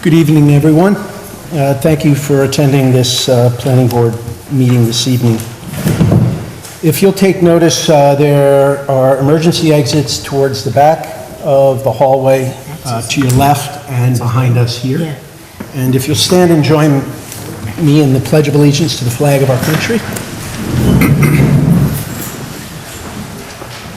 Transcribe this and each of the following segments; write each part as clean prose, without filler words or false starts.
Good evening, everyone. Thank you for attending this planning board meeting this evening. If you'll take notice, there are emergency exits towards the back of the hallway to your left and behind us here. Yeah. And if you'll stand and join me in the Pledge of Allegiance to the flag of our country.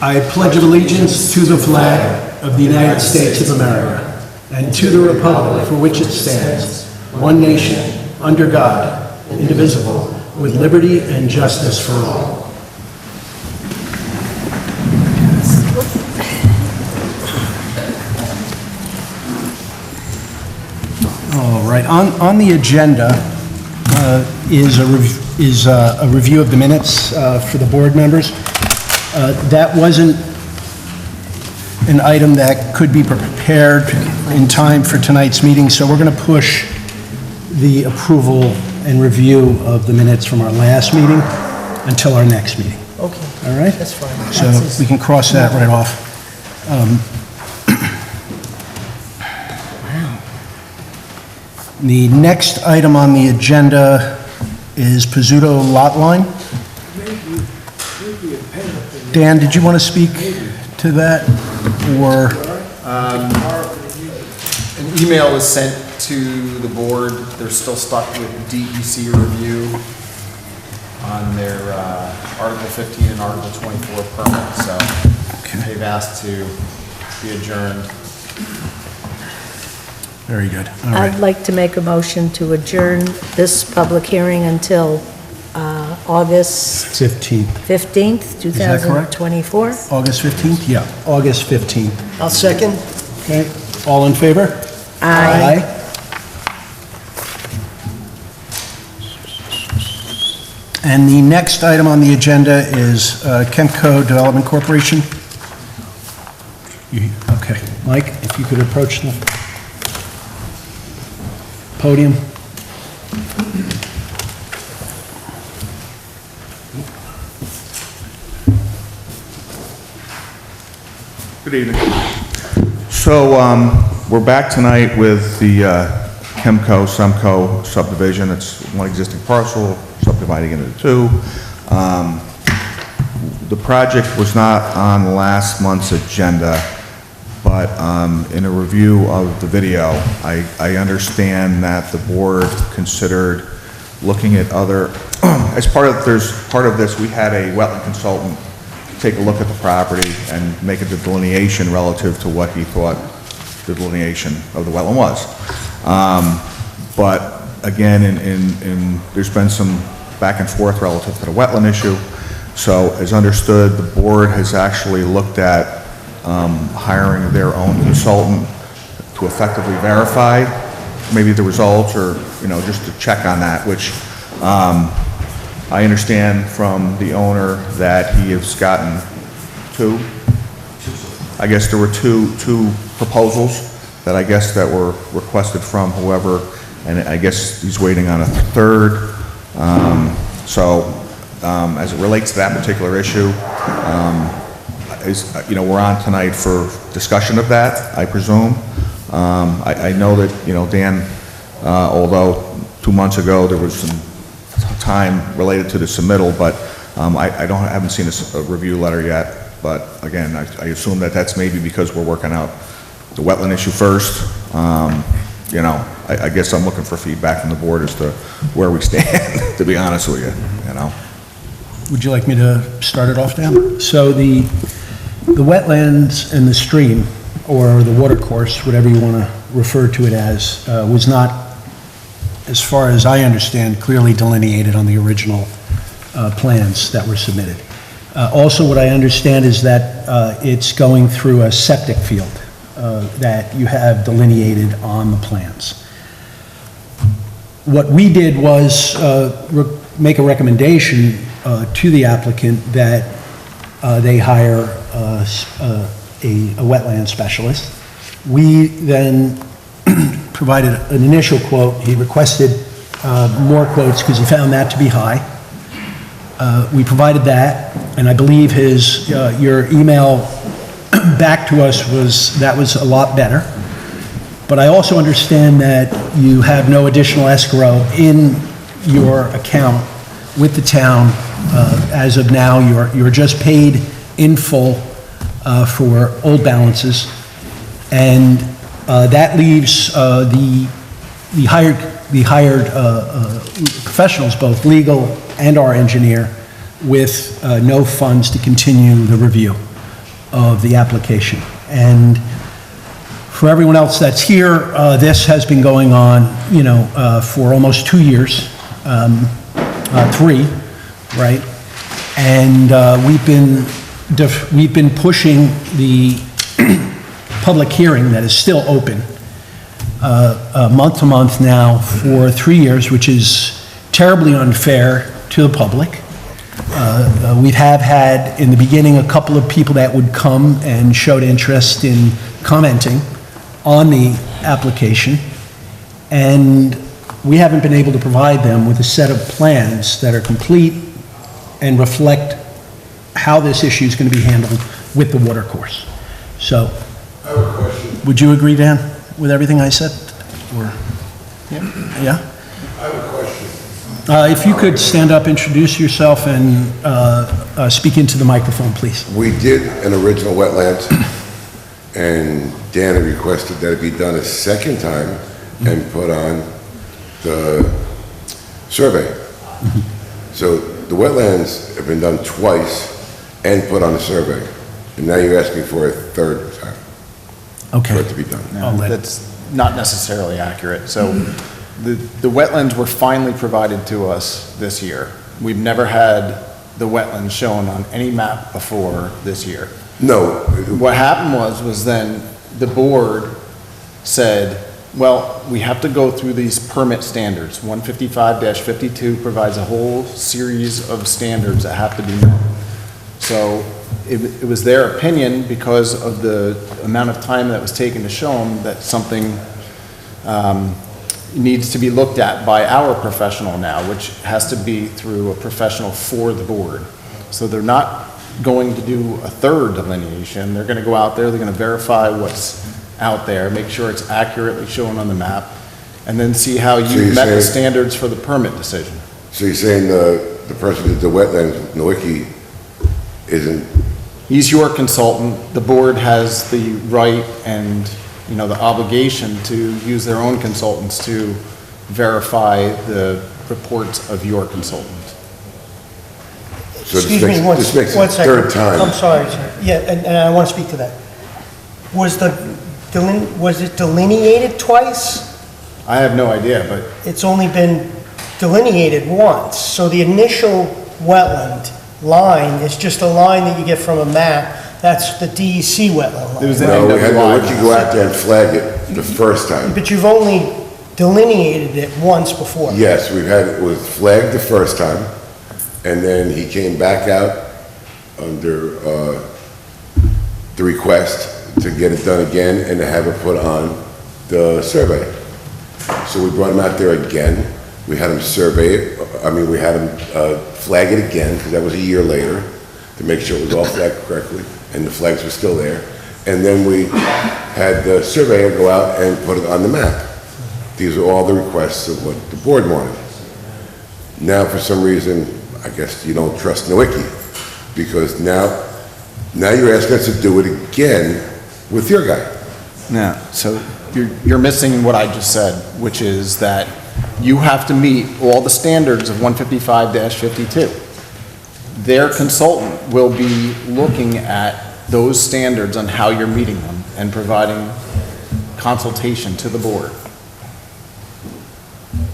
I pledge allegiance to the flag of the United States of America and to the republic for which it stands, one nation, under God, indivisible, with liberty and justice for all. All right, on the agenda is a review of the minutes for the board members. That wasn't an item that could be prepared in time for tonight's meeting, so we're going to push the approval and review of the minutes from our last meeting until our next meeting. Okay. All right? That's fine. So we can cross that right off. Wow. The next item on the agenda is Pizzuto lot line. Dan, did you want to speak to that, or? An email was sent to the board. They're still stuck with DEC review on their Article 15 and Article 24 permit, so they've asked to be adjourned. Very good. All right. I'd like to make a motion to adjourn this public hearing until August 15th. 15th, that correct? 2024. August 15th? Yeah, August 15th. I'll second. Okay, all in favor? Aye. And the next item on the agenda is Chemco Development Corporation. Okay, Mike, if you could approach the podium. Good evening. So we're back tonight with the Chemco-Semco subdivision. It's one existing parcel, subdividing it into two. The project was not on last month's agenda, but in a review of the video, I understand that the board considered looking at other, as part of this, we had a wetland consultant take a look at the property and make a delineation relative to what he thought the delineation of the wetland was. But again, there's been some back and forth relative to the wetland issue. So as understood, the board has actually looked at hiring their own consultant to effectively verify maybe the results, or just to check on that, which I understand from the owner that he has gotten two. I guess there were two proposals that that were requested from whoever, and I guess he's waiting on a third. As it relates to that particular issue, we're on tonight for discussion of that, I presume. I know that Dan, although 2 months ago there was some time related to the submittal, but I haven't seen a review letter yet. But again, I assume that that's maybe because we're working out the wetland issue first. I guess I'm looking for feedback from the board as to where we stand, to be honest with you. Would you like me to start it off, Dan? So the wetlands and the stream, or the water course, whatever you want to refer to it as, was not, as far as I understand, clearly delineated on the original plans that were submitted. Also, what I understand is that it's going through a septic field that you have delineated on the plans. What we did was make a recommendation to the applicant that they hire a wetland specialist. We then provided an initial quote. He requested more quotes because he found that to be high. We provided that, and I believe your email back to us was a lot better. But I also understand that you have no additional escrow in your account with the town. As of now, you're just paid in full for old balances. And that leaves the hired professionals, both legal and our engineer, with no funds to continue the review of the application. And for everyone else that's here, this has been going on, for almost 2 years, 3, right? And we've been pushing the public hearing that is still open month to month now for 3 years, which is terribly unfair to the public. We have had, in the beginning, a couple of people that would come and showed interest in commenting on the application, and we haven't been able to provide them with a set of plans that are complete and reflect how this issue is going to be handled with the watercourse. So, I have a question. would you agree, Dan, with everything I said? Or, yeah? I have a question. If you could stand up, introduce yourself, and speak into the microphone, please. We did an original wetlands, and Dan had requested that it be done a second time and put on the survey. So the wetlands have been done twice and put on the survey, and now you're asking for a third time for Okay. it to be done. I'll let- That's not necessarily accurate. So the wetlands were finally provided to us this year. We've never had the wetlands shown on any map before this year. No, What happened was then the board said, well, we have to go through these permit standards. 155-52 provides a whole series of standards that have to be met. So it was their opinion, because of the amount of time that was taken to show them, that something needs to be looked at by our professional now, which has to be through a professional for the board. So they're not going to do a third delineation. They're going to go out there, they're going to verify what's out there, make sure it's accurately shown on the map, and then see how So you you're met the saying- standards for the permit decision. so you're saying the person who did the wetlands, Nowicki, isn't, He's your consultant. The board has the right and, the obligation to use their own consultants to verify the reports of your consultant. so Excuse me, this makes it one the second. third time. I'm sorry, sir. Yeah, and I want to speak to that. Was it delineated twice? I have no idea, but It's only been delineated once, so the initial wetland line is just a line that you get from a map. That's the DEC wetland It was line. the- No, we had NWI. Nowicki go out there and flag it the first time. But you've only delineated it once before. Yes, it was flagged the first time, and then he came back out under the request to get it done again and to have it put on the survey. So we brought him out there again, we had him survey it, we had him flag it again, because that was a year later, to make sure it was all flagged correctly, and the flags were still there. And then we had the surveyor go out and put it on the map. These are all the requests of what the board wanted. Now, for some reason, I guess you don't trust Nowicki, because now you're asking us to do it again with your guy. no. So you're missing what I just said, which is that you have to meet all the standards of 155-52. Their consultant will be looking at those standards on how you're meeting them and providing consultation to the board.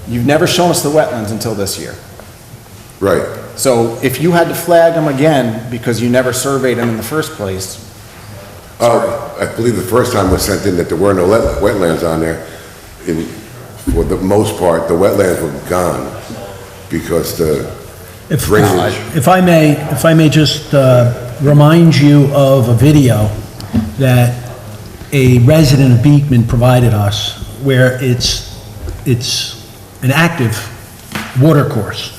You've never shown us the wetlands until this year. Right. So if you had to flag them again because you never surveyed them in the first place, I believe the first time was sent in that there were no wetlands on there. For the most part, the wetlands were gone because the If drainage. if I may just remind you of a video that a resident of Beekman provided us, where it's an active water course.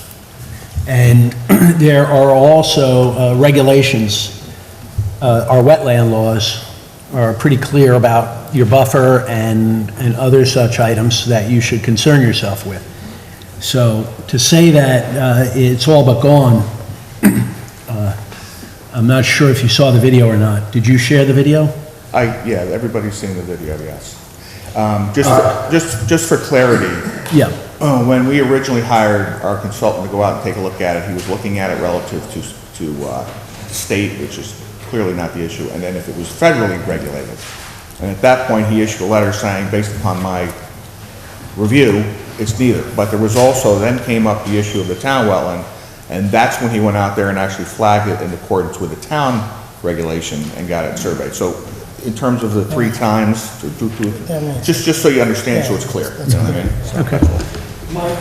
And there are also regulations, our wetland laws, are pretty clear about your buffer and other such items that you should concern yourself with. So to say that it's all but gone, I'm not sure if you saw the video or not. Did you share the video? Yeah, everybody's seen the video, yes. Just for clarity, Yeah. when we originally hired our consultant to go out and take a look at it, he was looking at it relative to state, which is clearly not the issue, and then if it was federally regulated. And at that point, he issued a letter saying, based upon my review, it's neither. But there was also, then came up the issue of the town wetland, and that's when he went out there and actually flagged it in accordance with the town regulation and got it surveyed. So in terms of the 3 times, just so you understand, so it's clear. You know what I mean? Okay. Mike,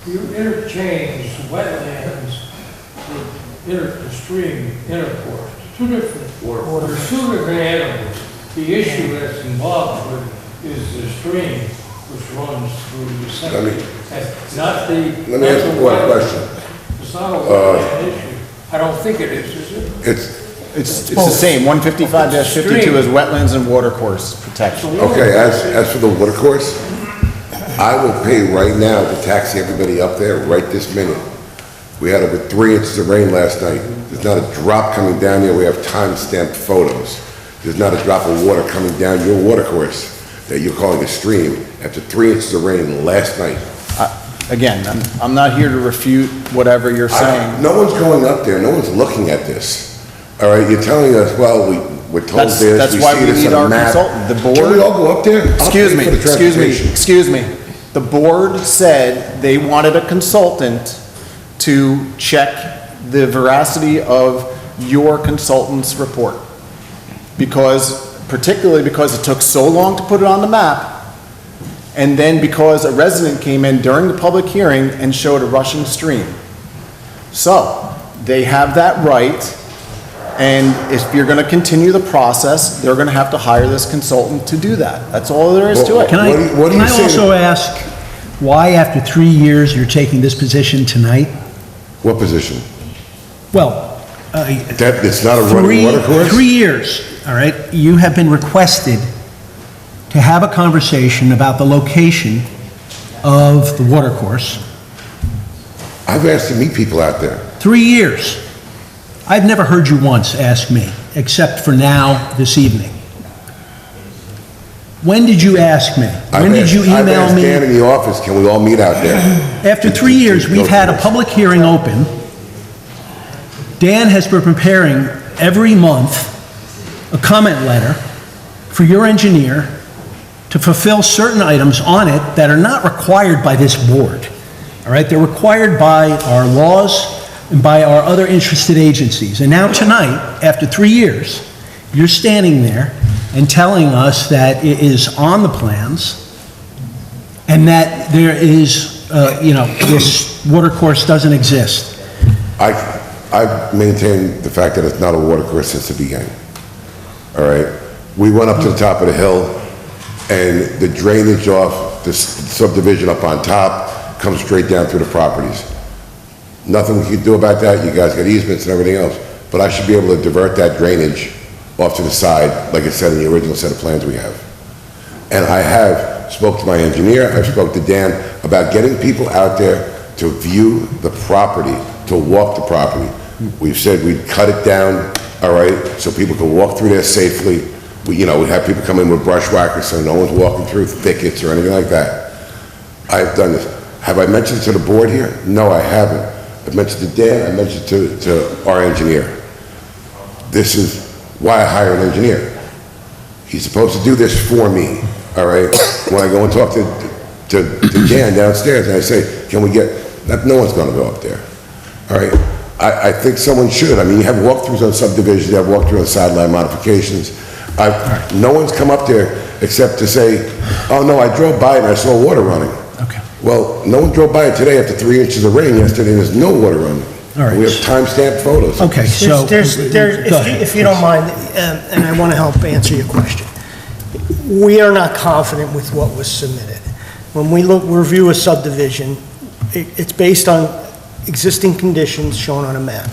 you interchange wetlands with the stream intercourse. Two different waters, two different animals. The issue that's involved with is the stream which runs through the center. Not the. Let me ask you one question. It's not a wetland issue. I don't think it is it? It's the same, 155-52 is wetlands and watercourse protection. Okay, as for the water course, I will pay right now to taxi everybody up there right this minute. We had over 3 inches of rain last night. There's not a drop coming down here. We have time-stamped photos. There's not a drop of water coming down your water course that you're calling a stream after 3 inches of rain last night. Again, I'm not here to refute whatever you're saying. No one's going up there. No one's looking at this. All right, you're telling us, well, we're told this, That's why we need our consultant. The board. Can we all go up there? I'll Excuse pay me, for the transportation. excuse me. The board said they wanted a consultant to check the veracity of your consultant's report. Particularly because it took so long to put it on the map, and then because a resident came in during the public hearing and showed a rushing stream. So, they have that right, and if you're gonna continue the process, they're gonna have to hire this consultant to do that. That's all there is to it. Can I, What do can you I say- also ask why after 3 years you're taking this position tonight? What position? Well, That, it's not a running water course? 3 years, all right? You have been requested to have a conversation about the location of the water course. I've asked to meet people out there. 3 years. I've never heard you once ask me, except for now, this evening. When did you ask me? When did you I've email asked me? Dan in the office, can we all meet out there? After 3 years, we've had a public hearing open. Dan has been preparing every month a comment letter for your engineer to fulfill certain items on it that are not required by this board. All right, they're required by our laws and by our other interested agencies. And now tonight, after 3 years, you're standing there and telling us that it is on the plans and that there is, this water course doesn't exist. I've maintained the fact that it's not a water course since the beginning. All right? We went up to the top of the hill, and the drainage off the subdivision up on top comes straight down through the properties. Nothing we can do about that. You guys got easements and everything else, but I should be able to divert that drainage off to the side, like it said in the original set of plans we have. And I have spoke to my engineer, I've spoke to Dan about getting people out there to view the property, to walk the property. We've said we'd cut it down, all right, so people can walk through there safely. We'd have people come in with brush whackers so no one's walking through thickets or anything like that. I've done this. Have I mentioned it to the board here? No, I haven't. I've mentioned it to Dan, I mentioned it to our engineer. This is why I hire an engineer. He's supposed to do this for me, all right? When I go and talk to Dan downstairs and I say, can we get, no one's gonna go up there, all right? I think someone should. I mean, you have walkthroughs on subdivisions, you have walkthroughs on sideline modifications. No one's come up there except to say, oh no, I drove by it and I saw water running. Okay. Well, no one drove by it today after 3 inches of rain yesterday and there's no water running. All right. We have time-stamped photos. Okay, so... Go ahead. If you don't mind, and I want to help answer your question. We are not confident with what was submitted. When we review a subdivision, it's based on existing conditions shown on a map.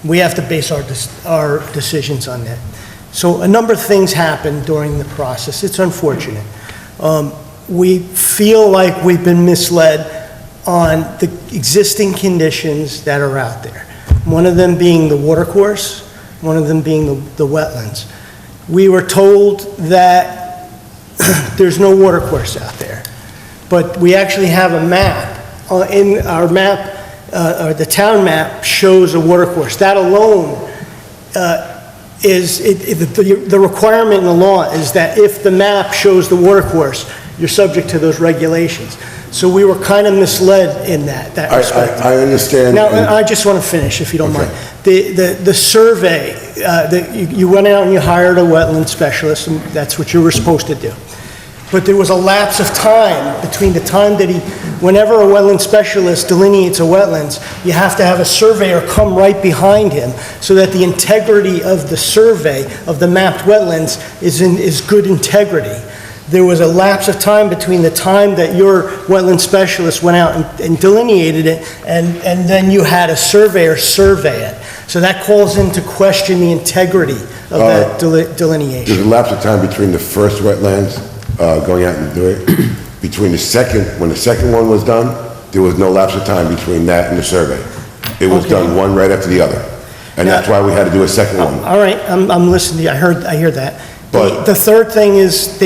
We have to base our decisions on that. So a number of things happened during the process. It's unfortunate. We feel like we've been misled on the existing conditions that are out there. One of them being the watercourse, one of them being the wetlands. We were told that there's no watercourse out there, but we actually have a map. In our map, the town map shows a watercourse. That alone the requirement in the law is that if the map shows the watercourse, you're subject to those regulations. So we were kind of misled in that respect. I understand. Now, I just want to finish, if you don't mind. The survey, you went out and you hired a wetland specialist, and that's what you were supposed to do. But there was a lapse of time between the time that whenever a wetland specialist delineates a wetlands, you have to have a surveyor come right behind him so that the integrity of the survey of the mapped wetlands is good integrity. There was a lapse of time between the time that your wetland specialist went out and delineated it, and then you had a surveyor survey it. So that calls into question the integrity of that delineation. There's a lapse of time between the first wetlands going out and doing it. Between when the second one was done, there was no lapse of time between that and the survey. It was done one right after the other. And that's why we had to do a second one. All right, I'm listening to you. I hear that. But- The third thing is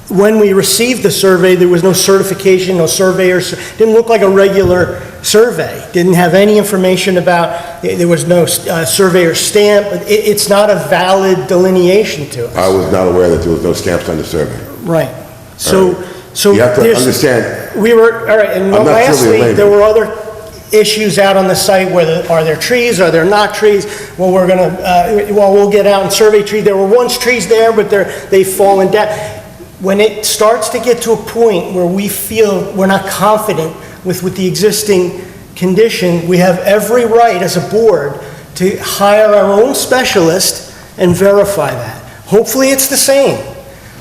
when we received the survey, there was no certification, no surveyors. Didn't look like a regular survey. Didn't have any information about, there was no surveyor stamp. It's not a valid delineation to us. I was not aware that there was no stamps on the survey. Right. So You have to there's- understand, We were, all right, and I'm not truly a lastly, layman. there were other issues out on the site, are there trees, are there not trees? Well, we'll get out and survey trees. There were once trees there, but they've fallen down. When it starts to get to a point where we feel we're not confident with the existing condition, we have every right as a board to hire our own specialist and verify that. Hopefully it's the same,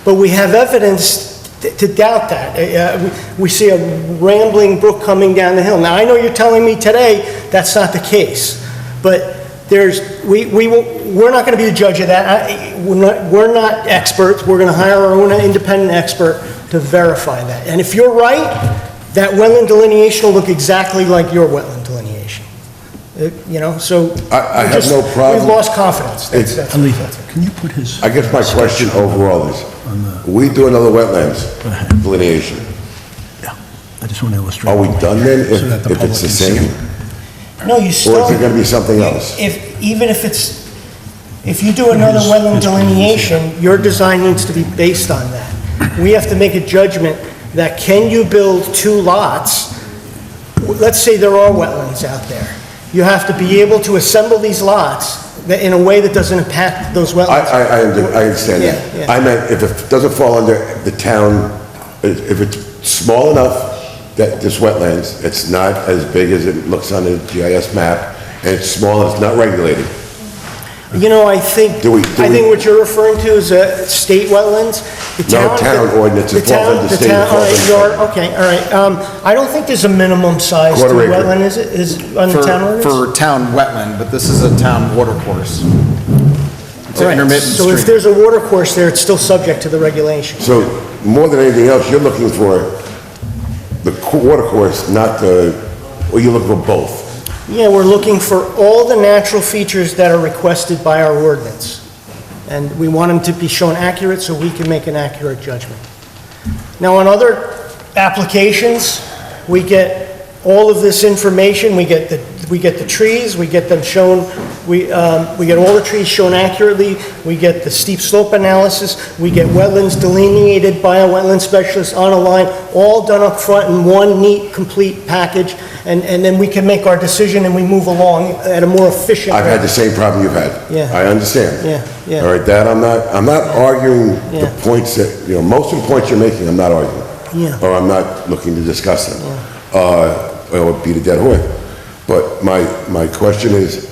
but we have evidence to doubt that. We see a rambling brook coming down the hill. Now, I know you're telling me today that's not the case, but we're not going to be the judge of that. We're not experts. We're going to hire our own independent expert to verify that. And if you're right, that wetland delineation will look exactly like your wetland delineation. So I have no problem. We've lost confidence. That's Can you put his... I guess my question overall is, we do another wetlands delineation. Yeah, I just want to illustrate. Are we done then So that the if it's public the can see same? it. No, you still... Or is it going to be something else? If you do another wetland delineation, your design needs to be based on that. We have to make a judgment that can you build two lots? Let's say there are wetlands out there. You have to be able to assemble these lots in a way that doesn't impact those wetlands. I understand that. Yeah, yeah. I meant if it doesn't fall under the town, if it's small enough that this wetlands, it's not as big as it looks on the GIS map, and it's small, and it's not regulated. I think what you're referring to is state wetlands. Town ordinance, it falls under state, it falls under- Okay, all right. I don't think there's a minimum size to a Quarter acre. wetland, is it? Is on the town ordinance? For town wetland, but this is a town watercourse. It's an Right. intermittent So if stream. there's a water course there, it's still subject to the regulation. So, more than anything else, you're looking for the water course, not or you're looking for both? Yeah, we're looking for all the natural features that are requested by our ordinance. And we want them to be shown accurate so we can make an accurate judgment. Now, on other applications, we get all of this information, we get the trees, we get them shown, we get all the trees shown accurately, we get the steep slope analysis, we get wetlands delineated by a wetland specialist on a line, all done up front in one neat, complete package, and then we can make our decision and we move along at a more efficient I've had rate. the same problem you've had. Yeah. I understand. Yeah, yeah. All right, that I'm not arguing the Yeah. points that, most of the points you're making, I'm not arguing. Yeah. Or I'm not looking to discuss them. Or beat a dead horse. But my question is,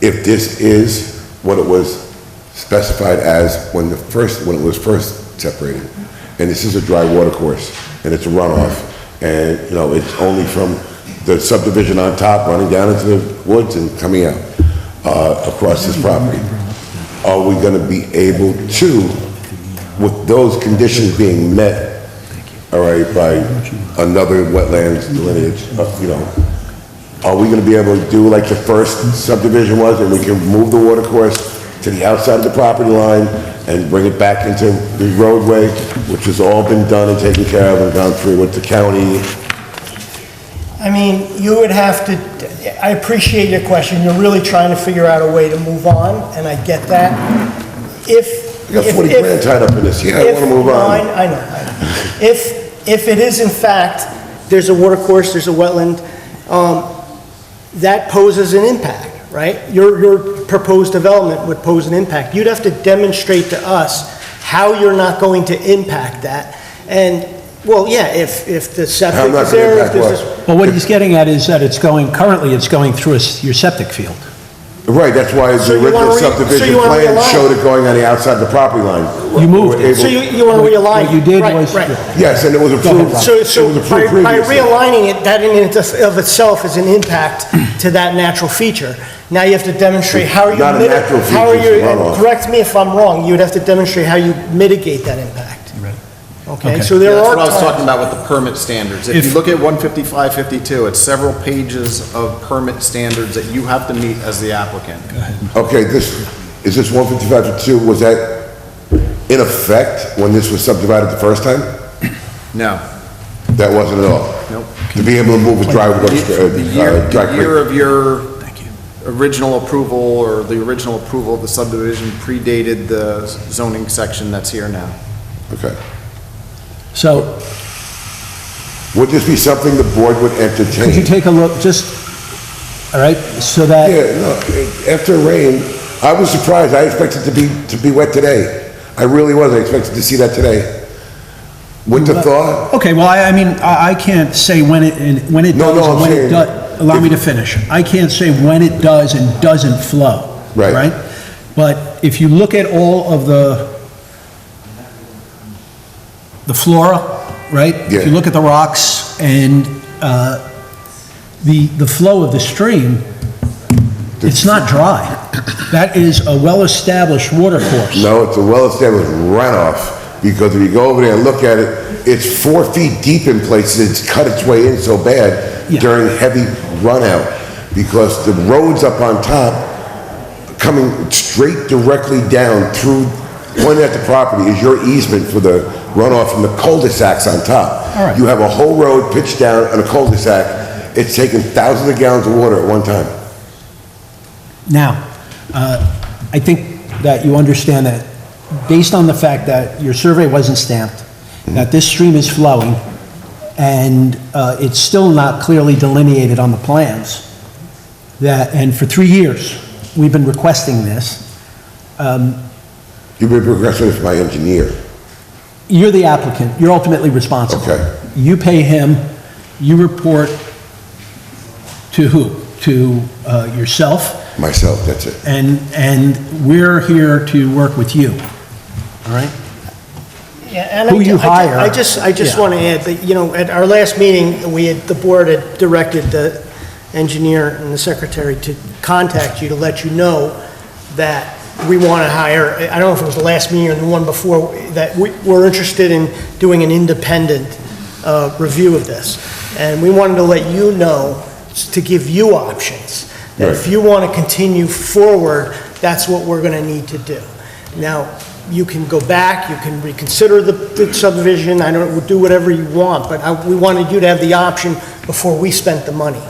if this is what it was specified as when it was first separated, and this is a dry water course, and it's a runoff, and, it's only from the subdivision on top running down into the woods and coming out, across this property. are we gonna be able to, with those conditions being met, all right, by another wetlands delineage, you know, are we gonna be able to do like the first subdivision was, and we can move the water course to the outside of the property line and bring it back into the roadway, which has all been done and taken care of and gone through with the county? I mean, you would have to, I appreciate your question, you're really trying to figure out a way to move on, and I get that. If... You got 40 grand tied up in this, yeah, I wanna move no, on. I know. If it is in fact, there's a water course, there's a wetland, that poses an impact, right? Your proposed development would pose an impact. You'd have to demonstrate to us how you're not going to impact that. And, well, yeah, if the How septic I'm not is gonna there, if impact there's what? this... Well, what he's getting at is that currently it's going through your septic field. Right, that's why So the you wanna original so subdivision you wanna plan realign. showed it going on the outside of the property line. You moved We were it. able- So you want to realign? What you did Right, was- right. Yes, and it was approved. Rob. So It was approved by previously. realigning it, that in and of itself is an impact to that natural feature. Now you have to demonstrate how you... Not a natural feature, how are it's you, a runoff. correct me if I'm wrong, you would have to demonstrate how you mitigate that impact. Right. Okay, Okay. so there That's are what I was times- talking about with the permit standards. If you look at 15552, it's several pages of permit standards that you have to meet as the applicant. Okay, is this 155-2, was that in effect when this was subdivided the first time? No. That wasn't at all? Nope. To be able to move a driveway, The year driveway. of your original approval, or the original approval of the subdivision predated the zoning section that's here now. Okay. So Would this be something the board would could you entertain? take a look, just, all right, so that... Yeah, no, after rain, I was surprised, I expected to be wet today. I really was, I expected to see that today. With the thought, Okay, well, I mean, I can't say when it No, does no, and I'm when it saying does. Allow me to finish. I can't say when it does and doesn't flow. Right. But if you look at all of the flora, right? If Yeah. you look at the rocks and the flow of the stream, it's not dry. That is a well-established water course. no, it's a well-established runoff, because if you go over there and look at it, it's 4 feet deep in places, it's cut its way in so bad Yeah. during heavy runout, because the roads up on top, coming straight directly down through, pointing at the property is your easement for the runoff from the cul-de-sacs on top. All right. You have a whole road pitched down on a cul-de-sac, it's taking thousands of gallons of water at one time. Now, I think that you understand that based on the fact that your survey wasn't stamped, that this stream is flowing, and it's still not clearly delineated on the plans, and for 3 years, we've been requesting this. You've been progressing with my engineer. You're the applicant, you're ultimately responsible. Okay. You pay him, you report to who? To yourself, Myself, that's it. and we're here to work with you, all right? Yeah, and Who you hire. I just Yeah. want to add that, you know, at our last meeting, the board had directed the engineer and the secretary to contact you to let you know that we want to hire, I don't know if it was the last meeting or the one before, that we're interested in doing an independent review of this. And we wanted to let you know, to give you options, that if Right. you want to continue forward, that's what we're going to need to do. Now, you can go back, you can reconsider the subdivision, I don't, do whatever you want, but we wanted you to have the option before we spent the money.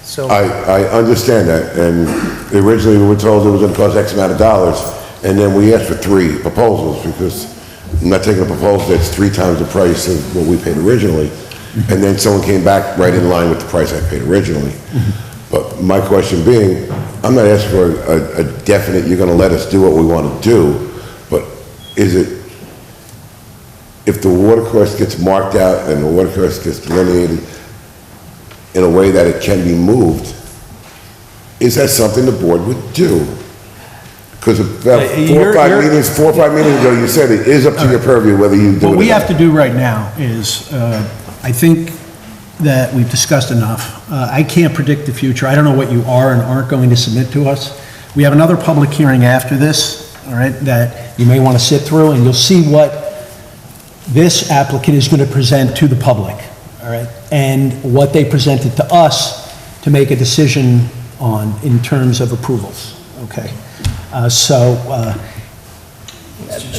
So, I understand that, and originally we were told it was gonna cost X amount of dollars, and then we asked for 3 proposals, because I'm not taking a proposal that's 3 times the price of what we paid originally, and then someone came back right in line with the price I paid originally. But my question being, I'm not asking for a definite, you're gonna let us do what we wanna do, but is it, if the water course gets marked out and the water course gets delineated in a way that it can be moved, is that something the board would do? Because about 4 or 5 meetings ago, you said it is up to your purview whether you do it or What we not. have to do right now is, I think that we've discussed enough. I can't predict the future. I don't know what you are and aren't going to submit to us. We have another public hearing after this, all right, that you may want to sit through, and you'll see what this applicant is going to present to the public, all right? And what they presented to us to make a decision on in terms of approvals, okay?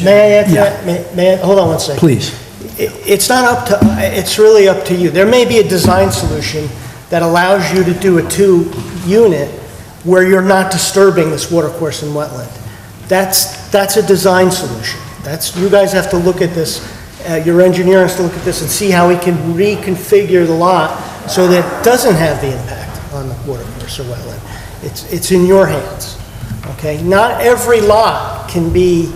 May I add to Yeah. that? May I, hold on one second. Please. It's not up to, it's really up to you. There may be a design solution that allows you to do a 2-unit where you're not disturbing this watercourse and wetland. That's a design solution. You guys have to look at this, your engineer has to look at this and see how he can reconfigure the lot so that it doesn't have the impact on the watercourse or wetland. It's in your hands, okay? Not every lot can be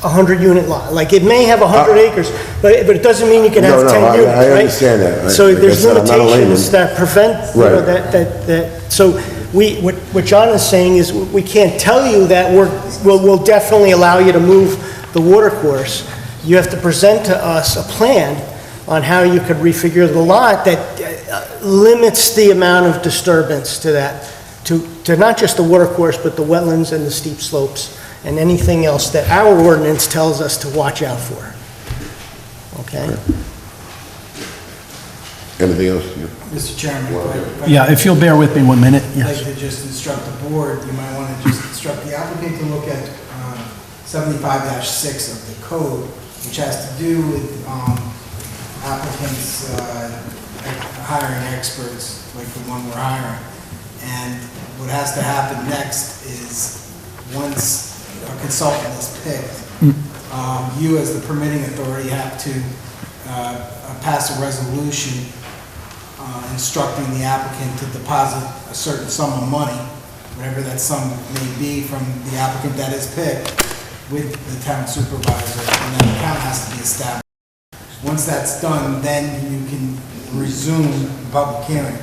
a 100-unit lot. Like, it may have 100 acres, but it doesn't mean you can have 10 units, right? I understand that. So Like I there's said, I'm not a limitations layman. that prevent, you know, Right. so what John is saying is, we can't tell you that we'll definitely allow you to move the watercourse. You have to present to us a plan on how you could refigure the lot that limits the amount of disturbance to that, to not just the watercourse, but the wetlands and the steep slopes and anything else that our ordinance tells us to watch out for. Okay? Anything else? Mr. Chairman, Yeah, if you'll bear with me 1 minute, I'd like yes. to just instruct the board, you might want to just instruct the applicant to look at 75-6 of the code, which has to do with applicants hiring experts, like the one we're hiring. And what has to happen next is, once a consultant is picked, you as the permitting authority have to pass a resolution instructing the applicant to deposit a certain sum of money, whatever that sum may be, from the applicant that is picked, with the town supervisor, and that account has to be established. Once that's done, then you can resume the public hearing.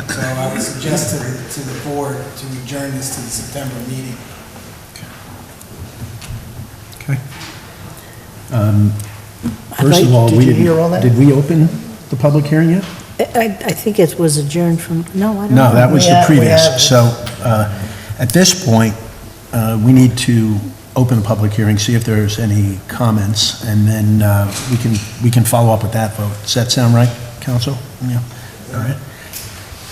So I would suggest to the board to adjourn this to the September meeting. Okay. First of all, Did you hear all that? did we open the public hearing yet? I think it was adjourned from, no, I don't know. No, that was the We have previous. it. So at this point, we need to open the public hearing, see if there's any comments, and then we can follow up with that vote. Does that sound right, council? Yeah, all right.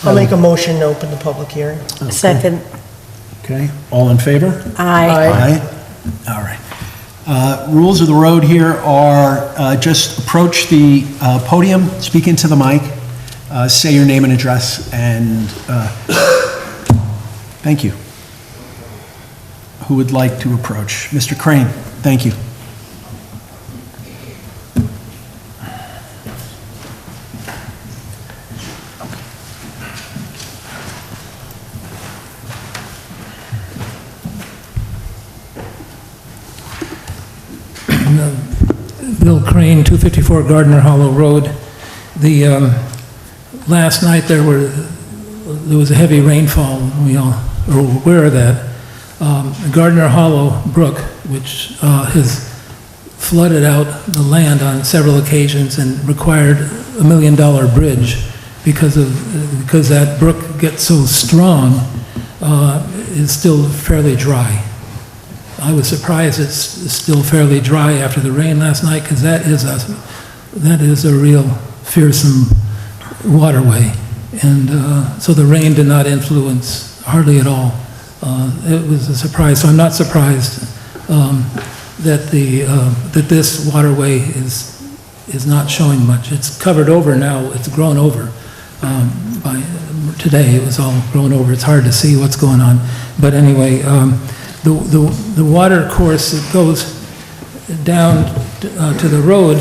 I'll make a motion to open the public hearing. Second, Okay, all in favor? aye. All right. Rules of the road here are just approach the podium, speak into the mic, say your name and address, and thank you. Who would like to approach? Mr. Crane, thank you. Bill Crane, 254 Gardner Hollow Road. Last night there was a heavy rainfall, we all are aware of that. Gardner Hollow Brook, which has flooded out the land on several occasions and required $1 million bridge because that brook gets so strong, is still fairly dry. I was surprised it's still fairly dry after the rain last night, because that is a real fearsome waterway. And so the rain did not influence hardly at all. It was a surprise. So I'm not surprised that this waterway is not showing much. It's covered over now. It's grown over. By today, it was all grown over. It's hard to see what's going on. But anyway, the water course that goes down to the road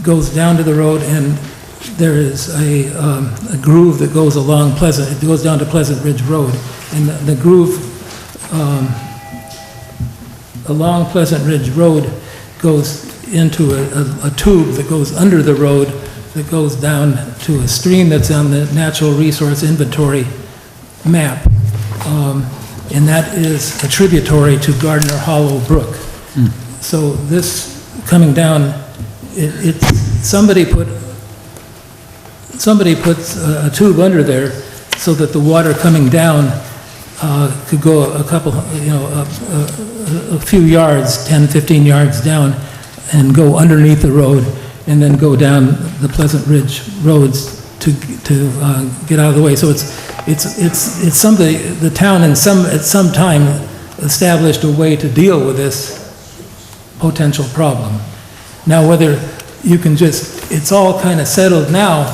goes down to the road, and there is a groove that goes along it goes down to Pleasant Ridge Road, and the groove along Pleasant Ridge Road goes into a tube that goes under the road that goes down to a stream that's on the Natural Resource Inventory map. And that is a tributary to Gardner Hollow Brook. So this coming down, somebody puts a tube under there so that the water coming down could go a couple, a few yards, 10, 15 yards down, and go underneath the road, and then go down the Pleasant Ridge roads to get out of the way. So it's something, the town at some time established a way to deal with this potential problem. Now, whether you can just, it's all kind of settled now,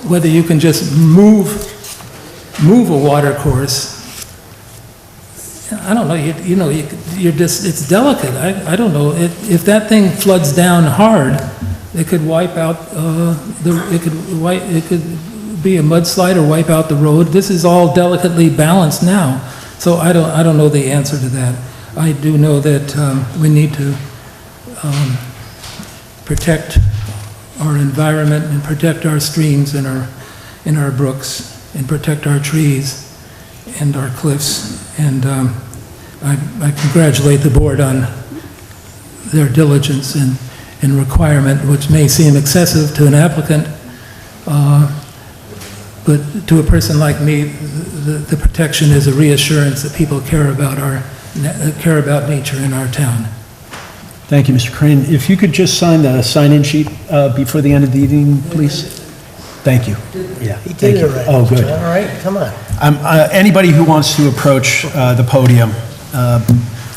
whether you can just move a water course, I don't know, you're just, it's delicate, I don't know, if that thing floods down hard, it could wipe out, it could be a mudslide or wipe out the road. This is all delicately balanced now, so I don't know the answer to that. I do know that we need to protect our environment and protect our streams and our brooks and protect our trees and our cliffs. And I congratulate the board on their diligence and requirement, which may seem excessive to an applicant, but to a person like me, the protection is a reassurance that people care about nature in our town. Thank you, Mr. Crane. If you could just sign the sign-in sheet before the end of the evening, please. Thank you. Yeah, He thank did it you. already. Oh, good. All right, come on. Anybody who wants to approach the podium,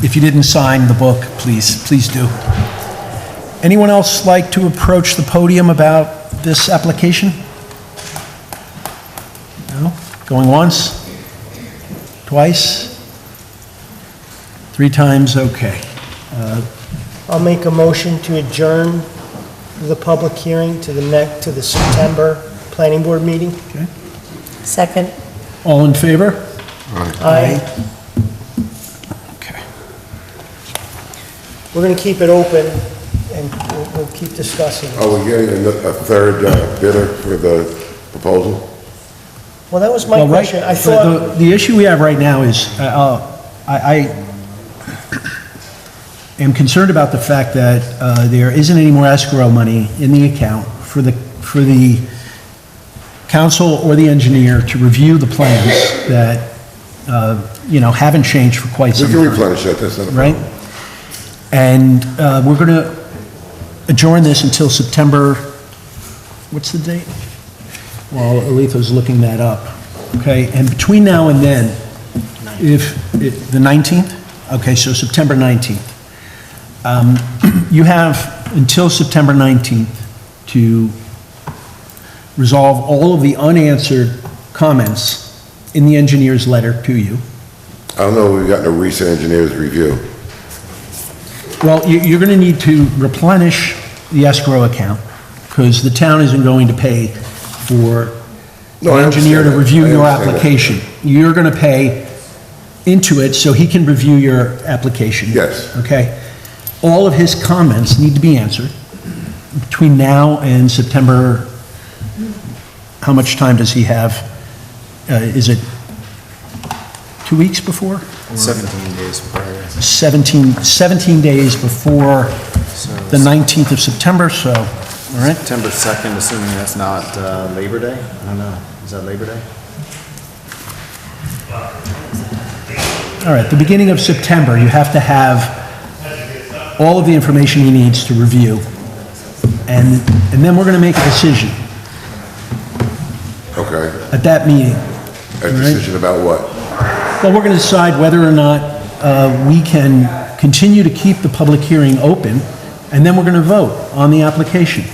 if you didn't sign the book, please do. Anyone else like to approach the podium about this application? No? Going once? Twice? 3 times? Okay. I'll make a motion to adjourn the public hearing to the September planning board meeting. Okay. Second? All in favor? Aye. Okay. We're going to keep it open, and we'll keep discussing it. Are we getting a third bidder for the proposal? Well, that was my Well, right, question. I thought, the issue we have right now is, I am concerned about the fact that there isn't any more escrow money in the account for the council or the engineer to review the plans that, haven't changed for quite We some can time. replenish that, that's not a Right? problem. And we're going to adjourn this until September, what's the date? Well, Aletha's looking that up. Okay, and between now and then, the 19th? Okay, so September 19th. You have until September 19th to resolve all of the unanswered comments in the engineer's letter to you. I don't know, we've gotten a recent engineer's review. Well, you're going to need to replenish the escrow account, because the town isn't going to pay for the No, I engineer to understand that. review I your understand that. application. You're going to pay into it so he can review your application. Yes. Okay? All of his comments need to be answered between now and September. How much time does he have? Is it 2 weeks before? 17 days prior. 17 days before the 19th of September, so, all right? September 2nd, assuming that's not Labor Day? I don't know. Is that Labor Day? All right, the beginning of September, you have to have all of the information he needs to review, and then we're going to make a decision Okay. at that meeting. A decision about what? Well, we're going to decide whether or not we can continue to keep the public hearing open, and then we're going to vote on the application,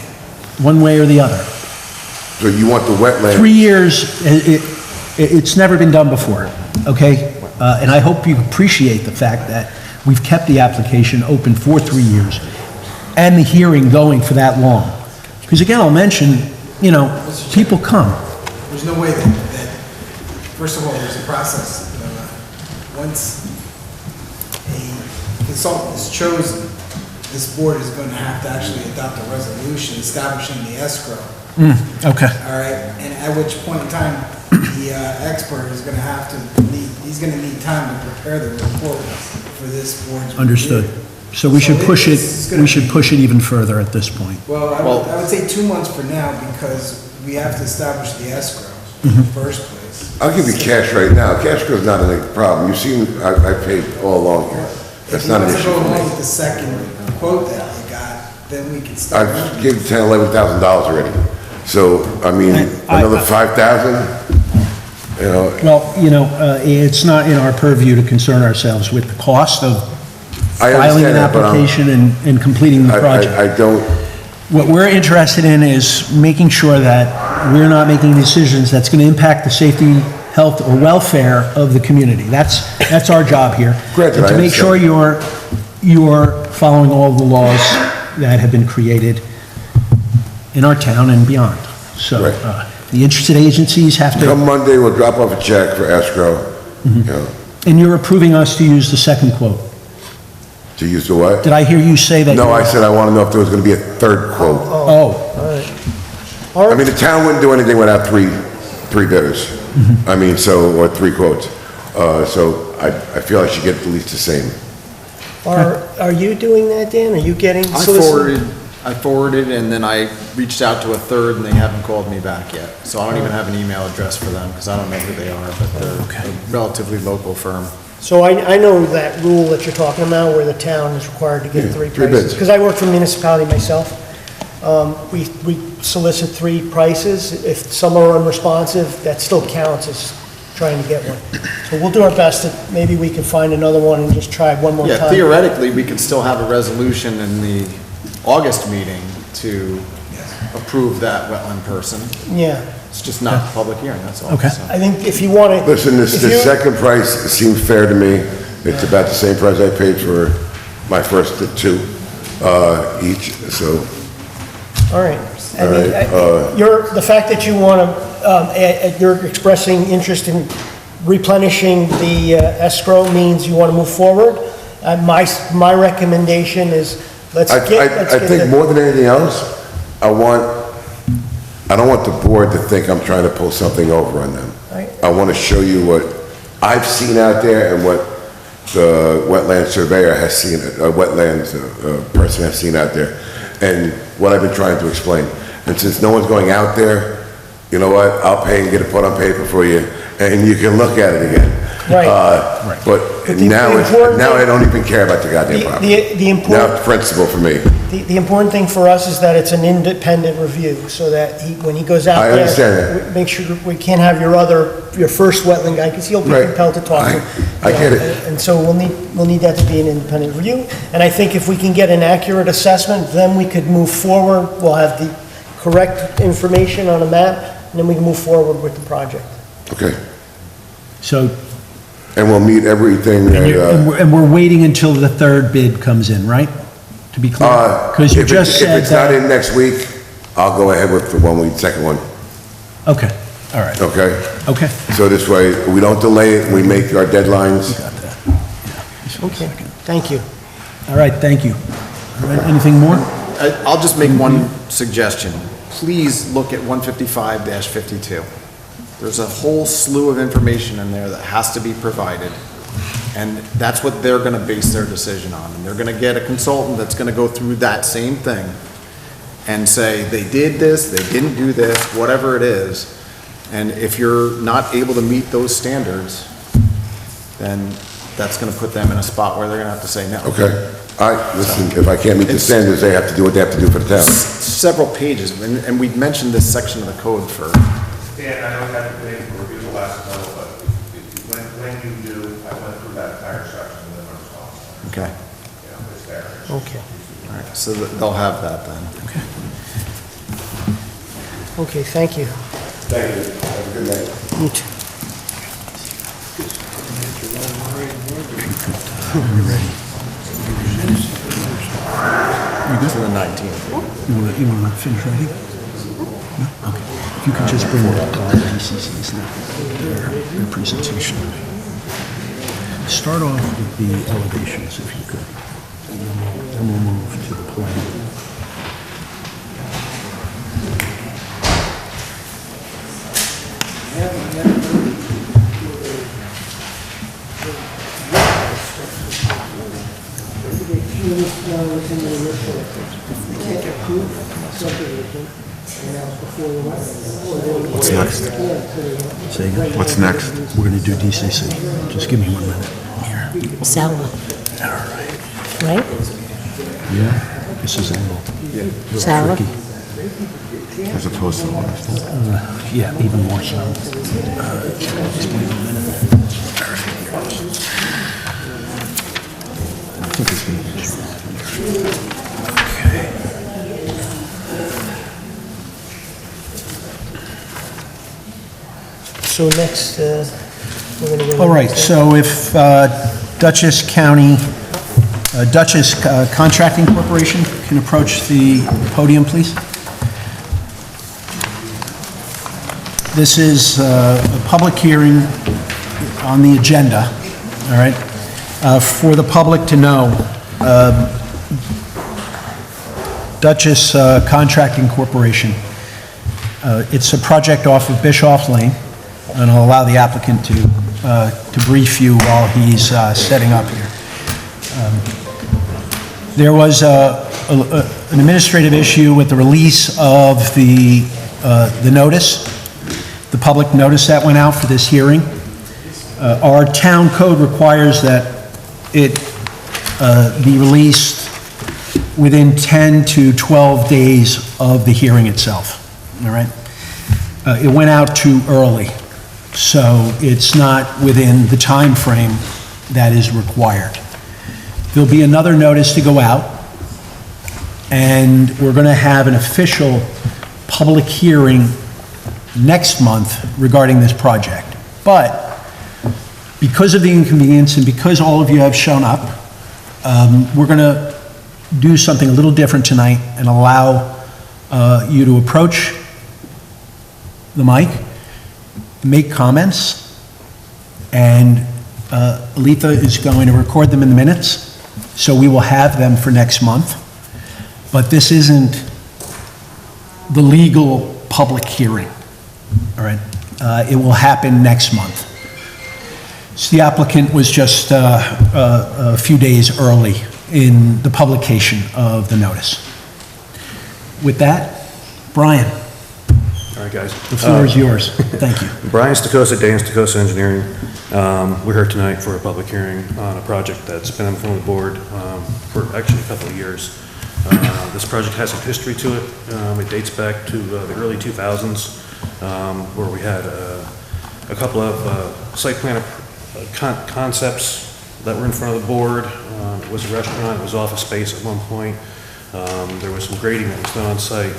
one way or the other. So you want the wetland? 3 years, it's never been done before, okay? And I hope you appreciate the fact that we've kept the application open for 3 years, and the hearing going for that long. Because again, I'll mention, people come. There's no way that, first of all, there's a process. Once a consultant is chosen, this board is going to have to actually adopt a resolution establishing the escrow. Okay. All right, and at which point in time, the expert is going to have to he's going to need time to prepare the report for this board's review. Understood. So we should push this is gonna it even further at this point. Well, I would say 2 months for now, because we have to establish the escrow in the first place. is. I'll give you cash right now. Cash is not a problem. You've seen, I paid all along here. That's not an issue If for you want to go along me. with the second quote that you got, then we can start. I've given $10,000, $11,000 already. So, I mean, another 5,000, you know, Well, it's not in our purview to concern ourselves with the cost of I filing an understand that, but application and completing the project. I don't, What we're interested in is making sure that we're not making decisions that's going to impact the safety, health, or welfare of the community. That's our job here. Granted, And to I make sure you're following all the laws that have been created in our town and beyond. So, Right. the interested agencies have to, come Monday, we'll drop off a check for escrow, you know, and you're approving us to use the second quote. to use the what? Did I hear you say that? No, I said I want to know if there was going to be a third quote. Oh, I mean, the town wouldn't do anything without three bidders. I mean, or three quotes. So I feel I should get at least the same. Are you doing that, Dan? Are you getting solicited? I forwarded, and then I reached out to a third, and they haven't called me back yet. So I don't even have an email address for them, because I don't know who they are, but they're a relatively local firm. So I know that rule that you're talking about, where the town is required to get Yeah, three three prices. bids. Because I work for a municipality myself. We solicit three prices. If some are unresponsive, that still counts as trying to get one. So we'll do our best that maybe we can find another one and just try one more time. Yeah, theoretically, we could still have a resolution in the August meeting to approve that wetland person. Yeah. It's just not a public hearing, that's all. Okay. So. I think if you want to. Listen, the second price seemed fair to me. It's about the same price I paid for my first two, each, so. All right. I All mean, right, the fact that you want to, you're expressing interest in replenishing the escrow means you want to move forward. My recommendation is, let's I get think more than anything else, I don't want the board to think I'm trying to pull something over on them. Right. I want to show you what I've seen out there and what the wetland surveyor has seen, wetlands person has seen out there, and what I've been trying to explain. And since no one's going out there, you know what, I'll pay and get it put on paper for you, and you can look at it again. Right. But But the now important I thing- don't even care about the goddamn property. the Now important, it's principle for me. the important thing for us is that it's an independent review, so that when he goes out I there. understand that. Make sure, we can't have your first wetland guy, because he'll be Right. compelled to talk to. I you know, get it. And so we'll need that to be an independent review. And I think if we can get an accurate assessment, then we could move forward. We'll have the correct information on a map, and then we can move forward with the project. Okay. so, And we'll meet everything that, and we're waiting until the third bid comes in, right? To be clear? Because you just if said it's not that. in next week, I'll go ahead with the second one, Okay, all right, okay? okay. So this way, we don't delay it, we make our deadlines. Got that. Yeah. Okay, thank you. All right, thank you. All right, anything more? I'll just make one suggestion. Please look at 155-52. There's a whole slew of information in there that has to be provided, and that's what they're gonna base their decision on. And they're gonna get a consultant that's gonna go through that same thing and say, they did this, they didn't do this, whatever it is. And if you're not able to meet those standards, then that's gonna put them in a spot where they're gonna have to say no. Okay, all right, listen, if I can't meet the standards, they have to do what they have to do for the town. Several pages, and we've mentioned this section of the code for, Dan, I don't have to make a review the last level, but when you do, I went through that entire section with the response. okay. You know, it's there. Okay. All right, so they'll have that then. Okay, thank you. Thank you, have a good night. You too. To the 19th. You want to finish writing? No? Okay. If you could just bring up DCC's now, their presentation. Start off with the elevations, if you could. And we'll move to the plan. If we can't approve subdivision, What's next? Say again? What's next? We're gonna do DCC. Just give me 1 minute. Here. Sala, All right. right? Yeah, this is a little Sala? tricky. As opposed to the last one. Yeah, even more so. Just wait a minute. All right, here it is. I think it's gonna be short. Okay. So next, we're going to go... All right, so if Dutchess County, Dutchess Contracting Corporation can approach the podium, please. This is a public hearing on the agenda, all right? For the public to know, Dutchess Contracting Corporation, it's a project off of Bischoff Lane, and I'll allow the applicant to brief you while he's setting up here. There was an administrative issue with the release of the notice, the public notice that went out for this hearing. Our town code requires that it be released within 10 to 12 days of the hearing itself, all right? It went out too early, so it's not within the time frame that is required. There'll be another notice to go out, and we're going to have an official public hearing next month regarding this project. But because of the inconvenience and because all of you have shown up, we're going to do something a little different tonight and allow you to approach the mic, make comments, and Aletha is going to record them in the minutes, so we will have them for next month. But this isn't the legal public hearing, all right? It will happen next month. So the applicant was just a few days early in the publication of the notice. With that, Brian, All right, guys. the floor is yours. Thank you. Brian Stokosa, Dan Stokosa Engineering. We're here tonight for a public hearing on a project that's been in front of the board for actually a couple of years. This project has some history to it. It dates back to the early 2000s, where we had a couple of site plan concepts that were in front of the board. It was a restaurant, it was office space at one point. There was some grading that was done on site,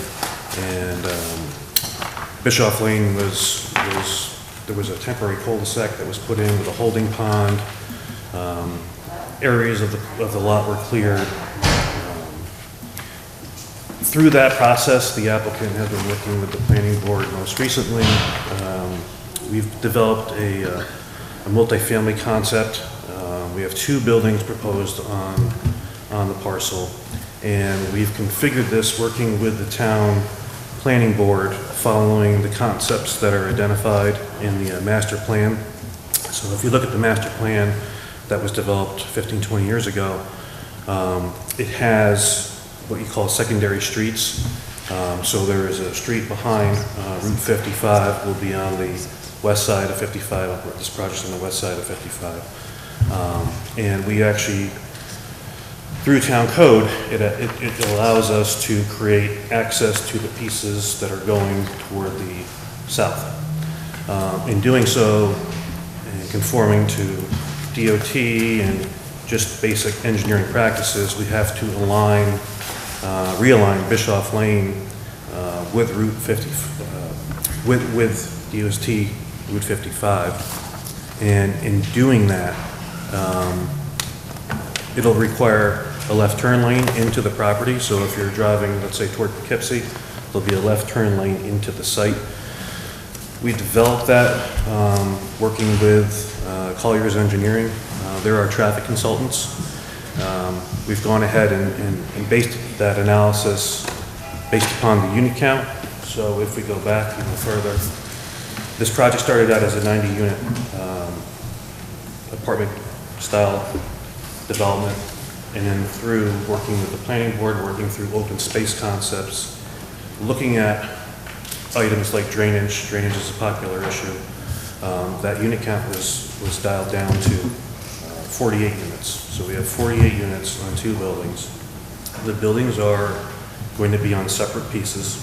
and Bischoff Lane there was a temporary cul-de-sac that was put in with a holding pond. Areas of the lot were cleared. Through that process, the applicant has been working with the planning board most recently. We've developed a multifamily concept. We have 2 buildings proposed on the parcel, and we've configured this working with the town planning board following the concepts that are identified in the master plan. So if you look at the master plan that was developed 15, 20 years ago, it has what you call secondary streets. So there is a street behind Route 55, will be on the west side of 55. This project's on the west side of 55. And we actually, through town code, it allows us to create access to the pieces that are going toward the south. In doing so, and conforming to DOT and just basic engineering practices, we have to realign Bischoff Lane with Route 50, with DOT Route 55. And in doing that, it'll require a left turn lane into the property. So if you're driving, let's say, toward Poughkeepsie, there'll be a left turn lane into the site. We developed that working with Collier's Engineering. They're our traffic consultants. We've gone ahead and based that analysis based upon the unit count. So if we go back even further, this project started out as a 90-unit apartment style development, and then through working with the planning board, working through open space concepts, looking at items like drainage. Drainage is a popular issue. That unit count was dialed down to 48 units. So we have 48 units on 2 buildings. The buildings are going to be on separate pieces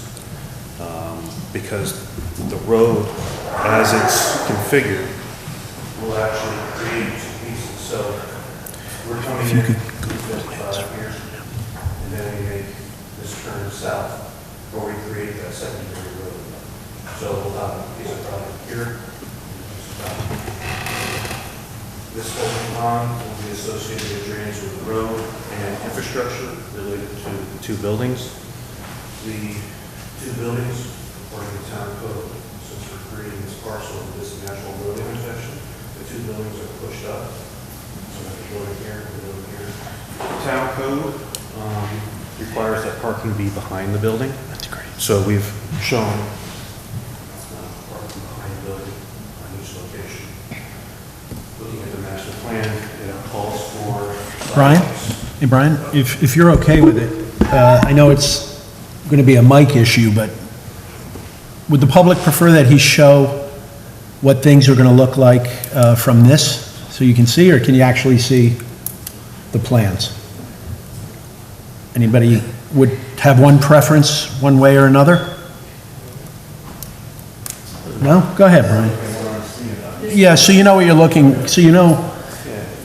because the road, as it's configured, will actually create 2 pieces. So we're coming in here, and then we make this turn south, where we create that secondary road. So we'll have a piece of property here. This open pond will be associated with drainage with the road and infrastructure related to the 2 buildings. The 2 buildings, according to town code, since we're creating this parcel of this natural road intersection, the 2 buildings are pushed up. So like the building here, the building here. Town code requires that parking be behind the building. That's great. So we've shown parking behind the building on each location. Looking at the master plan, it calls for... Brian? Hey, Brian, if you're okay with it, I know it's going to be a mic issue, but would the public prefer that he show what things are going to look like from this, so you can see, or can you actually see the plans? Anybody would have one preference, one way or another? No? Go ahead, Brian. Yeah, so you know what you're looking, so you know,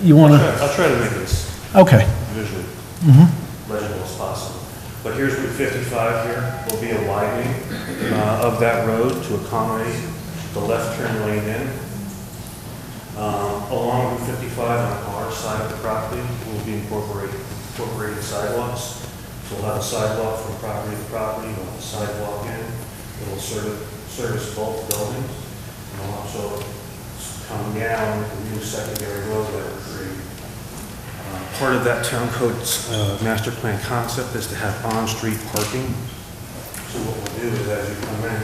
you want to... I'll try to make this Okay. visually legible as possible. But here's Route 55 here. There'll be a widening of that road to accommodate the left turn lane in. Along Route 55 on our side of the property, will be incorporated sidewalks. So we'll have a sidewalk from property to property, we'll have a sidewalk in. It'll service both buildings. And we'll also come down the new secondary road that we're creating. Part of that town code's master plan concept is to have on-street parking. So what we'll do is as you come in,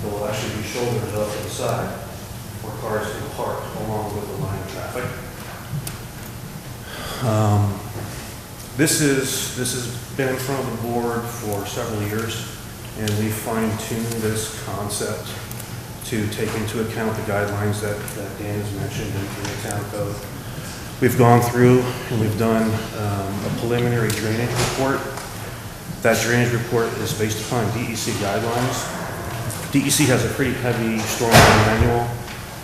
there will actually be shoulders up to the side where cars can park along with the line of traffic. This has been in front of the board for several years, and we fine-tuned this concept to take into account the guidelines that Dan has mentioned in the town code. We've gone through and we've done a preliminary drainage report. That drainage report is based upon DEC guidelines. DEC has a pretty heavy stormwater manual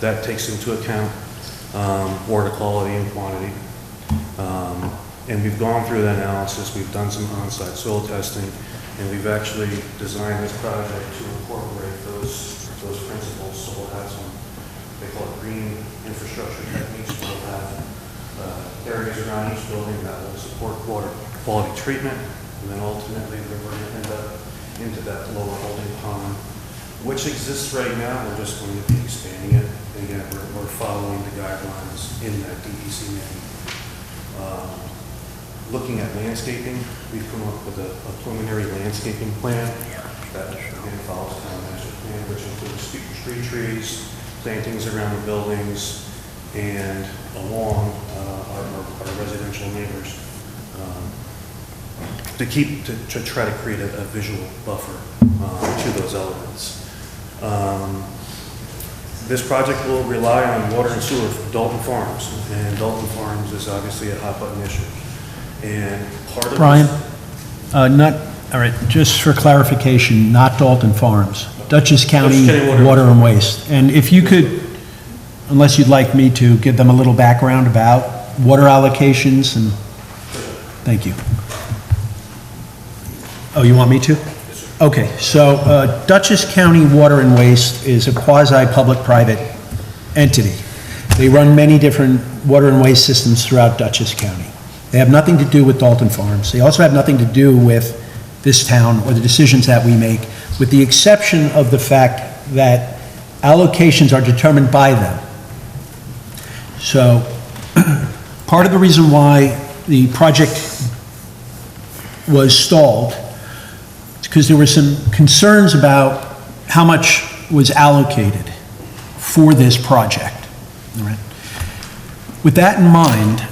that takes into account water quality and quantity. And we've gone through that analysis. We've done some on-site soil testing, and we've actually designed this project to incorporate those principles. So we'll have some, they call it green infrastructure techniques. We'll have areas around each building that will support water quality treatment, and then ultimately we're going to end up into that lower holding pond, which exists right now. We're just going to be expanding it. And again, we're following the guidelines in that DEC manual. Looking at landscaping, we've come up with a preliminary landscaping plan that again follows town master plan, which includes street trees, plantings around the buildings, and along our residential neighbors to try to create a visual buffer to those elements. This project will rely on water and sewer from Dalton Farms, and Dalton Farms is obviously a hot button issue. And part of Brian, all right, just for clarification, not Dalton Farms, Dutchess County Water and Waste. And if you could, unless you'd like me to, give them a little background about water allocations and, thank you. Oh, you want me to? Okay, so Dutchess County Water and Waste is a quasi-public-private entity. They run many different water and waste systems throughout Dutchess County. They have nothing to do with Dalton Farms. They also have nothing to do with this town or the decisions that we make, with the exception of the fact that allocations are determined by them. So part of the reason why the project was stalled is because there were some concerns about how much was allocated for this project. All right. With that in mind,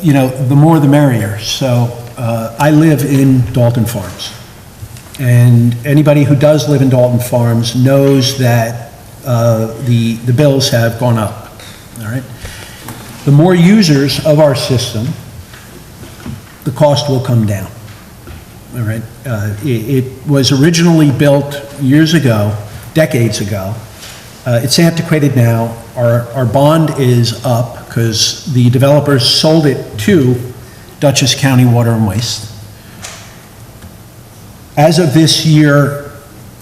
you know, the more the merrier. So I live in Dalton Farms. And anybody who does live in Dalton Farms knows that the bills have gone up, all right? The more users of our system, the cost will come down, all right? It was originally built years ago, decades ago. It's antiquated now. Our bond is up because the developers sold it to Dutchess County Water and Waste. As of this year,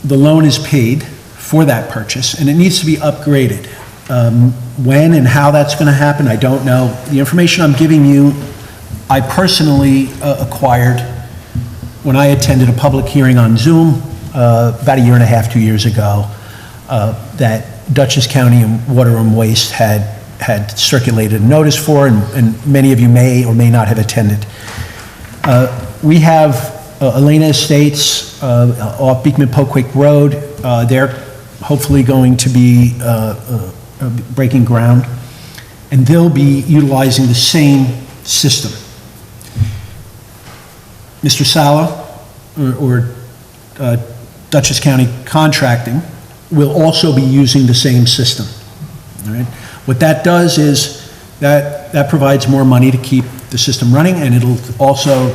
the loan is paid for that purchase, and it needs to be upgraded. When and how that's going to happen, I don't know. The information I'm giving you, I personally acquired when I attended a public hearing on Zoom about a year and a half, 2 years ago, that Dutchess County Water and Waste had circulated a notice for, and many of you may or may not have attended. We have Elena Estates off Beekman Poquik Road. They're hopefully going to be breaking ground, and they'll be utilizing the same system. Mr. Sala or Dutchess County Contracting will also be using the same system. All right? What that does is that provides more money to keep the system running, and it'll also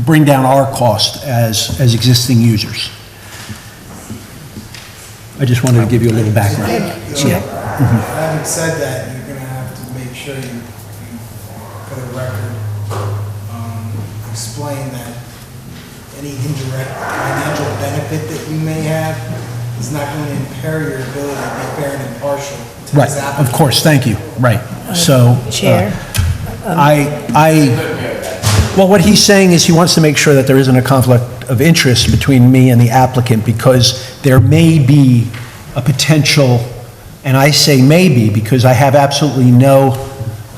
bring down our cost as existing users. I just wanted to give you a little background. Having said that, you're gonna have to make sure you put a record, explain that any indirect financial benefit that you may have is not going to impair your ability to be fair and impartial to Right, this applicant. of course, thank you, right. So, Chair? well, what he's saying is he wants to make sure that there isn't a conflict of interest between me and the applicant, because there may be a potential, and I say maybe because I have absolutely no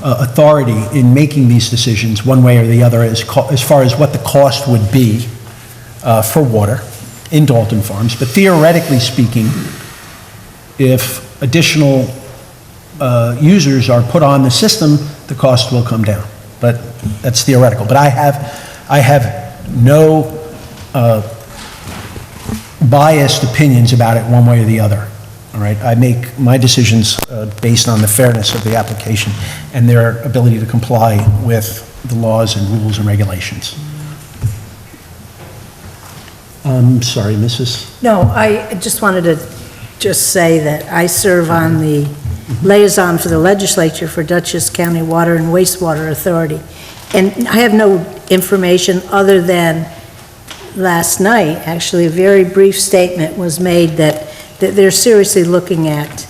authority in making these decisions one way or the other as far as what the cost would be for water in Dalton Farms. But theoretically speaking, if additional users are put on the system, the cost will come down. But that's theoretical. But I have no biased opinions about it one way or the other. All right, I make my decisions based on the fairness of the application and their ability to comply with the laws and rules and regulations. I'm sorry, Mrs. No, I just wanted to just say that I serve on the liaison for the legislature for Dutchess County Water and Wastewater Authority. And I have no information other than last night, actually, a very brief statement was made that they're seriously looking at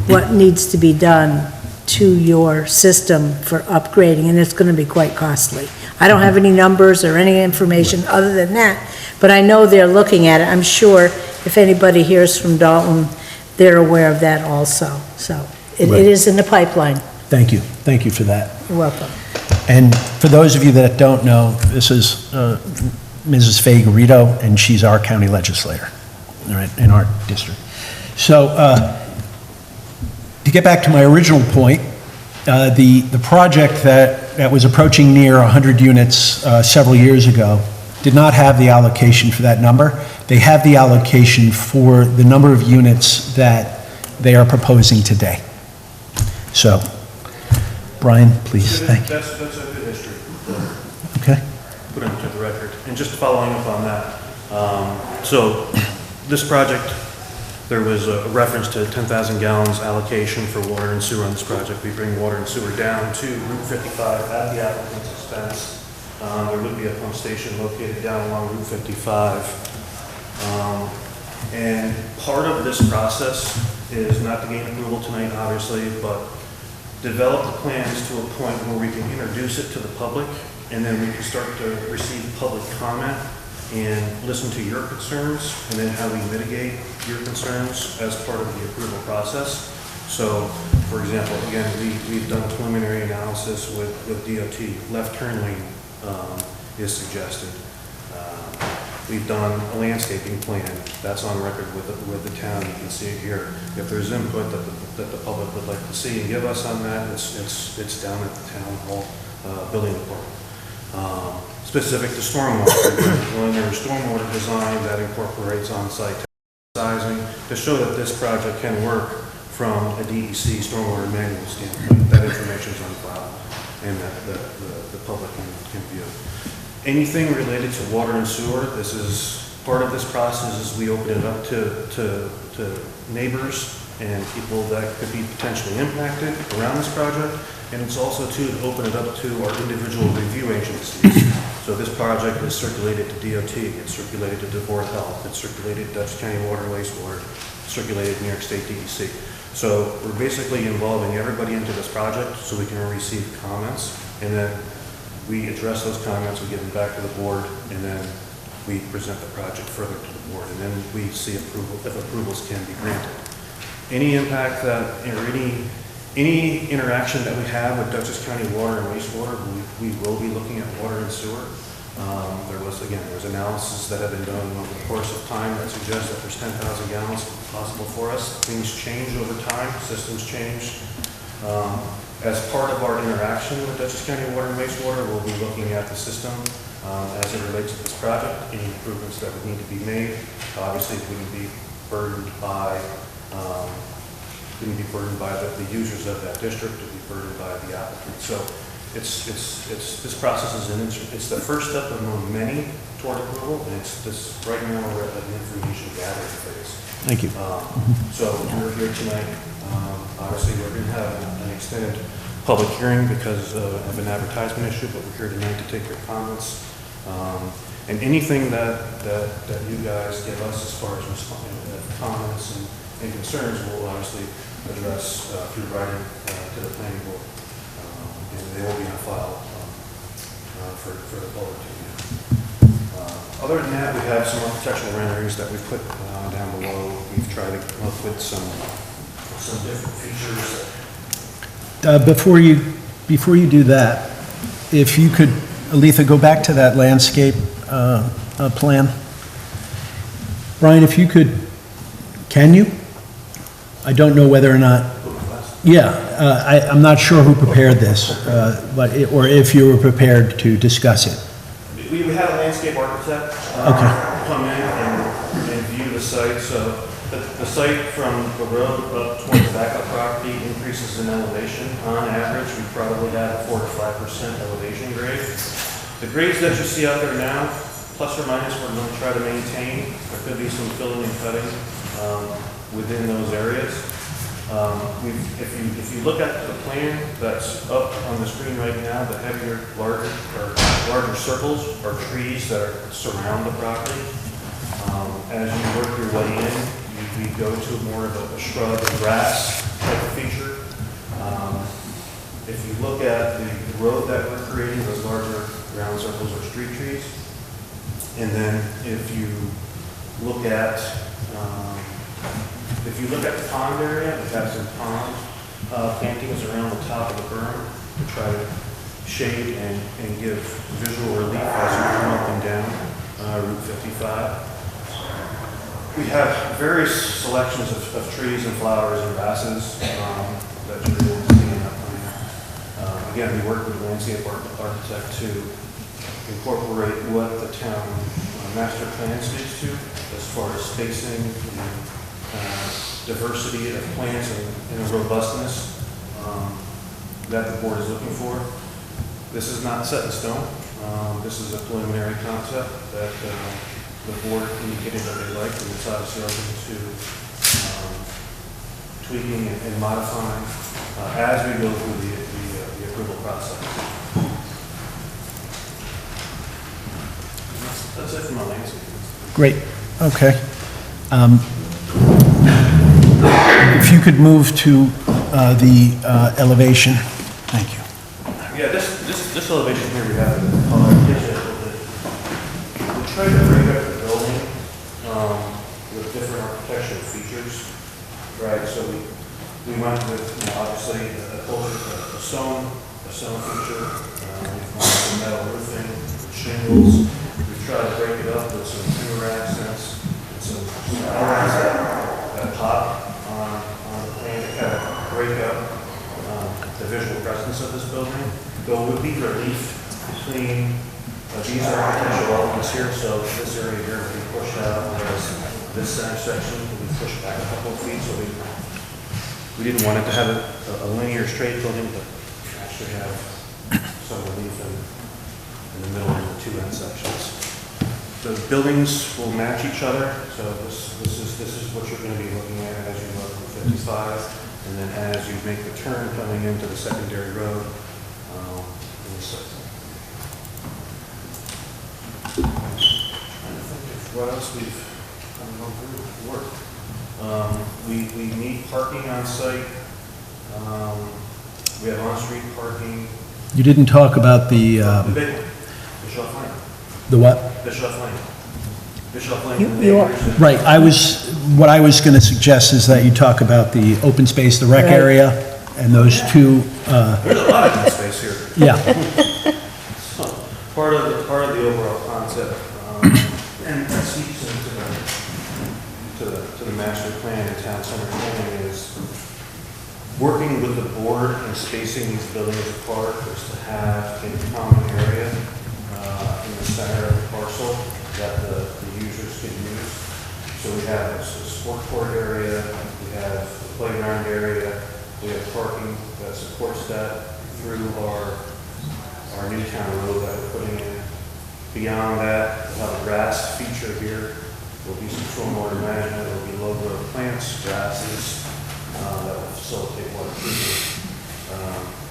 what needs to be done to your system for upgrading, and it's going to be quite costly. I don't have any numbers or any information other than that, but I know they're looking at it. I'm sure if anybody hears from Dalton, they're aware of that also. So it is in the pipeline. Thank you. Thank you for that. You're welcome. And for those of you that don't know, this is Mrs. Faye Garrido, and she's our county legislator, all right, in our district. So to get back to my original point, the project that was approaching near 100 units several years ago did not have the allocation for that number. They have the allocation for the number of units that they are proposing today. So, Brian, please, thank you. That's a good history. Okay. Put into the record. And just following up on that, so this project, there was a reference to 10,000 gallons allocation for water and sewer on this project. We bring water and sewer down to Route 55 at the applicant's expense. There would be a pump station located down along Route 55. And part of this process is not to gain approval tonight, obviously, but develop the plans to a point where we can introduce it to the public, and then we can start to receive public comment and listen to your concerns, and then how we mitigate your concerns as part of the approval process. So, for example, again, we've done preliminary analysis with DOT. Left turn lane is suggested. We've done a landscaping plan that's on record with the town. You can see it here. If there's input that the public would like to see and give us on that, it's down at the town hall building department. specific to stormwater. When there's stormwater design that incorporates on-site sizing to show that this project can work from a DEC stormwater manual standpoint. That information is on file and that the public can view. Anything related to water and sewer, this is part of this process is we open it up to neighbors and people that could be potentially impacted around this project. And it's also to open it up to our individual review agencies. So this project is circulated to DOT, it's circulated to DeVore Health, it's circulated to Dutchess County Water and Wastewater, circulated to New York State DEC. So we're basically involving everybody into this project so we can receive comments, and then we address those comments, we give them back to the board, and then we present the project further to the board, and then we see approval, if approvals can be granted. Any impact that, or any interaction that we have with Dutchess County Water and Wastewater, we will be looking at water and sewer. There's analysis that have been done over the course of time that suggests that there's 10,000 gallons possible for us. Things change over time, systems change. As part of our interaction with Dutchess County Water and Wastewater, we'll be looking at the system as it relates to this project, any improvements that would need to be made. Obviously, it wouldn't be burdened by the users of that district, to be burdened by the applicant. So this process it's the first step among many toward approval, and right now we're at an information gathering phase. Thank you. So we're here tonight. Obviously, we're going to have an extended public hearing because of an advertisement issue, but we're here tonight to take your comments. And anything that you guys give us as far as comments and concerns, we'll obviously address through writing to the planning board, and they will be on file for the public to view. Other than that, we have some architectural renderings that we put down below. We've tried to come up with some different features. Before you do that, if you could, Aletha, go back to that landscape plan. Brian, if you could, can you? I don't know whether or not, I'm not sure who prepared this, or if you were prepared to discuss it. We had a landscape architect come in and view the site. So the site from the road up towards the backup property increases in elevation. On average, we probably have a 4 to 5% elevation grade. The grades that you see out there now, plus or minus, we're going to try to maintain. There could be some filling and cutting within those areas. If you look at the plan that's up on the screen right now, the heavier, larger circles are trees that surround the property. As you work your way in, we go to more of a shrub and grass type of feature. If you look at the road that we're creating, those larger round circles are street trees. And then if you look at the pond area, we have some pond plantings around the top of the berm to try to shade and give visual relief as you come up and down Route 55. We have various selections of trees and flowers and grasses that you're able to see in that plan. Again, we work with the landscape architect to incorporate what the town master plan speaks to as far as spacing and diversity of plants and robustness that the board is looking for. This is not set in stone. This is a preliminary concept that the board indicated that they liked, and it's obviously open to tweaking and modifying as we go through the approval process. That's it for my landscape. Great, okay. If you could move to the elevation, thank you. Yeah, this elevation here we have, we tried to break up the building with different architectural features, right? So we went with, obviously, a stone feature, we've gone with metal roofing, with shingles. We've tried to break it up with some timber accents, and some elements that pop on the plan to kind of break up the visual presence of this building. Though it would be relief to between, these are potential elements here, so this area here will be pushed out, whereas this section will be pushed back a couple of feet, so we didn't want it to have a linear straight building, but actually have some relief in the middle of the two end sections. The buildings will match each other, so this is what you're going to be looking at as you go from 55, and then as you make the turn coming into the secondary road. What else we've gone through work? We need parking on site. We have on-street parking. You didn't talk about the big one, Bischoff Lane. the what? Bischoff Lane. Bischoff Lane. and the You are- neighbors. Right, what I was going to suggest is that you talk about the open space, the rec Right. area, and those two, There's a lot of open space here. yeah. So, part of the overall concept, and that speaks to the master plan and town center planning is working with the board and spacing these buildings apart is to have a common area in the center of the parcel that the users can use. So we have a sport court area, we have a playground area, we have parking that supports that through our new town road that we're putting in. Beyond that, we'll have a grass feature here. There'll be some stormwater management, there'll be low growth plants, grasses that will facilitate water treatment.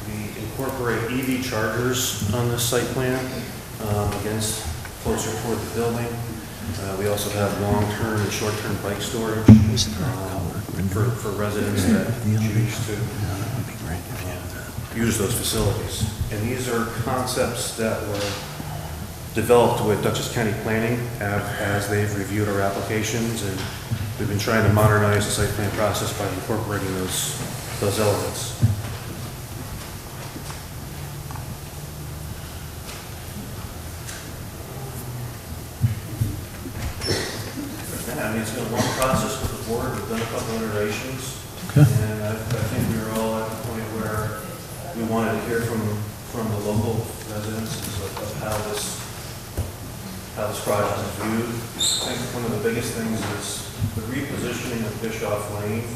We incorporate EV chargers on this site plan, against closer toward the building. We also have long-term and short-term bike storage for residents that choose to use those facilities. And these are concepts that were developed with Dutchess County Planning as they've reviewed our applications, and we've been trying to modernize the site plan process by incorporating those elements. Yeah, I mean, it's been a long process with the board. We've done a couple iterations. Okay. And I think we were all at the point where we wanted to hear from the local residents of how this project is viewed. I think one of the biggest things is the repositioning of Bischoff Lane.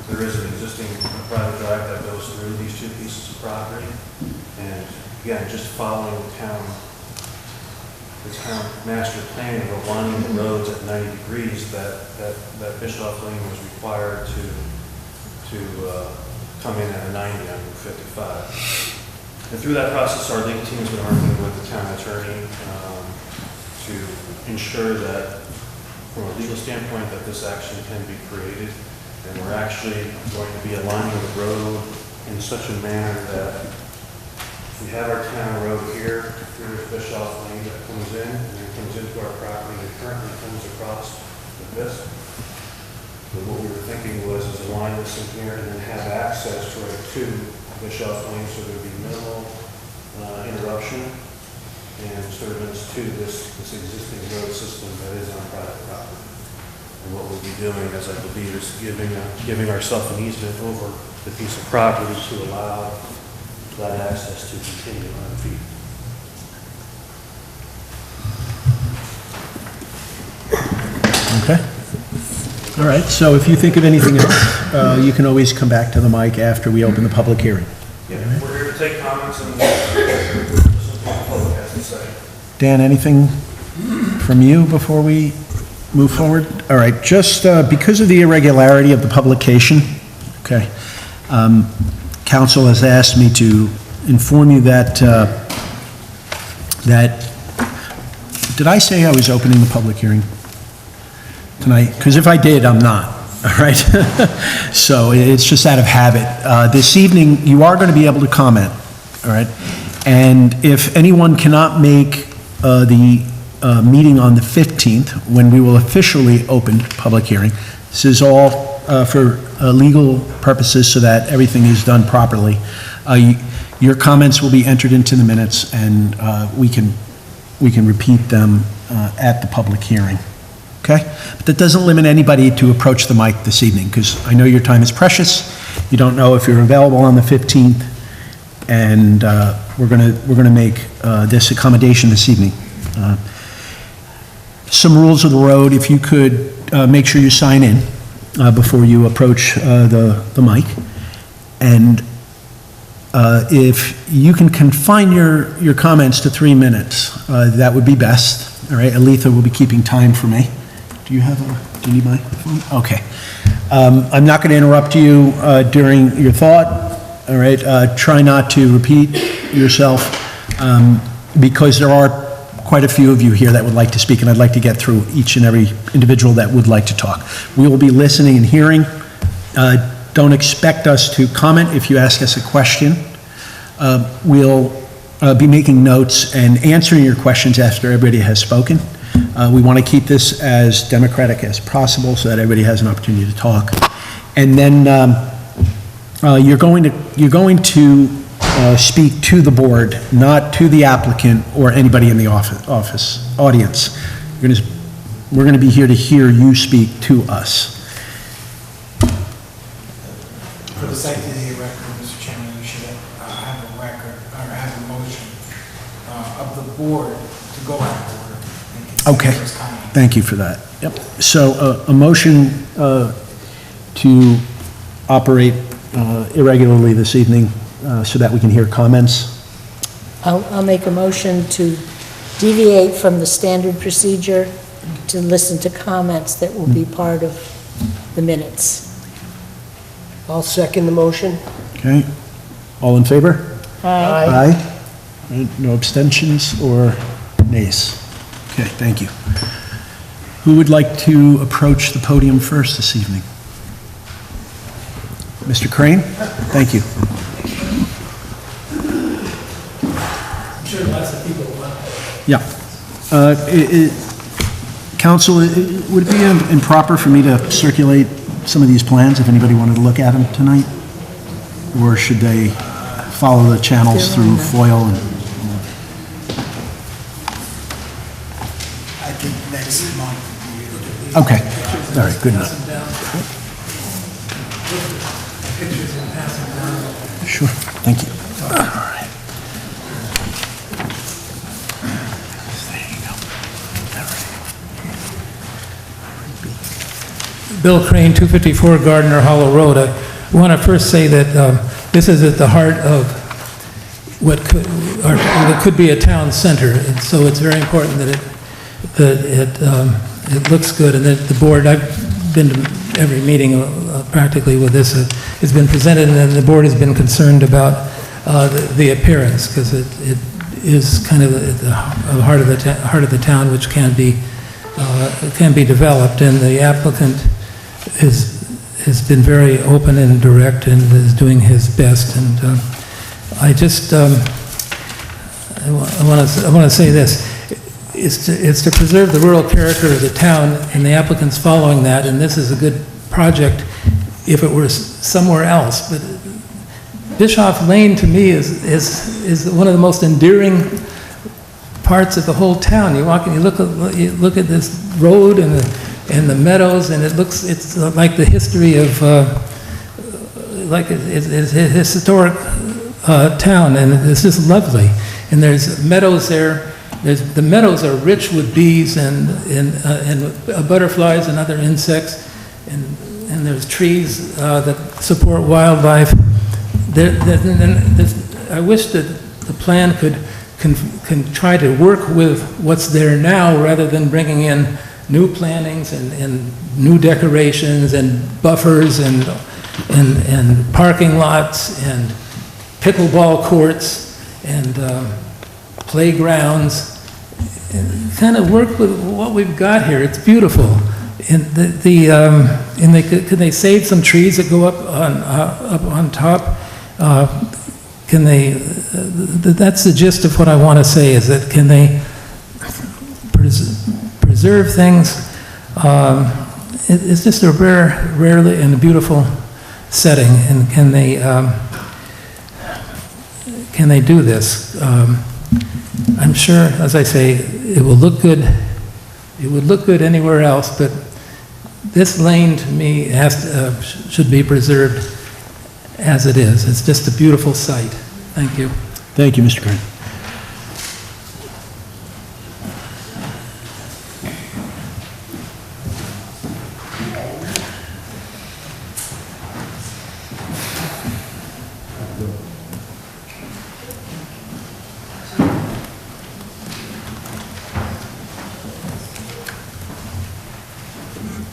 There is an existing private drive that goes through these two pieces of property. And again, just following the town master plan of aligning the roads at 90 degrees, that Bischoff Lane was required to come in at a 90 on Route 55. And through that process, our legal team's been working with the town attorney to ensure that, from a legal standpoint, that this action can be created. And we're actually going to be aligning the road in such a manner that if we have our town road here, here's Bischoff Lane that comes in, and then comes into our property, and currently comes across with this. So what we were thinking was align this in here and then have access to Bischoff Lane, so there'd be minimal interruption and disturbance to this existing road system that is on private property. And what we'll be doing, as I believe, is giving ourselves an easement over the piece of property to allow that access to continue on feet. Okay. All right, so if you think of anything else, you can always come back to the mic after we open the public hearing. Yeah, we're here to take comments and listen to what the public has to say. Dan, anything from you before we move forward? All right, just because of the irregularity of the publication, okay, council has asked me to inform you that, did I say I was opening the public hearing tonight? Because if I did, I'm not, all right? So it's just out of habit. This evening, you are going to be able to comment, all right? And if anyone cannot make the meeting on the 15th, when we will officially open public hearing, this is all for legal purposes so that everything is done properly. Your comments will be entered into the minutes, and we can repeat them at the public hearing. Okay? But that doesn't limit anybody to approach the mic this evening, because I know your time is precious. You don't know if you're available on the 15th, and we're gonna make this accommodation this evening. Some rules of the road, if you could make sure you sign in before you approach the mic. And if you can confine your comments to 3 minutes, that would be best. All right, Aletha will be keeping time for me. Do you need my phone? Okay. I'm not going to interrupt you during your thought. All right, try not to repeat yourself because there are quite a few of you here that would like to speak, and I'd like to get through each and every individual that would like to talk. We will be listening and hearing. Don't expect us to comment if you ask us a question. We'll be making notes and answering your questions after everybody has spoken. We want to keep this as democratic as possible so that everybody has an opportunity to talk. And then you're going to speak to the board, not to the applicant or anybody in the audience. We're going to be here to hear you speak to us. For the sake of the record, Mr. Chairman, we should have a record, or have a motion of the board to go out of order. Okay, thank you for that. Yep. So a motion to operate irregularly this evening so that we can hear comments. I'll make a motion to deviate from the standard procedure to listen to comments that will be part of the minutes. I'll second the motion. Okay, all in favor? Aye. Aye. No abstentions or nays? Okay, thank you. Who would like to approach the podium first this evening? Mr. Crane? Thank you. I'm sure lots of people want. Yeah. Council, would it be improper for me to circulate some of these plans if anybody wanted to look at them tonight? Or should they follow the channels through FOIL? I think next month. Okay, all right, good enough. Sure, thank you. All right. There you go. Bill Crane, 254 Gardner Hollow Road. I want to first say that this is at the heart of what could be a town center, and so it's very important that it looks good, and that the board, I've been to every meeting practically with this, has been presented, and the board has been concerned about the appearance, because it is kind of the heart of the town, which can be developed, and the applicant has been very open and direct and is doing his best, and I just I want to say this. It's to preserve the rural character of the town, and the applicant's following that, and this is a good project if it were somewhere else. But Bischoff Lane, to me, is one of the most endearing parts of the whole town. You walk and you look at this road and the meadows, and it's like the history of like it's a historic town, and it's just lovely. And there's meadows there. The meadows are rich with bees and butterflies and other insects, and there's trees that support wildlife. I wish that the plan can try to work with what's there now rather than bringing in new plantings and new decorations and buffers and parking lots and pickleball courts and playgrounds, and kind of work with what we've got here. It's beautiful. And can they save some trees that go up on top? Can they? That's the gist of what I want to say. Is that can they preserve things? It's just a rarely and a beautiful setting. And can they do this? I'm sure, as I say, it will look good. It would look good anywhere else, but this lane to me should be preserved as it is. It's just a beautiful site. Thank you. Thank you, Mr. Grant.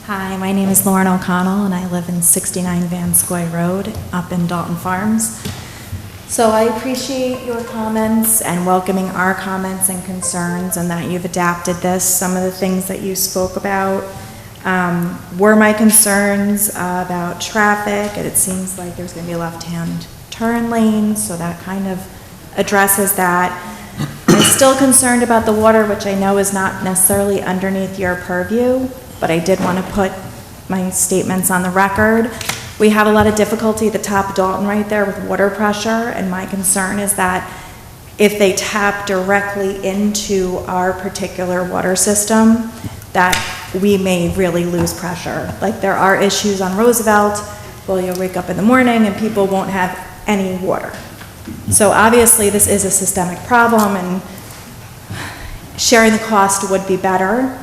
Hi, my name is Lauren O'Connell, and I live in 69 Vanscoy Road up in Dalton Farms. So I appreciate your comments and welcoming our comments and concerns, and that you've adapted this. Some of the things that you spoke about were my concerns about traffic, and it seems like there's going to be a left-hand turn lane, so that kind of addresses that. I'm still concerned about the water, which I know is not necessarily underneath your purview, but I did want to put my statements on the record. We have a lot of difficulty at the top of Dalton right there with water pressure, and my concern is that if they tap directly into our particular water system, that we may really lose pressure. Like, there are issues on Roosevelt, well, you'll wake up in the morning and people won't have any water. So obviously this is a systemic problem, and sharing the cost would be better,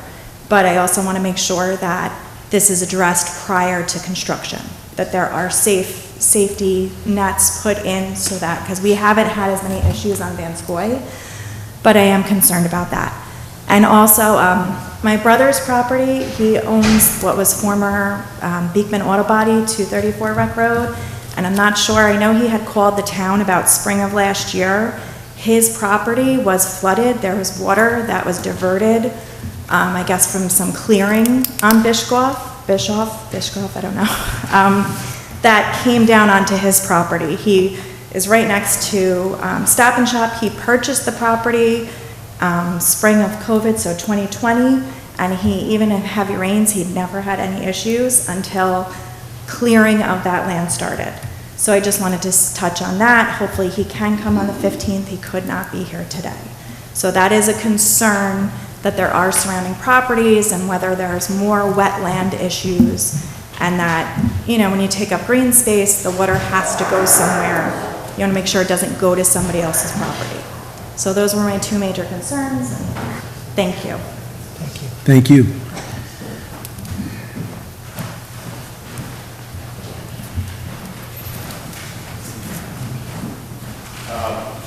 but I also want to make sure that this is addressed prior to construction, that there are safety nets put in so that, because we haven't had as many issues on Vanscoy, but I am concerned about that. And also, my brother's property, he owns what was former Beekman Auto Body, 234 Rec Road, and I'm not sure, I know he had called the town about spring of last year. His property was flooded, there was water that was diverted, I guess from some clearing on Bischoff, I don't know, that came down onto his property. He is right next to Stop and Shop. He purchased the property spring of COVID, so 2020, and he, even in heavy rains, he'd never had any issues until clearing of that land started. So I just wanted to touch on that. Hopefully he can come on the 15th. He could not be here today. So that is a concern, that there are surrounding properties and whether there's more wetland issues, and that, you know, when you take up green space, the water has to go somewhere. You want to make sure it doesn't go to somebody else's property. So those were my two major concerns, and thank you. Thank you.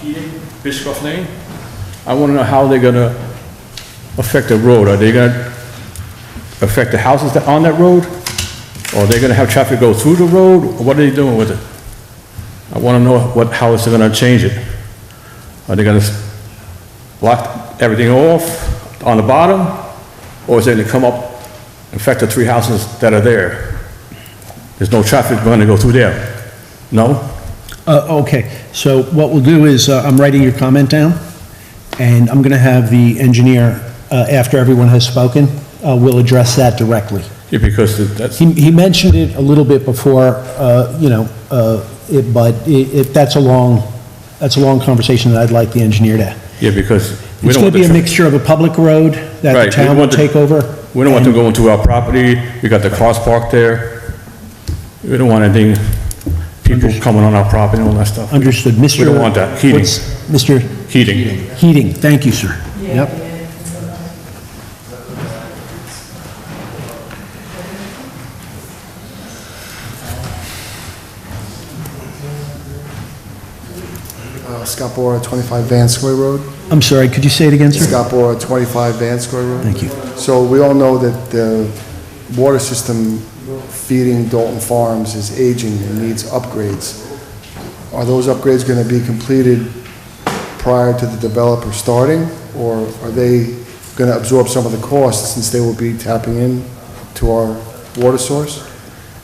Heating, Biscoff Lane. I want to know how they're going to affect the road. Are they going to affect the houses that on that road? Or are they going to have traffic go through the road? Or what are they doing with it? I want to know how is they going to change it. Are they going to block everything off on the bottom? Or is it going to come up and affect the three houses that are there? There's no traffic going to go through there? No? Okay, so what we'll do is, I'm writing your comment down, and I'm going to have the engineer, after everyone has spoken, we'll address that directly. Yeah, because that's... He mentioned it a little bit before, you know, that's a long conversation that I'd like the engineer to. Yeah, because... It's going to be a mixture of a public road that the town will take over. We don't want them going to our property. We got the cars parked there. We don't want anything, people coming on our property and all that stuff. Understood. Mr. We don't want that. Heating. Mr. Heating. Heating, thank you, sir. Yep. Scott Bora, 25 Vanscoy Road. I'm sorry, could you say it again, sir? Scott Bora, 25 Vanscoy Road. Thank you. So we all know that the water system feeding Dalton Farms is aging and needs upgrades. Are those upgrades going to be completed prior to the developer starting, or are they going to absorb some of the costs since they will be tapping in to our water source?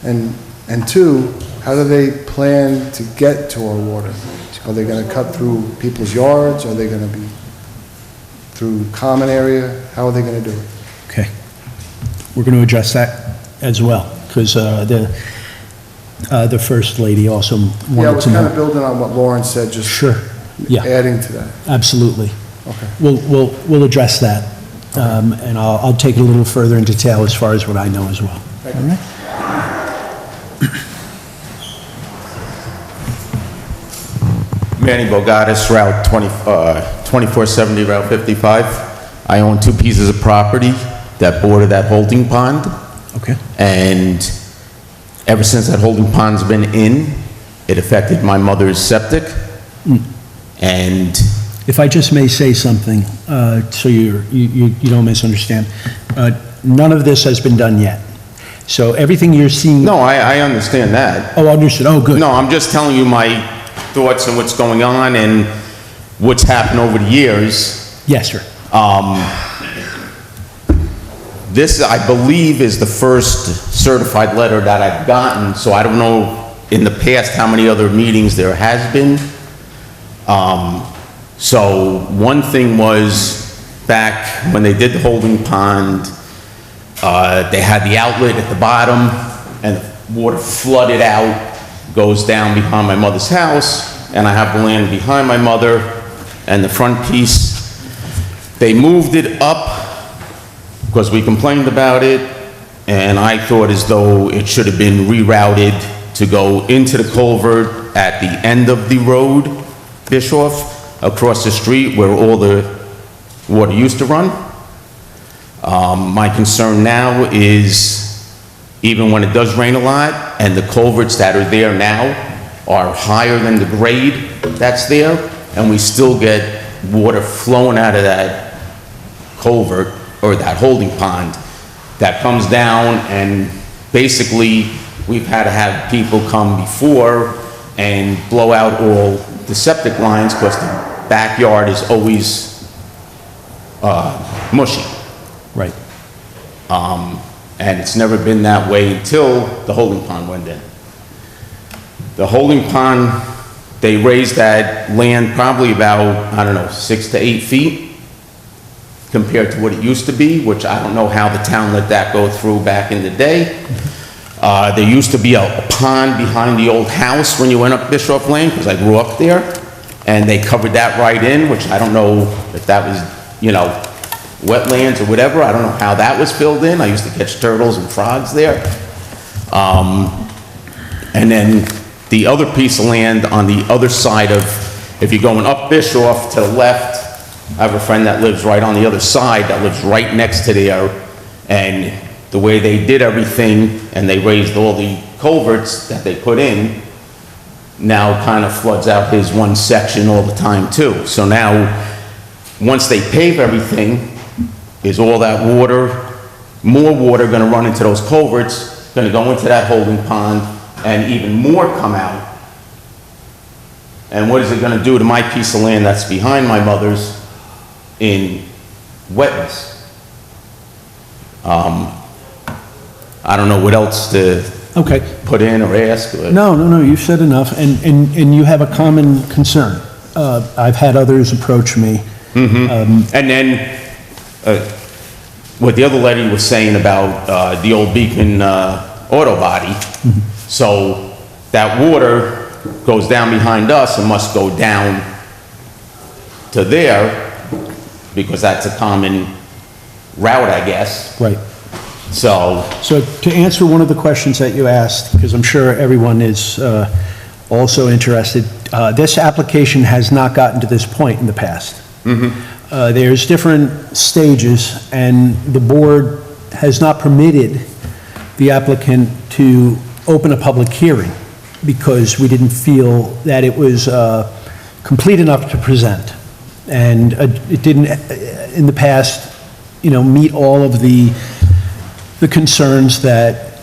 And two, how do they plan to get to our water? Are they going to cut through people's yards? Are they going to be through common area? How are they going to do it? Okay. We're going to address that as well, because the first lady also Yeah, I wanted was to kind of know. building on what Lauren said, just Sure, yeah, adding to that. absolutely. Okay. We'll address that, and I'll take it a little further in detail as far as what I know as well. All right? Manny Bogatis, Route 2470, Route 55. I own 2 pieces of property that border that holding pond. Okay. And ever since that holding pond's been in, it affected my mother's septic. And If I just may say something, so you don't misunderstand, none of this has been done yet. So everything you're seeing... no, I understand that. Oh, understood. Oh, good. No, I'm just telling you my thoughts and what's going on and what's happened over the years. Yes, sir. This, I believe, is the first certified letter that I've gotten, so I don't know in the past how many other meetings there has been. So one thing was, back when they did the holding pond, they had the outlet at the bottom, and the water flooded out, goes down behind my mother's house, and I have the land behind my mother, and the front piece. They moved it up, because we complained about it, and I thought as though it should have been rerouted to go into the culvert at the end of the road, Bischoff, across the street where all the water used to run. My concern now is, even when it does rain a lot, and the culverts that are there now are higher than the grade that's there, and we still get water flowing out of that culvert, or that holding pond, that comes down, and basically, we've had to have people come before and blow out all the septic lines, because the backyard is always mushy. Right. And it's never been that way until the holding pond went in. The holding pond, they raised that land probably about, I don't know, 6 to 8 feet compared to what it used to be, which I don't know how the town let that go through back in the day. There used to be a pond behind the old house when you went up Bischoff Lane, because I grew up there, and they covered that right in, which I don't know if that was, you know, wetlands or whatever. I don't know how that was filled in. I used to catch turtles and frogs there. And then the other piece of land on the other side of, if you're going up Bischoff to the left, I have a friend that lives right on the other side, that lives right next to there, and the way they did everything, and they raised all the culverts that they put in, now kind of floods out his one section all the time too. So now, once they pave everything, is all that water, more water gonna run into those culverts, gonna go into that holding pond, and even more come out. And what is it gonna do to my piece of land that's behind my mother's in wetness? I don't know what else to Okay. put in or ask. But No, you've said enough, and you have a common concern. I've had others approach me. And then, what the other lady was saying about the old Beekman auto body, so that water goes down behind us and must go down to there, because that's a common route, I guess. Right. So, So to answer one of the questions that you asked, because I'm sure everyone is also interested, this application has not gotten to this point in the past. There's different stages, and the board has not permitted the applicant to open a public hearing because we didn't feel that it was complete enough to present. And it didn't, in the past, meet all of the concerns that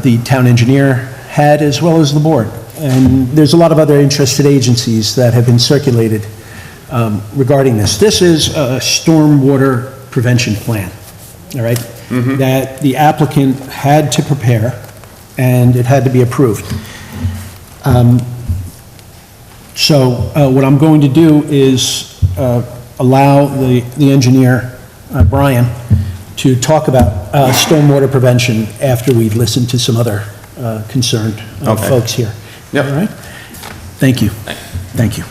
the town engineer had, as well as the board. And there's a lot of other interested agencies that have been circulated regarding this. This is a stormwater prevention plan, all right? That the applicant had to prepare, and it had to be approved. So what I'm going to do is allow the engineer, Brian, to talk about stormwater prevention after we've listened to some other concerned folks here. Yep. All right? Thank you. Thank you.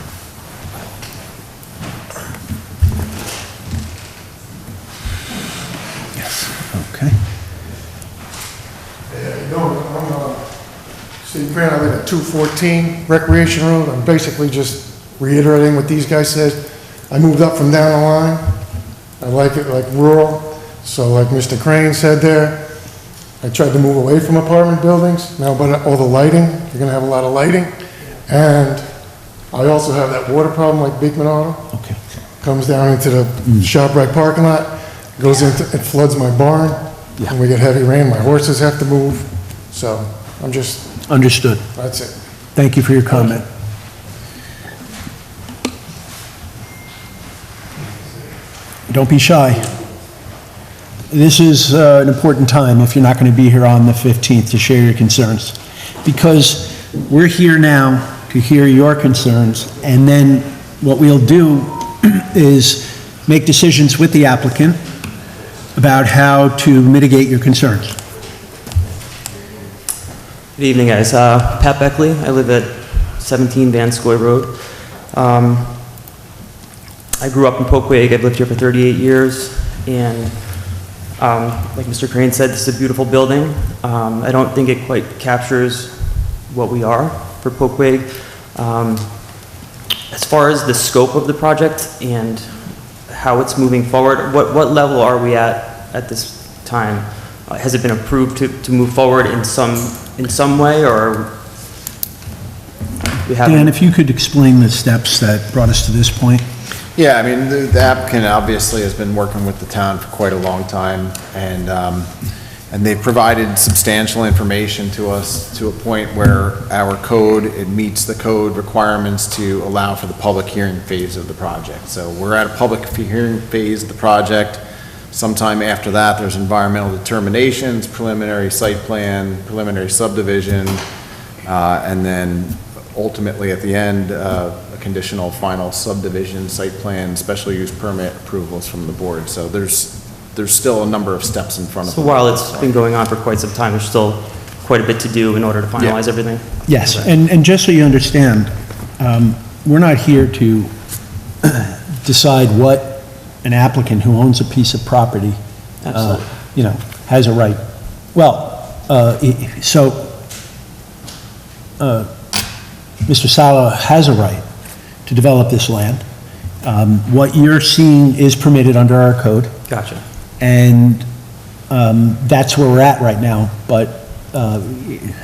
Yes, okay. I'm Steve Grant, I live at 214 Recreation Road. I'm basically just reiterating what these guys said. I moved up from down the line. I like it like rural, so like Mr. Crane said there, I tried to move away from apartment buildings. Now, but all the lighting, you're gonna have a lot of lighting. And I also have that water problem like Beekman Auto. Okay. Comes down into the ShopRite parking lot, goes into, it floods my barn. Yeah. And we get heavy rain, my horses have to move. So I'm just, Understood. that's it. Thank you for your comment. Don't be shy. This is an important time, if you're not going to be here on the 15th, to share your concerns. Because we're here now to hear your concerns, and then what we'll do is make decisions with the applicant about how to mitigate your concerns. Good evening, guys. Pat Beckley. I live at 17 Van Scoy Road. I grew up in Poquay. I've lived here for 38 years, and like Mr. Crane said, this is a beautiful building. I don't think it quite captures what we are for Poquay. As far as the scope of the project and how it's moving forward, what level are we at this time? Has it been approved to move forward in some way, or we haven't? Dan, if you could explain the steps that brought us to this point. Yeah, I mean, the applicant obviously has been working with the town for quite a long time, and they've provided substantial information to us to a point where our code, it meets the code requirements to allow for the public hearing phase of the project. So we're at a public hearing phase of the project. Sometime after that, there's environmental determinations, preliminary site plan, preliminary subdivision, and then ultimately at the end, a conditional final subdivision, site plan, special use permit approvals from the board. So there's still a number of steps in front of So them. while it's been going on for quite some time, there's still quite a bit to do in order to finalize everything? Yes, and just so you understand, we're not here to decide what an applicant who owns a piece of property, Absolutely. has a right. Well, Mr. Sala has a right to develop this land. What you're seeing is permitted under our code. Gotcha. And that's where we're at right now. But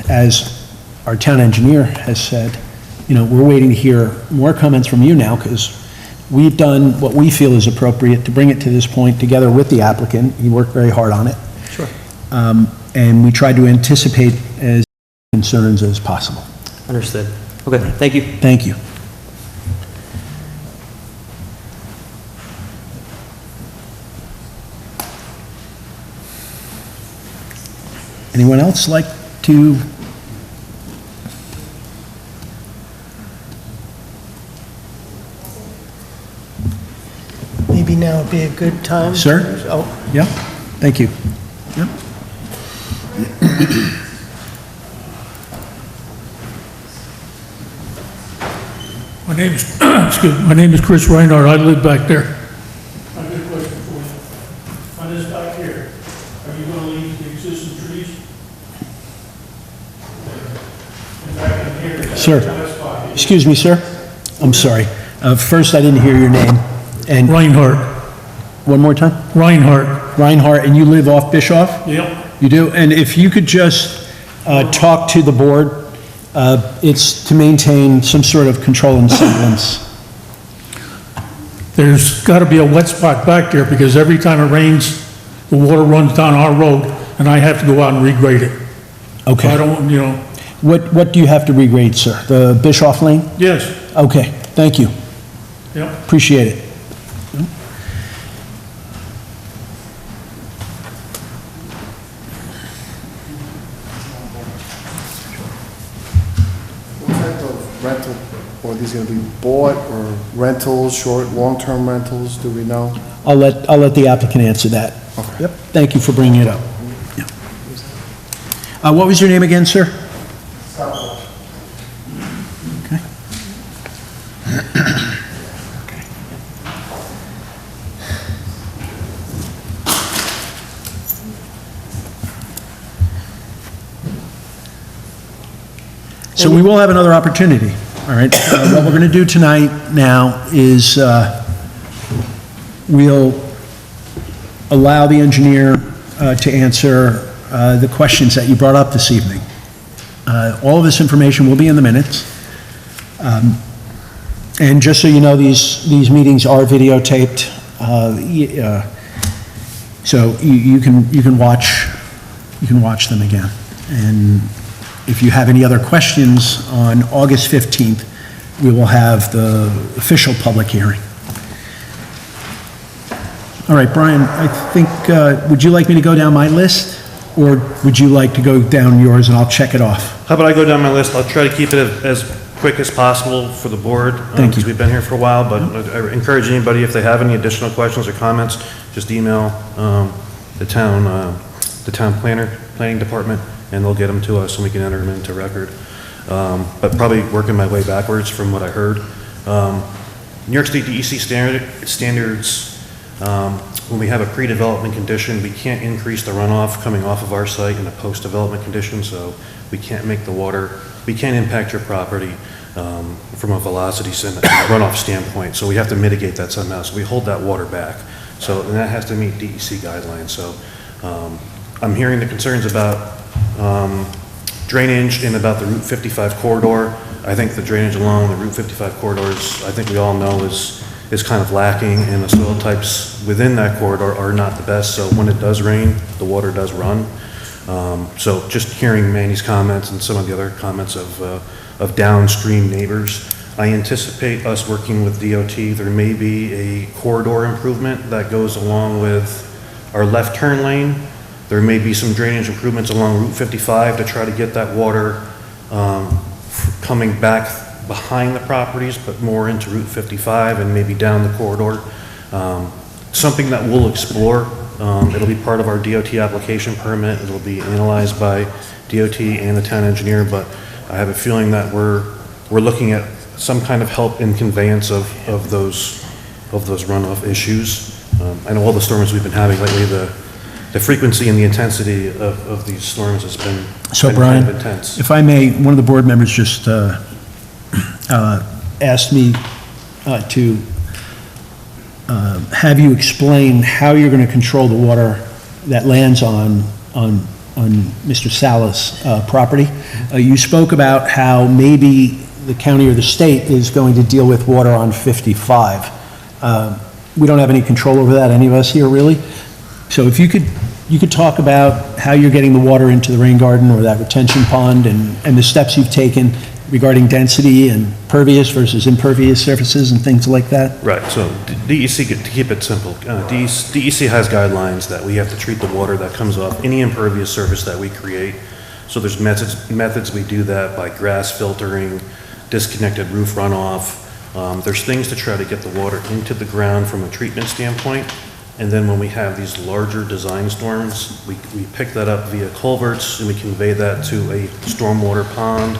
as our town engineer has said, we're waiting to hear more comments from you now, because we've done what we feel is appropriate to bring it to this point together with the applicant. He worked very hard on it. Sure. And we tried to anticipate as concerns as possible. Understood. Okay, thank you. Thank you. Anyone else like to? Maybe now would be a good time. Sir? Oh, Yeah, thank you. Yep. My name is, my name is Chris Reinhardt, I live back there. I have a question for you. On this back here, are you gonna leave the existing trees? And back in here, Sir. that spot, Excuse me, sir? I'm sorry. First, I didn't hear your name. And Reinhardt, one more time? Reinhardt, Reinhardt, and you live off Bischoff? yep. You do? And if you could just talk to the board, it's to maintain some sort of control and semblance. There's gotta be a wet spot back there, because every time it rains, the water runs down our road, and I have to go out and regrade it. Okay. I don't, What do you have to regrade, sir? The Bischoff Lane? yes, Okay, thank you. yep. Appreciate it. What type of rental, or are these gonna be bought, or rentals, short, long-term rentals, do we know? I'll let the applicant answer that. Okay. Yep, thank you for bringing it up. Yeah. What was your name again, sir? Okay. So we will have another opportunity All right, what we're going to do tonight now is we'll allow the engineer to answer the questions that you brought up this evening. All of this information will be in the minutes. And just so you know, these meetings are videotaped, so you can watch them again. And if you have any other questions, on August 15th, we will have the official public hearing. All right, Brian, I think, would you like me to go down my list, or would you like to go down yours and I'll check it off? How about I go down my list? I'll try to keep it as quick as possible for the board. Thank you. Because we've been here for a while, but I encourage anybody, if they have any additional questions or comments, just email the town planning department, and they'll get them to us and we can enter them into record. But probably working my way backwards from what I heard. New York State DEC standards, when we have a pre-development condition, we can't increase the runoff coming off of our site in a post-development condition, so we can't make the water, we can't impact your property from a velocity runoff standpoint, so we have to mitigate that somehow, so we hold that water back. So, and that has to meet DEC guidelines, so I'm hearing the concerns about drainage and about the Route 55 corridor. I think the drainage along the Route 55 corridors, I think we all know is kind of lacking, and the soil types within that corridor are not the best, so when it does rain, the water does run. So just hearing Manny's comments and some of the other comments of downstream neighbors, I anticipate us working with DOT. There may be a corridor improvement that goes along with our left turn lane. There may be some drainage improvements along Route 55 to try to get that water coming back behind the properties, but more into Route 55 and maybe down the corridor. Something that we'll explore. It'll be part of our DOT application permit. It'll be analyzed by DOT and the town engineer, but I have a feeling that we're looking at some kind of help in conveyance of those runoff issues. I know all the storms we've been having lately, the frequency and the intensity of these storms has been, So been Brian, kind of intense. if I may, one of the board members just asked me to have you explain how you're going to control the water that lands on Mr. Salas' property. You spoke about how maybe the county or the state is going to deal with water on 55. We don't have any control over that, any of us here, really. So if you could talk about how you're getting the water into the rain garden or that retention pond, and the steps you've taken regarding density and pervious versus impervious surfaces and things like that? Right, so DEC, to keep it simple, DEC has guidelines that we have to treat the water that comes off any impervious surface that we create. So there's methods we do that by grass filtering, disconnected roof runoff. There's things to try to get the water into the ground from a treatment standpoint. And then when we have these larger design storms, we pick that up via culverts and we convey that to a stormwater pond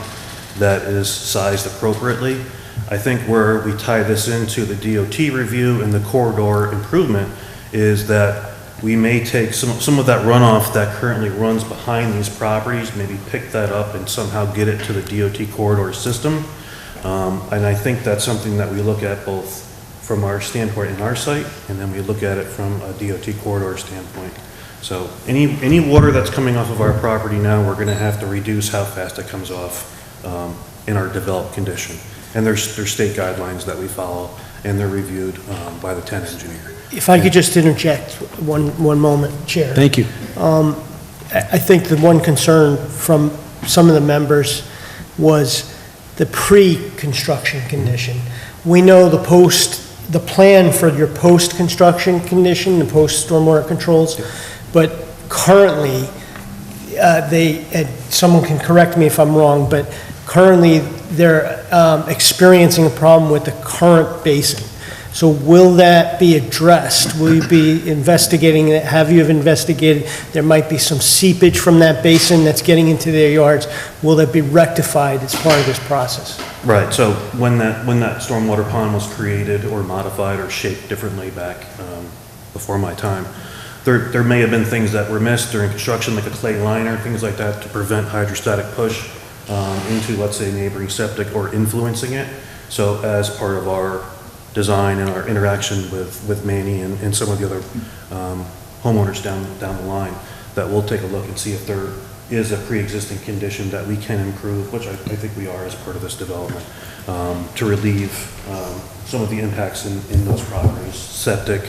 that is sized appropriately. I think where we tie this into the DOT review and the corridor improvement is that we may take some of that runoff that currently runs behind these properties, maybe pick that up and somehow get it to the DOT corridor system. And I think that's something that we look at both from our standpoint in our site, and then we look at it from a DOT corridor standpoint. So any water that's coming off of our property now, we're gonna have to reduce how fast it comes off in our developed condition. And there's state guidelines that we follow, and they're reviewed by the town engineer. If I could just interject one moment, Chair. Thank you. I think the one concern from some of the members was the pre-construction condition. We know the plan for your post-construction condition, the post-stormwater controls, but currently, someone can correct me if I'm wrong, but currently they're experiencing a problem with the current basin. So will that be addressed? Will you be investigating it? Have you investigated? There might be some seepage from that basin that's getting into their yards. Will that be rectified as part of this process? Right, so when that stormwater pond was created or modified or shaped differently back before my time, there may have been things that were missed during construction, like a clay liner, things like that, to prevent hydrostatic push. into, let's say, neighboring septic or influencing it. So as part of our design and our interaction with Manny and some of the other homeowners down the line, that we'll take a look and see if there is a pre-existing condition that we can improve, which I think we are as part of this development, to relieve some of the impacts in those properties, septic,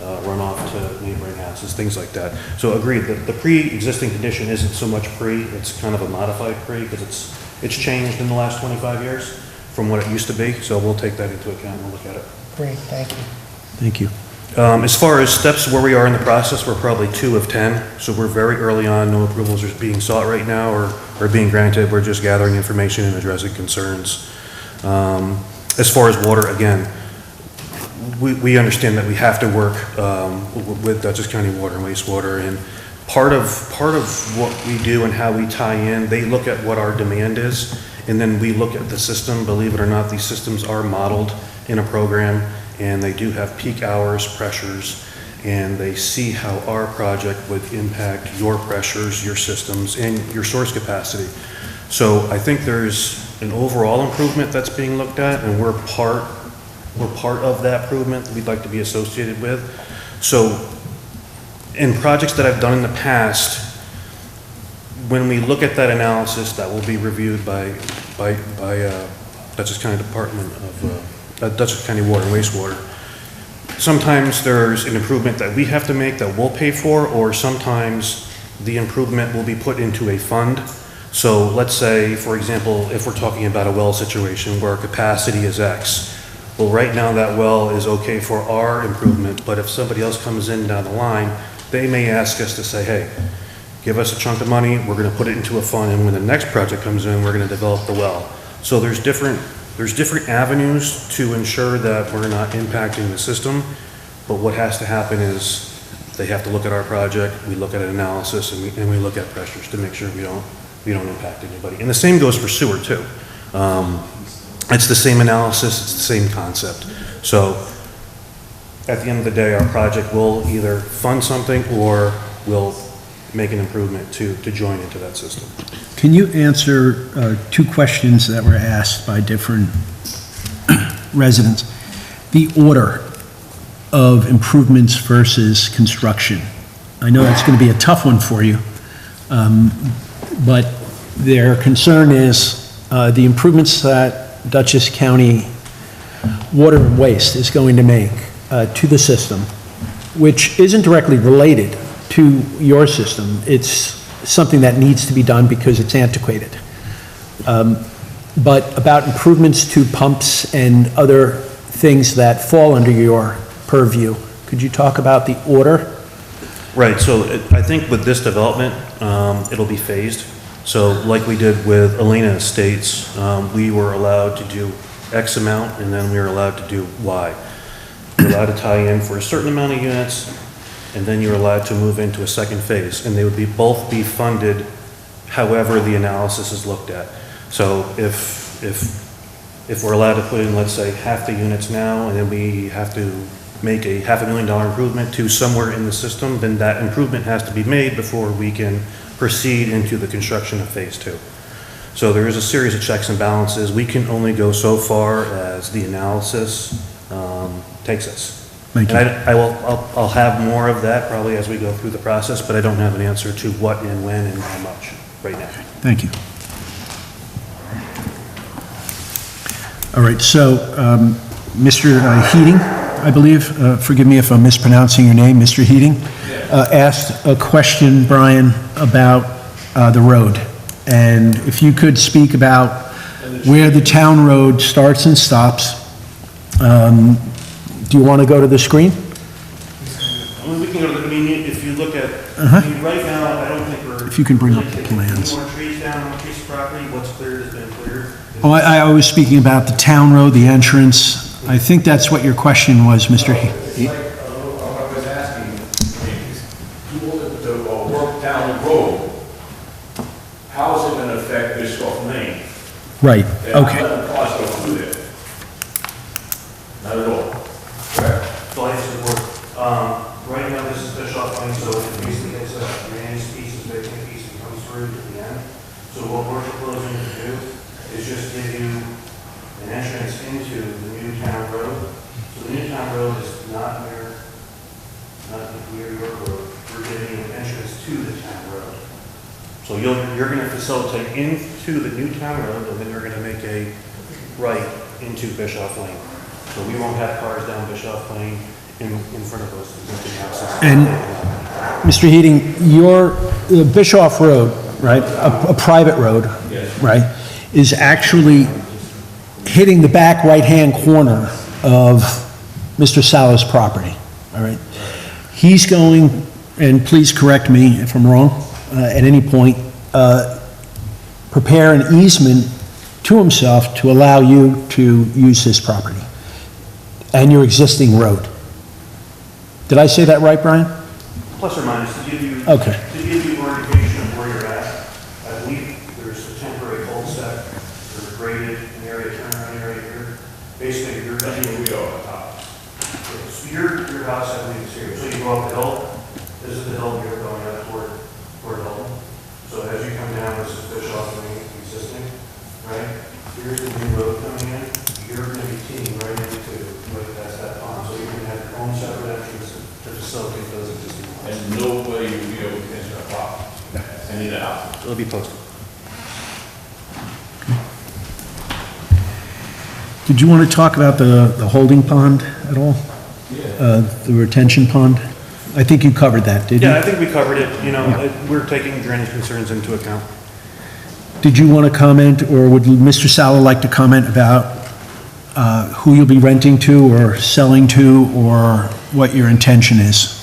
runoff to neighboring houses, things like that. So agreed, the pre-existing condition isn't so much pre, it's kind of a modified pre, because it's changed in the last 25 years from what it used to be, so we'll take that into account and we'll look at it. Great, thank you. Thank you. As far as steps where we are in the process, we're probably 2 of 10, so we're very early on. No approvals are being sought right now or being granted. We're just gathering information and addressing concerns. As far as water, again, we understand that we have to work with Dutchess County Water and Wastewater, and part of what we do and how we tie in, they look at what our demand is, and then we look at the system. Believe it or not, these systems are modeled in a program, and they do have peak hours, pressures, and they see how our project would impact your pressures, your systems, and your source capacity. So I think there's an overall improvement that's being looked at, and we're part of that improvement that we'd like to be associated with. So in projects that I've done in the past, when we look at that analysis, that will be reviewed by Dutchess County Department of Dutchess County Water and Wastewater. Sometimes there's an improvement that we have to make that we'll pay for, or sometimes the improvement will be put into a fund. So let's say, for example, if we're talking about a well situation where our capacity is X, well, right now that well is okay for our improvement, but if somebody else comes in down the line, they may ask us to say, hey, give us a chunk of money, we're gonna put it into a fund, and when the next project comes in, we're gonna develop the well. So there's different avenues to ensure that we're not impacting the system, but what has to happen is they have to look at our project, we look at an analysis, and we look at pressures to make sure we don't impact anybody. And the same goes for sewer too. It's the same analysis, it's the same concept. So at the end of the day, our project will either fund something or will make an improvement to join into that system. Can you answer 2 questions that were asked by different residents? The order of improvements versus construction. I know that's going to be a tough one for you, but their concern is the improvements that Dutchess County Water and Waste is going to make to the system, which isn't directly related to your system. It's something that needs to be done because it's antiquated. But about improvements to pumps and other things that fall under your purview, could you talk about the order? Right, so I think with this development, it'll be phased. So like we did with Elena Estates, we were allowed to do X amount, and then we were allowed to do Y. You're allowed to tie in for a certain amount of units, and then you're allowed to move into a second phase, and they would both be funded however the analysis is looked at. So if we're allowed to put in, let's say, half the units now, and then we have to make a $500,000 improvement to somewhere in the system, then that improvement has to be made before we can proceed into the construction of phase 2. So there is a series of checks and balances. We can only go so far as the analysis takes us. Thank you. And I'll have more of that probably as we go through the process, but I don't have an answer to what and when and how much right now. Thank you. All right, so Mr. Heating, I believe, forgive me if I'm mispronouncing your name, Mr. Heating, asked a question, Brian, about the road. And if you could speak about where the town road starts and stops. Do you want to go to the screen? I mean, we can go to the, I mean, if you look at, I mean, right now, I don't think we're. If you can bring up really the taking plans. More trees down on a piece of property, what's cleared has been cleared. Oh, I was speaking about the town road, the entrance. I think that's what your question was, Mr. Heating. I was asking, you look at the work down the road, how is it going to affect Biscoff Lane? Right, And okay. I'm letting cars go through there. Not at all. Correct? So I answered the board. Right now, this is Bischoff Lane, so it basically it's a managed piece, a vacant piece that comes through to the end. So what we're proposing proposing to do is just give you an entrance into the new town road. So the new town road is not near your road. We're giving you an entrance to the town road. So you're going to facilitate into the new town road, and then you're going to make a right into Bischoff Lane. So we won't have cars down Bischoff Lane in front of us existing houses. And Mr. Heating, your Bischoff Road, right, a private road, right, is actually hitting the back right-hand corner of Mr. Sala's property, all right? He's going, and please correct me if I'm wrong, at any point, prepare an easement to himself to allow you to use his property and your existing road. Did I say that right, Brian? Plus or minus, to give you, Okay. to give you more indication of where you're at, I believe there's a temporary cul-de-sac, there's a graded an area, turnaround area here. Basically, you're going to be over top. So your house, I believe, is here. So you go up the hill, this is the hill you're going up toward Hilton. So as you come down, this is Bischoff Lane existing, right? Here's the new road coming in. You're going to be teeing right into, like, that's that pond. So you're going to have your own separate entrance to facilitate those existing ones. And nobody will be able to enter a property, any of the houses. It'll be posted. Did you want to talk about the holding pond at all? The retention pond? I think you covered that, did you? Yeah, I think we covered it. You know, we're taking drainage concerns into account. Did you want to comment, or would Mr. Sala like to comment about who you'll be renting to or selling to, or what your intention is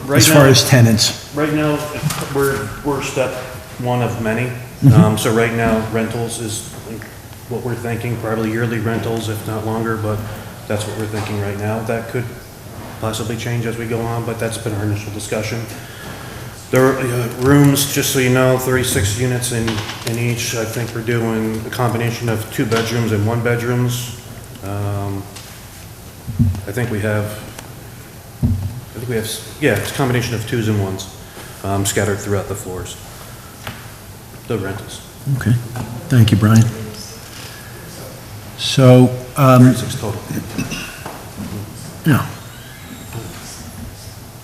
as far as tenants? Right now, we're step one of many. So right now, rentals is what we're thinking, probably yearly rentals, if not longer, but that's what we're thinking right now. That could possibly change as we go on, but that's been our initial discussion. There are rooms, just so you know, 36 units in each. I think we're doing a combination of 2 bedrooms and 1 bedrooms. I think we have, yeah, it's a combination of 2s and 1s scattered throughout the floors. The rentals. Okay, thank you, Brian. So, 36 total. yeah,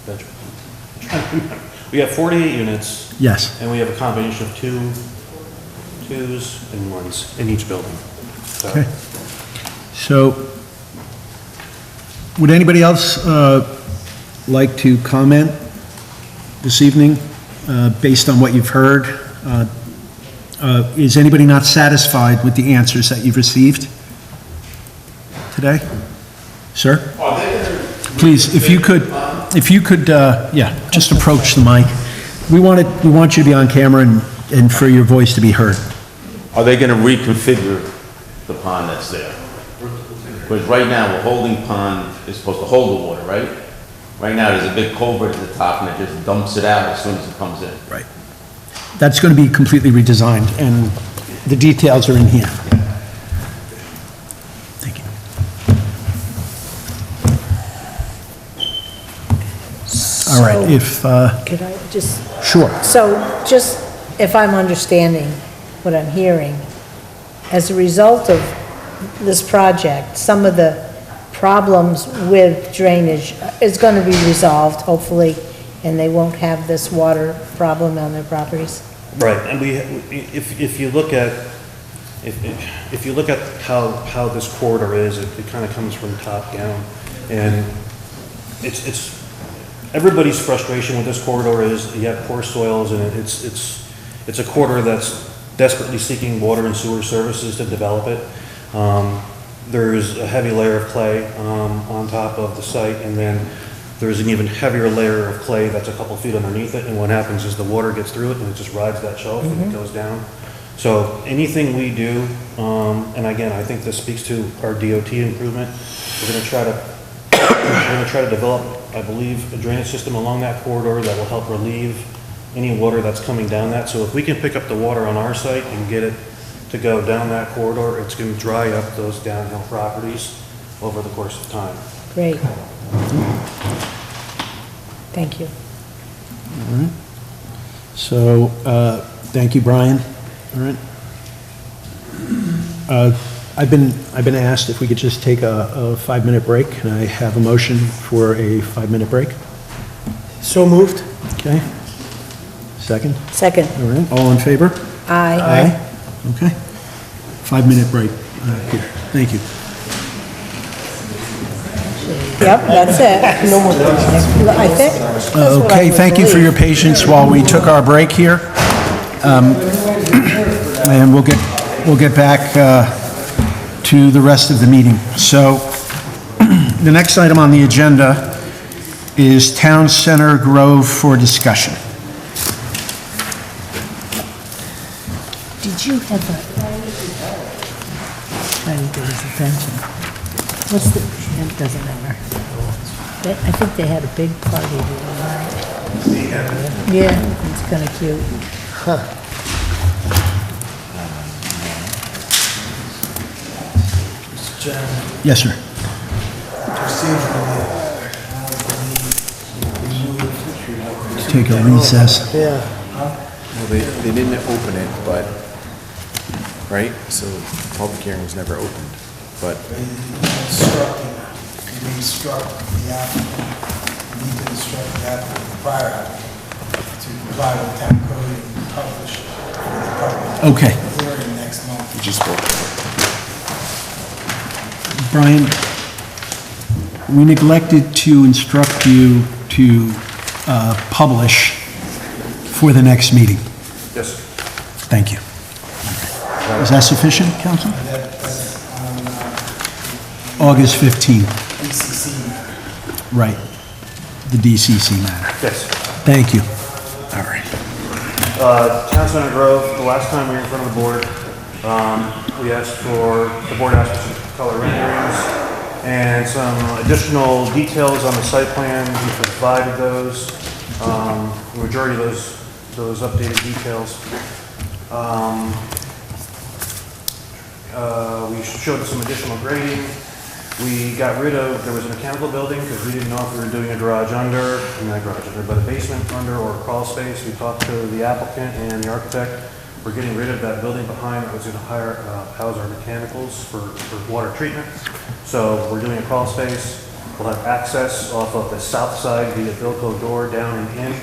Bedroom. We have 48 units. yes. And we have a combination of 2s and 1s in each building. So- Okay. So, would anybody else like to comment this evening based on what you've heard? Is anybody not satisfied with the answers that you've received today? Sir? Please, if you could, yeah, just approach the mic. We want you to be on camera and for your voice to be heard. Are they gonna reconfigure the pond that's there? Because right now, a holding pond is supposed to hold the water, right? Right now, there's a big culvert at the top and it just dumps it out as soon as it comes in. Right. That's going to be completely redesigned, and the details are in here. Thank you. All right, if, Could I just, sure. so just if I'm understanding what I'm hearing, as a result of this project, some of the problems with drainage is going to be resolved, hopefully, and they won't have this water problem on their properties? Right, and if you look at, if you look at how this corridor is, it kind of comes from top down, and it's everybody's frustration with this corridor is you have poor soils, and it's a corridor that's desperately seeking water and sewer services to develop it. There's a heavy layer of clay on top of the site, and then there's an even heavier layer of clay that's a couple feet underneath it, and what happens is the water gets through it and it just rides that shelf and it goes down. So anything we do, and again, I think this speaks to our DOT improvement, we're gonna try to develop, I believe, a drainage system along that corridor that will help relieve any water that's coming down that. So if we can pick up the water on our site and get it to go down that corridor, it's gonna dry up those downhill properties over the course of time. Great. Thank you. All right. So, thank you, Brian. All right. I've been asked if we could just take a 5-minute break. Can I have a motion for a 5-minute break? So moved? Okay. Second? Second. All right, all in favor? Aye. Okay. 5-minute break, Peter. Thank you. Yep, that's it. No more. I think. that's what I Okay, would thank you for believe. your patience while we took our break here. And we'll get back to the rest of the meeting. So, the next item on the agenda is Town Center Grove for discussion. Did you have a... Trying to get his attention. What's the... It doesn't matter. I think they had a big party the other night. Yeah, it's kind of cute. Yes, sir. Take a recess. Yeah. Well, they didn't open it, but, right? So the public hearing was never opened, but. We instruct the applicant, we need to instruct the applicant, the prior applicant, to comply with town code and publish for the public Okay. hearing next month. You just spoke. Brian, we neglected to instruct you to publish for the next meeting. Yes, sir. Thank you. Is that sufficient, Council? That's August 15th, BCC matter. right. The DCC matter. Yes. Thank you. All right. Town Center Grove, the last time we were in front of the board, the board asked for some color renderings and some additional details on the site plan. We provided those, the majority of those updated details. We showed some additional grading. We got rid of, there was a mechanical building because we didn't know if we were doing a garage under, not a garage under, but a basement under or a crawl space. We talked to the applicant and the architect. We're getting rid of that building behind that was going to house our mechanicals for water treatment. So we're doing a crawl space. We'll have access off of the south side via Bilko door down and in.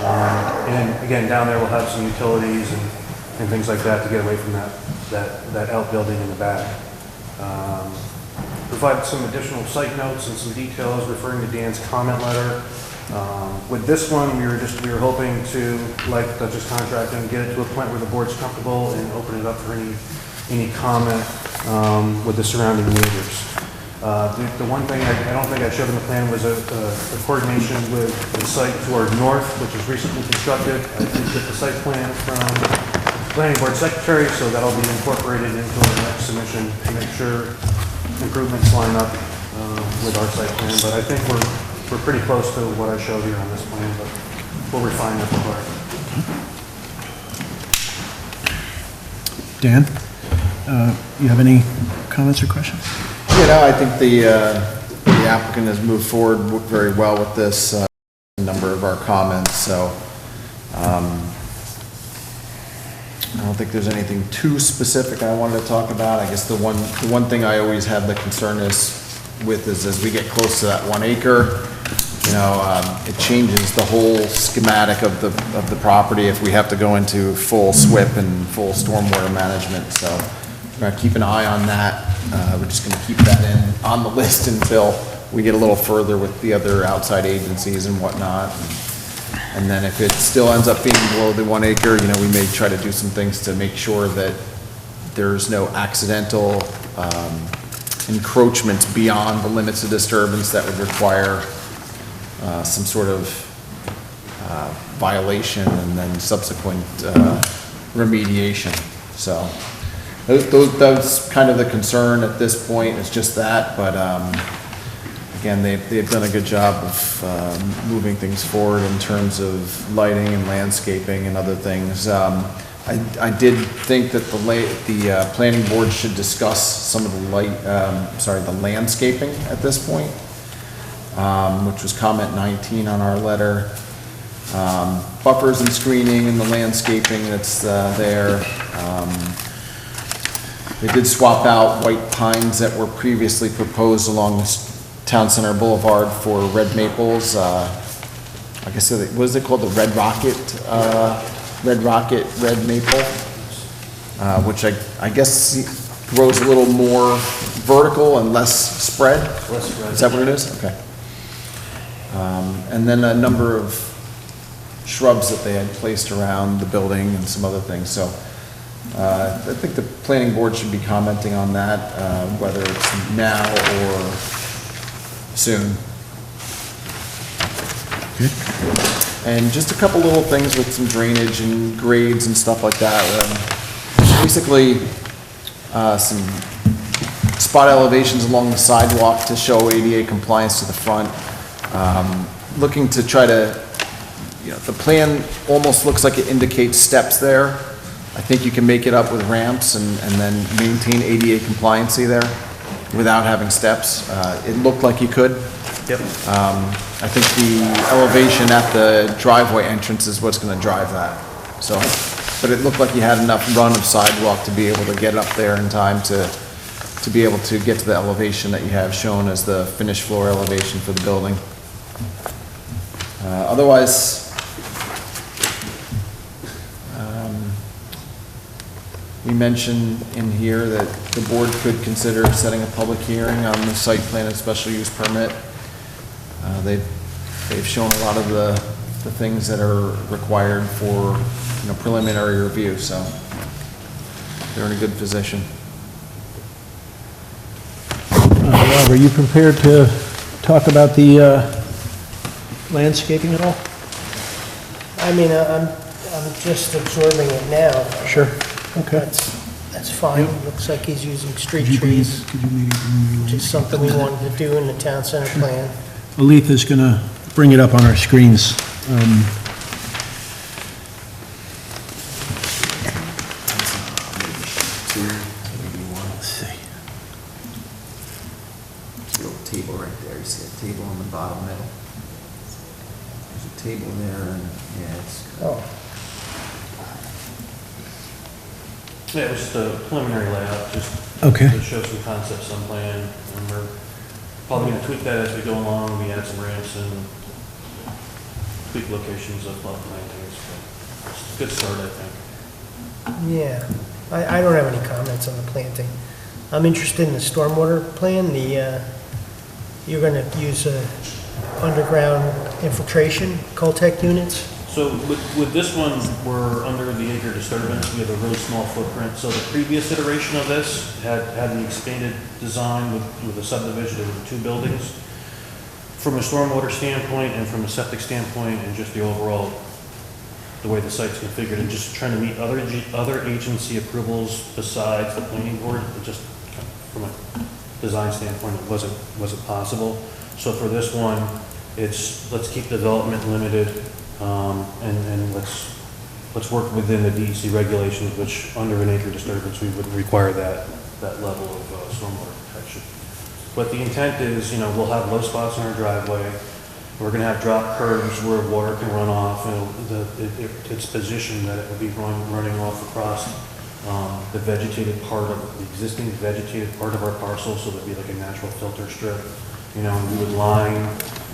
And again, down there we'll have some utilities and things like that to get away from that outbuilding in the back. Provide some additional site notes and some details referring to Dan's comment letter. With this one, we were hoping to, like Dutchess Contracting, get it to a point where the board's comfortable and open it up for any comment with the surrounding neighbors. The one thing I don't think I showed in the plan was a coordination with the site to our north, which was recently constructed. I did get the site plan from the planning board secretary, so that'll be incorporated into our next submission to make sure improvements line up with our site plan. But I think we're pretty close to what I showed here on this plan, but we'll refine that part. Dan, you have any comments or questions? You know, I think the applicant has moved forward very well with this, a number of our comments, so I don't think there's anything too specific I wanted to talk about. I guess the one thing I always have the concern is as we get close to that 1 acre, you know, it changes the whole schematic of the property if we have to go into full SWIP and full stormwater management. So we're gonna keep an eye on that. We're just gonna keep that on the list until we get a little further with the other outside agencies and whatnot. And then if it still ends up being below the 1 acre, you know, we may try to do some things to make sure that there's no accidental encroachments beyond the limits of disturbance that would require some sort of violation and then subsequent remediation. So that's kind of the concern at this point. It's just that, but again, they've done a good job of moving things forward in terms of lighting and landscaping and other things. I did think that the planning board should discuss some of the landscaping at this point, which was comment 19 on our letter. Buffers and screening and the landscaping that's there. They did swap out white pines that were previously proposed along Town Center Boulevard for red maples. I guess, what is it called, the Red Rocket red maple? Which I guess grows a little more vertical and less spread? Less spread. Is that what it is? Okay. And then a number of shrubs that they had placed around the building and some other things, so I think the planning board should be commenting on that, whether it's now or soon. And just a couple little things with some drainage and grades and stuff like that. Basically, some spot elevations along the sidewalk to show ADA compliance to the front. Looking to try to, the plan almost looks like it indicates steps there. I think you can make it up with ramps and then maintain ADA compliancy there without having steps. It looked like you could. Yep. I think the elevation at the driveway entrance is what's gonna drive that. So, but it looked like you had enough run of sidewalk to be able to get up there in time to be able to get to the elevation that you have shown as the finished floor elevation for the building. Otherwise, we mentioned in here that the board could consider setting a public hearing on the site plan and special use permit. They've shown a lot of the things that are required for, preliminary review, so they're in a good position. Rob, are you prepared to talk about the landscaping at all? I mean, I'm just absorbing it now. Sure. Okay. That's fine. Looks like he's using street trees, which is something we wanted to do in the town center plan. Aleth is going to bring it up on our screens. Let's see. Little table right there. You see a table on the bottom middle? There's a table there, and it's. Oh. Yeah, it was just a preliminary layout, just Okay. to show some concepts on plan, and we're probably gonna tweak that as we go along. We add some ramps and tweak locations of plantings, but it's a good start, I think. Yeah, I don't have any comments on the planting. I'm interested in the stormwater plan, you're gonna use underground infiltration, Coltech units? So with this one, we're under the acre disturbance. We have a really small footprint. So the previous iteration of this had the expanded design with a subdivision of 2 buildings. From a stormwater standpoint and from a septic standpoint and just the overall, the way the site's configured and just trying to meet other agency approvals besides the planning board, it just from a design standpoint, it wasn't possible. So for this one, let's keep development limited. And let's work within the DEC regulations, which under an acre disturbance, we would require that level of stormwater protection. But the intent is, we'll have low spots in our driveway. We're gonna have drop curves where water can run off, and it's positioned that it would be running off across the vegetated part of, the existing vegetated part of our parcel, so there'd be like a natural filter strip. We would line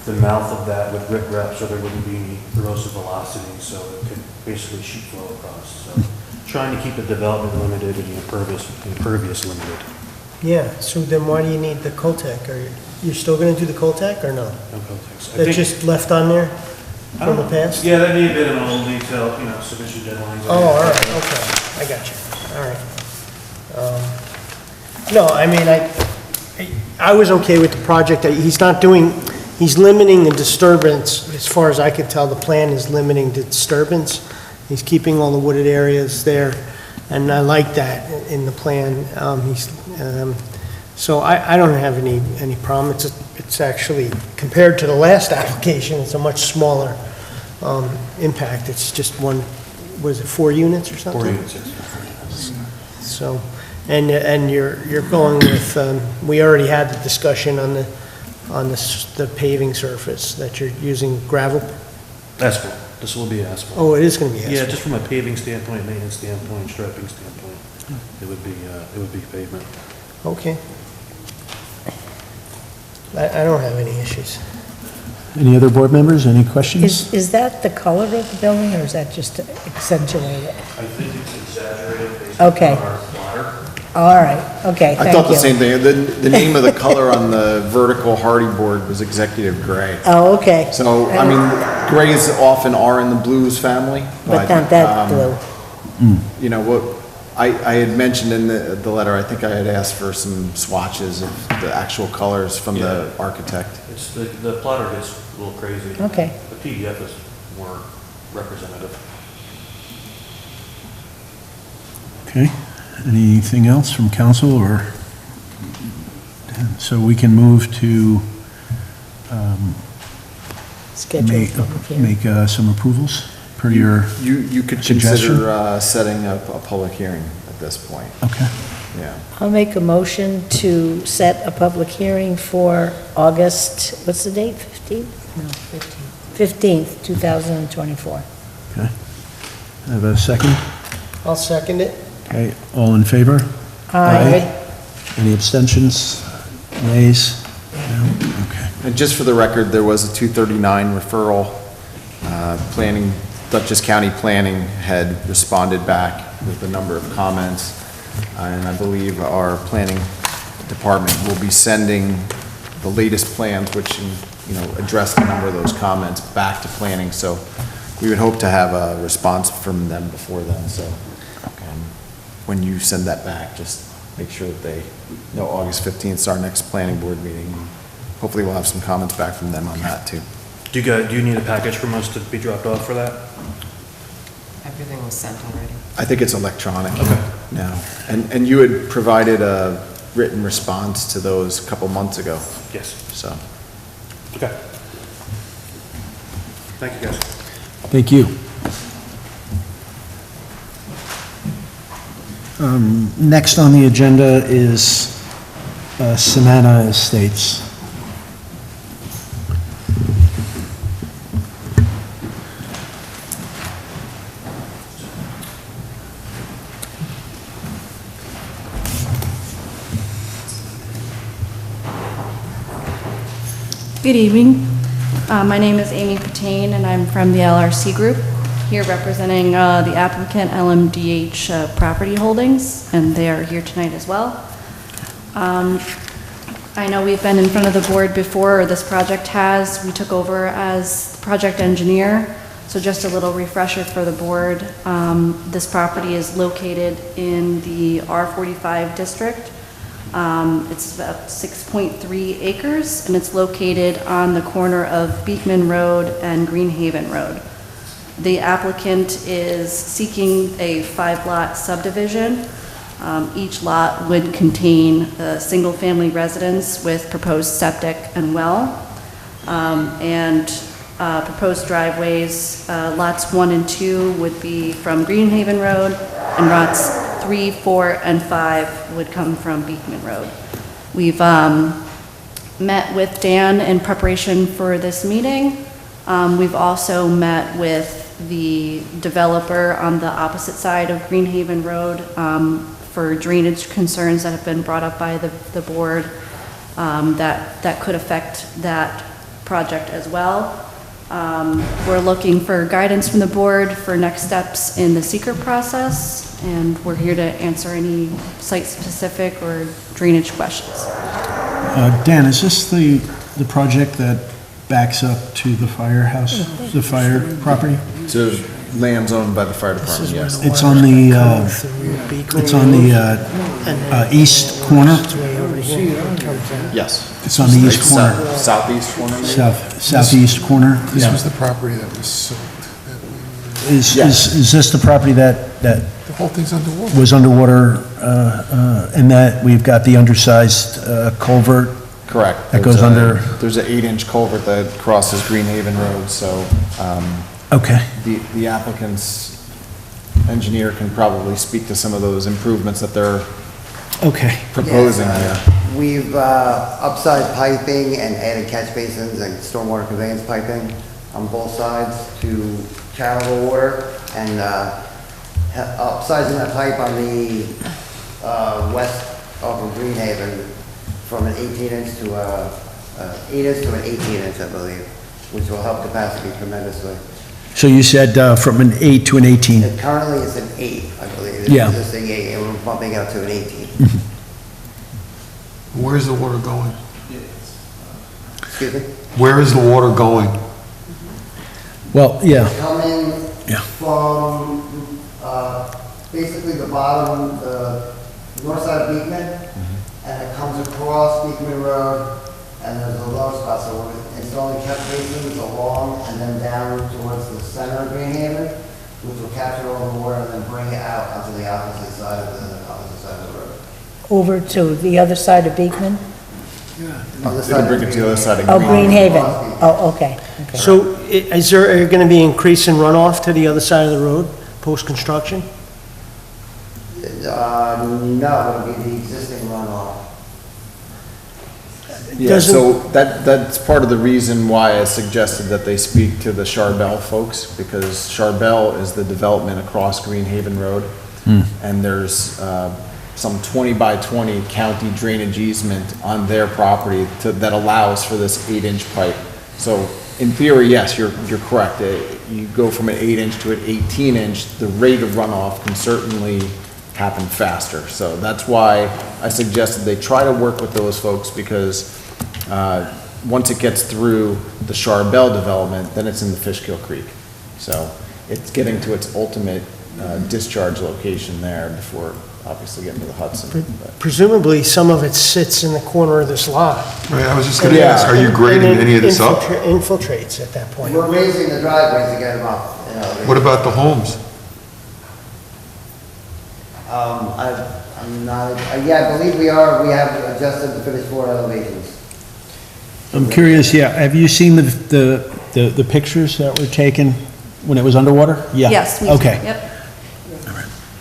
the mouth of that with riprap so there wouldn't be any erosive velocity, so it could basically sheet flow across. So trying to keep the development limited and the impervious limited. Yeah, so then why do you need the Coltech? You're still gonna do the Coltech or no? No Coltex. That's just left on there from the past? Yeah, that may have been an old detail, submission deadlines. Oh, all right, okay, I got you, all right. No, I mean, I was okay with the project. He's limiting the disturbance, as far as I can tell, the plan is limiting the disturbance. He's keeping all the wooded areas there, and I like that in the plan. So I don't have any problem. It's actually, compared to the last application, it's a much smaller impact. It's just one, was it 4 units or something? 4 units, yes. So, and you're going with, we already had the discussion on the paving surface, that you're using gravel? Asphalt. This will be asphalt. Oh, it is going to be asphalt? Yeah, just from a paving standpoint, maintenance standpoint, striping standpoint. it would be pavement. Okay. I don't have any issues. Any other board members, any questions? Is that the color of the building, or is that just to accentuate it? I think it's exaggerated based Okay. on our plotter. All right, okay, I thank thought the you. same thing. The name of the color on the vertical hardy board was executive gray. Oh, okay. So, I mean, grays often are in the blues family. But not that blue. You know, what, I had mentioned in the letter, I think I had asked for some swatches of the actual colors from the architect. It's, the plotter gets a little crazy. Okay. The PDF is more representative. Okay, anything else from council, or, so we can move to Schedule a public hearing. make some approvals per your You could suggestion? consider setting up a public hearing at this point. Okay. Yeah. I'll make a motion to set a public hearing for August, what's the date, 15th? No, 15th, 2024. Okay. Have a second? I'll second it. Okay, all in favor? Aye. Any abstentions? Nays? No? Okay. And just for the record, there was a 239 referral. Planning, Dutchess County Planning had responded back with a number of comments. And I believe our planning department will be sending the latest plans, which, you know, address a number of those comments back to planning. So we would hope to have a response from them before then. So when you send that back, just make sure that they know August 15th is our next planning board meeting. Hopefully we'll have some comments back from them on that too. Do you need a package from us to be dropped off for that? Everything was sent already. I think it's electronic now. And you had provided a written response to those a couple months ago. Yes. So. Okay. Thank you, guys. Thank you. Next on the agenda is Savannah Estates. Good evening. My name is Amy Patain, and I'm from the LRC Group, here representing the applicant LMDH Property Holdings, and they are here tonight as well. I know we've been in front of the board before, or this project has. We took over as project engineer, so just a little refresher for the board. This property is located in the R45 district. It's about 6.3 acres, and it's located on the corner of Beekman Road and Greenhaven Road. The applicant is seeking a 5-lot subdivision. Each lot would contain a single-family residence with proposed septic and well, and proposed driveways. Lots 1 and 2 would be from Greenhaven Road, and lots 3, 4, and 5 would come from Beekman Road. We've met with Dan in preparation for this meeting. We've also met with the developer on the opposite side of Greenhaven Road for drainage concerns that have been brought up by the board that could affect that project as well. We're looking for guidance from the board for next steps in the seeker process, and we're here to answer any site-specific or drainage questions. Dan, is this the project that backs up to the firehouse, the fire property? To lands owned by the fire department, yes. It's on the east corner? Yes. It's on the east corner? Southeast corner, maybe? Southeast corner? This Yeah. was the property that was sold. Is this the property that The whole thing's underwater. was underwater, and that we've got the undersized culvert? Correct. That goes under? There's an 8-inch culvert that crosses Greenhaven Road, so Okay. the applicant's engineer can probably speak to some of those improvements that they're Okay. proposing here. We've upsized piping and added catch basins and stormwater conveyance piping on both sides to channel the water and upsizing that pipe on the west of Greenhaven from an 18-inch to a 8-inch to an 18-inch, I believe, which will help capacity tremendously. So you said from an 8 to an 18? Currently, it's an 8, I believe. It's Yeah. existing 8, and we're bumping out to an 18. Where's the water going? Excuse me? Where is the water going? Well, yeah. Coming Yeah. from, basically the bottom, the north side of Beekman, and it comes across Beekman Road, and there's a low spot, so we're installing catch basins along and then down towards the center of Greenhaven, which will capture all the water and then bring it out onto the opposite side of the road. Over to the other side of Beekman? On the side Bring it to the other side of Oh, Greenhaven. Greenhaven. Oh, okay. Okay. So is there going to be increase in runoff to the other side of the road, post-construction? No, it'll be the existing runoff. Yeah, Doesn't- so that's part of the reason why I suggested that they speak to the Charbel folks, because Charbel is the development across Greenhaven Road. And there's some 20 by 20 county drainage easement on their property that allows for this 8-inch pipe. So in theory, yes, you're correct. You go from an 8-inch to an 18-inch, the rate of runoff can certainly happen faster. So that's why I suggested they try to work with those folks, because once it gets through the Charbel development, then it's in the Fishkill Creek. So it's getting to its ultimate discharge location there before obviously getting to the Hudson. But- Presumably, some of it sits in the corner of this lot. Right, I was just gonna ask, are you grading And then any of this up? Infiltrates at that point. We're raising the driveways to get them up. You know, What about the homes? I'm not, yeah, I believe we have adjusted the finished floor elevations. I'm curious, yeah, have you seen the pictures that were taken when it was underwater? Yeah. Yes, we do. Okay. Yep.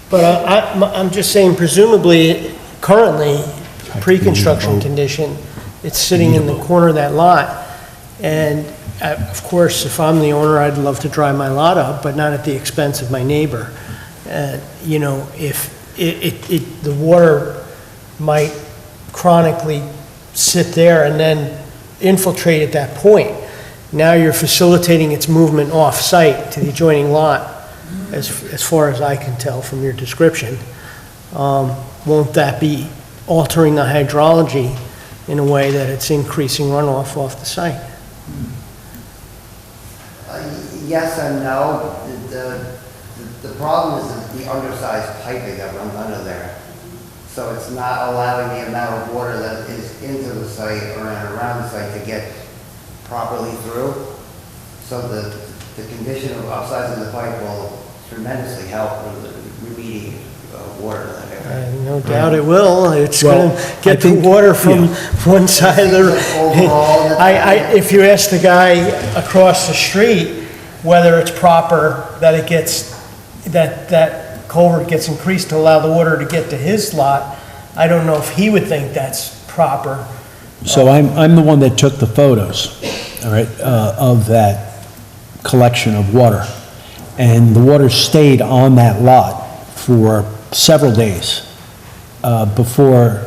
But I'm just saying, presumably, currently, pre-construction condition, it's sitting in the corner of that lot. And of course, if I'm the owner, I'd love to dry my lot up, but not at the expense of my neighbor. You know, if the water might chronically sit there and then infiltrate at that point. Now you're facilitating its movement off-site to the adjoining lot, as far as I can tell from your description. Won't that be altering the hydrology in a way that it's increasing runoff off the site? Yes and no. The problem is the undersized piping that runs under there. So it's not allowing the amount of water that is into the site or around the site to get properly through. So the condition of upsizing the pipe will tremendously help with remediating water in that area. No doubt it will. It's Well, going to get I think- the water from one side of the... Overall, If you ask the guy across the street whether it's proper that it gets, that culvert gets increased to allow the water to get to his lot, I don't know if he would think that's proper. So I'm the one that took the photos, all right, of that collection of water. And the water stayed on that lot for several days before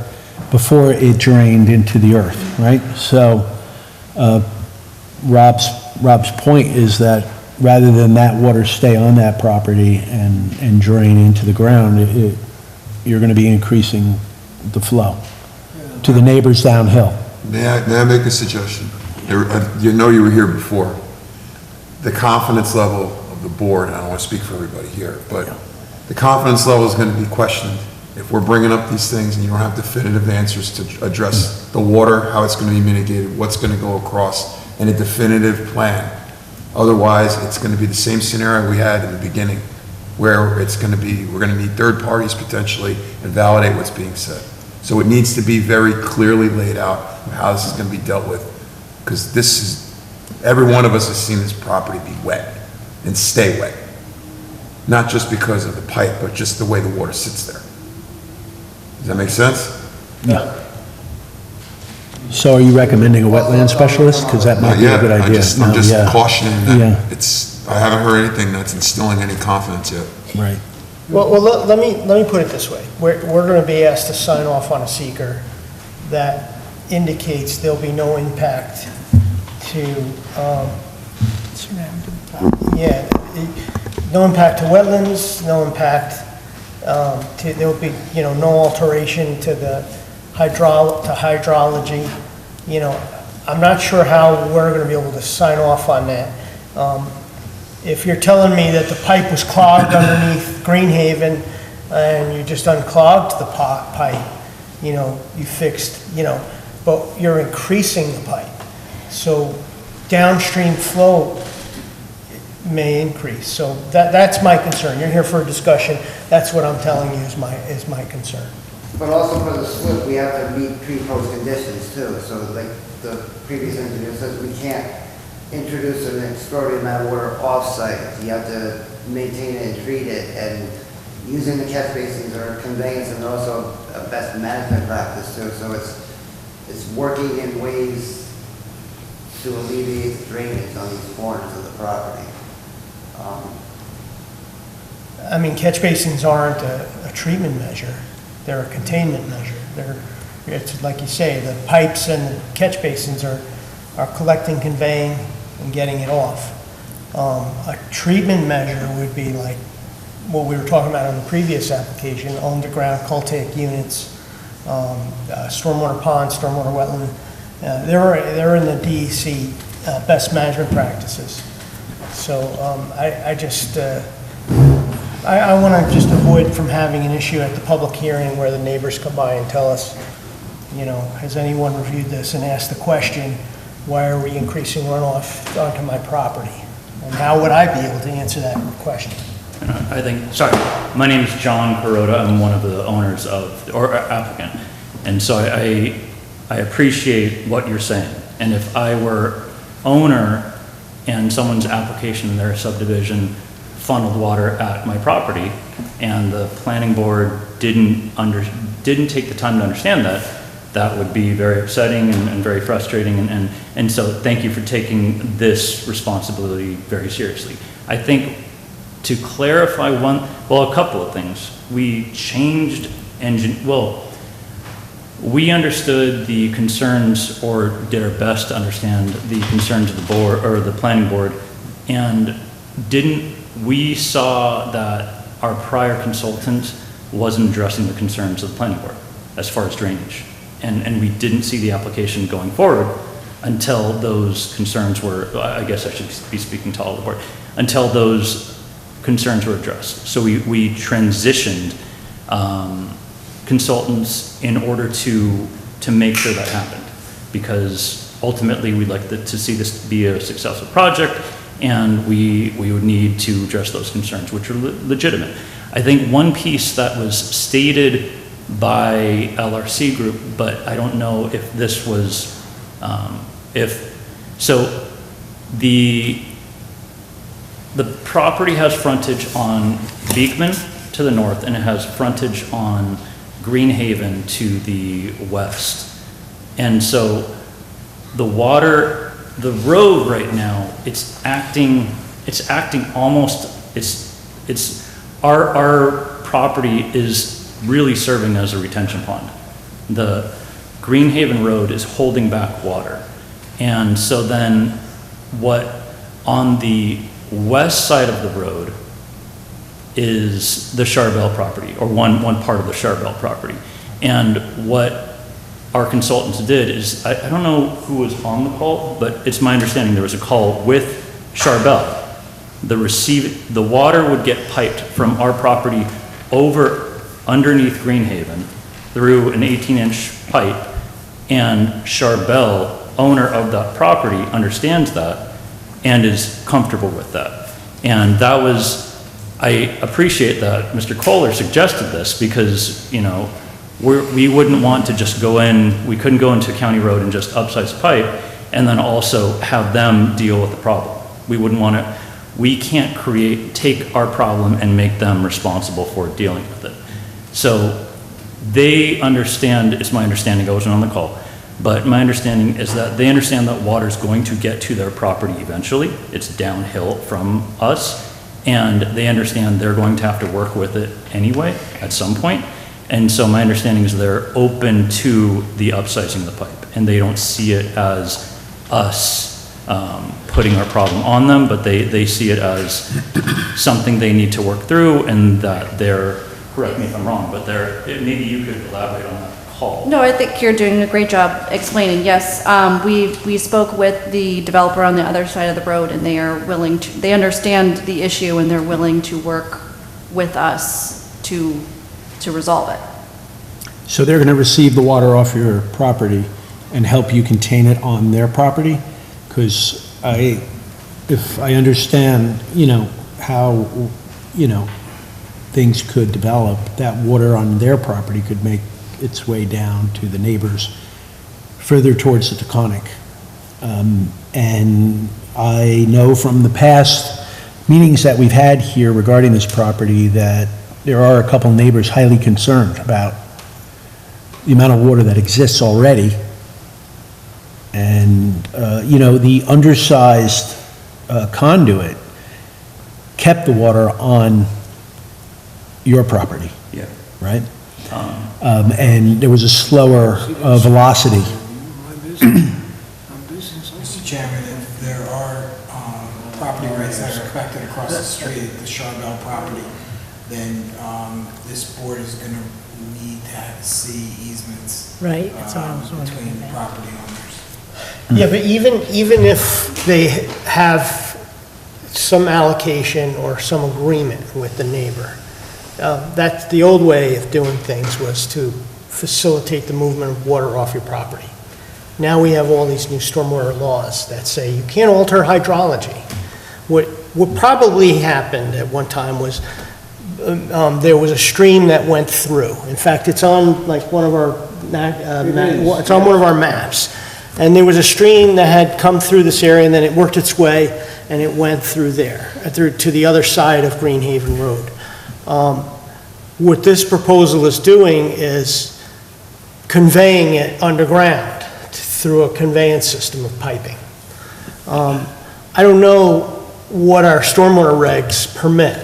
it drained into the earth, right? So Rob's point is that rather than that water stay on that property and drain into the ground, you're going to be increasing the flow to the neighbors downhill. May I make a suggestion? You know you were here before. The confidence level of the board, and I don't want to speak for everybody here, but the confidence level is going to be questioned if we're bringing up these things and you don't have definitive answers to address the water, how it's going to be mitigated, what's going to go across, and a definitive plan. Otherwise, it's going to be the same scenario we had in the beginning, where it's going to be, we're going to need third parties potentially and validate what's being said. So it needs to be very clearly laid out how this is going to be dealt with, because this is, every one of us has seen this property be wet and stay wet. Not just because of the pipe, but just the way the water sits there. Does that make sense? Yeah. So are you recommending a wetland specialist? Because that might be a good idea. I'm just No, yeah. cautioning Yeah. that I haven't heard anything that's instilling any confidence yet. Right. Well, let me put it this way. We're going to be asked to sign off on a seeker that indicates there'll be no impact to, no impact to wetlands, no impact, there'll be, no alteration to the hydrology. I'm not sure how we're going to be able to sign off on that. If you're telling me that the pipe was clogged underneath Greenhaven and you just unclogged the pipe, you fixed, but you're increasing the pipe. So downstream flow may increase. So that's my concern. You're here for a discussion. That's what I'm telling you is my concern. But also for the slip, we have to meet pre-post conditions too. So like the previous engineer says, we can't introduce an extraordinary amount of water off-site. You have to maintain it and treat it, and using the catch basins are conveyance and also a best management practice too. So it's working in ways to alleviate the drainage on these corners of the property. I mean, catch basins aren't a treatment measure. They're a containment measure. It's like you say, the pipes and the catch basins are collecting, conveying, and getting it off. A treatment measure would be like what we were talking about on the previous application, underground cultic units, stormwater ponds, stormwater wetland. They're in the DEC best management practices. So I want to just avoid from having an issue at the public hearing where the neighbors come by and tell us, has anyone reviewed this and asked the question, why are we increasing runoff onto my property? And how would I be able to answer that question? My name is John Perota. I'm one of the owners or applicant. And so I appreciate what you're saying. And if I were owner and someone's application in their subdivision funneled water at my property and the planning board didn't take the time to understand that would be very upsetting and very frustrating. And so thank you for taking this responsibility very seriously. I think to clarify a couple of things. We changed we understood the concerns, or did our best to understand the concerns of the board or the planning board, and we saw that our prior consultant wasn't addressing the concerns of the planning board as far as drainage. And we didn't see the application going forward until those concerns were, I guess I should be speaking to all the board, until those concerns were addressed. So we transitioned consultants in order to make sure that happened, because ultimately we'd like to see this be a successful project, and we would need to address those concerns, which are legitimate. I think one piece that was stated by LRC Group, but I don't know if this was, the property has frontage on Beekman to the north, and it has frontage on Greenhaven to the west. And so the road right now, it's acting almost, our property is really serving as a retention pond. The Greenhaven Road is holding back water. And so then on the west side of the road is the Charbel property, or one part of the Charbel property. And what our consultants did is, I don't know who was on the call, but it's my understanding there was a call with Charbel. The water would get piped from our property over underneath Greenhaven through an 18-inch pipe, and Charbel, owner of that property, understands that and is comfortable with that. And I appreciate that Mr. Kohler suggested this, because, we wouldn't want to just we couldn't go into County Road and just upsize the pipe and then also have them deal with the problem. We can't take our problem and make them responsible for dealing with it. So they understand, it's my understanding, I wasn't on the call, but my understanding is that they understand that water is going to get to their property eventually. It's downhill from us, and they understand they're going to have to work with it anyway at some point. And so my understanding is they're open to the upsizing the pipe, and they don't see it as us putting our problem on them, but they see it as something they need to work through, and that they're, correct me if I'm wrong, but maybe you could elaborate on that call. No, I think you're doing a great job explaining. Yes, we spoke with the developer on the other side of the road, and they are willing to, they understand the issue, and they're willing to work with us to resolve it. So they're going to receive the water off your property and help you contain it on their property? Because if I understand, how, things could develop, that water on their property could make its way down to the neighbors further towards the Taconic. And I know from the past meetings that we've had here regarding this property that there are a couple neighbors highly concerned about the amount of water that exists already. And, the undersized conduit kept the water on your property. Yeah. Right? And there was a slower velocity. Mr. Chairman, if there are property rights that are affected across the street, the Charbel property, then this board is going to need to see easements Right, that's what I was wondering between about. property owners. Yeah, but even if they have some allocation or some agreement with the neighbor, that's the old way of doing things, was to facilitate the movement of water off your property. Now we have all these new stormwater laws that say you can't alter hydrology. What probably happened at one time was there was a stream that went through. In fact, it's on like one of our it's on one of our maps. And there was a stream that had come through this area, and then it worked its way, and it went through there, through to the other side of Greenhaven Road. What this proposal is doing is conveying it underground through a conveyance system of piping. I don't know what our stormwater regs permit.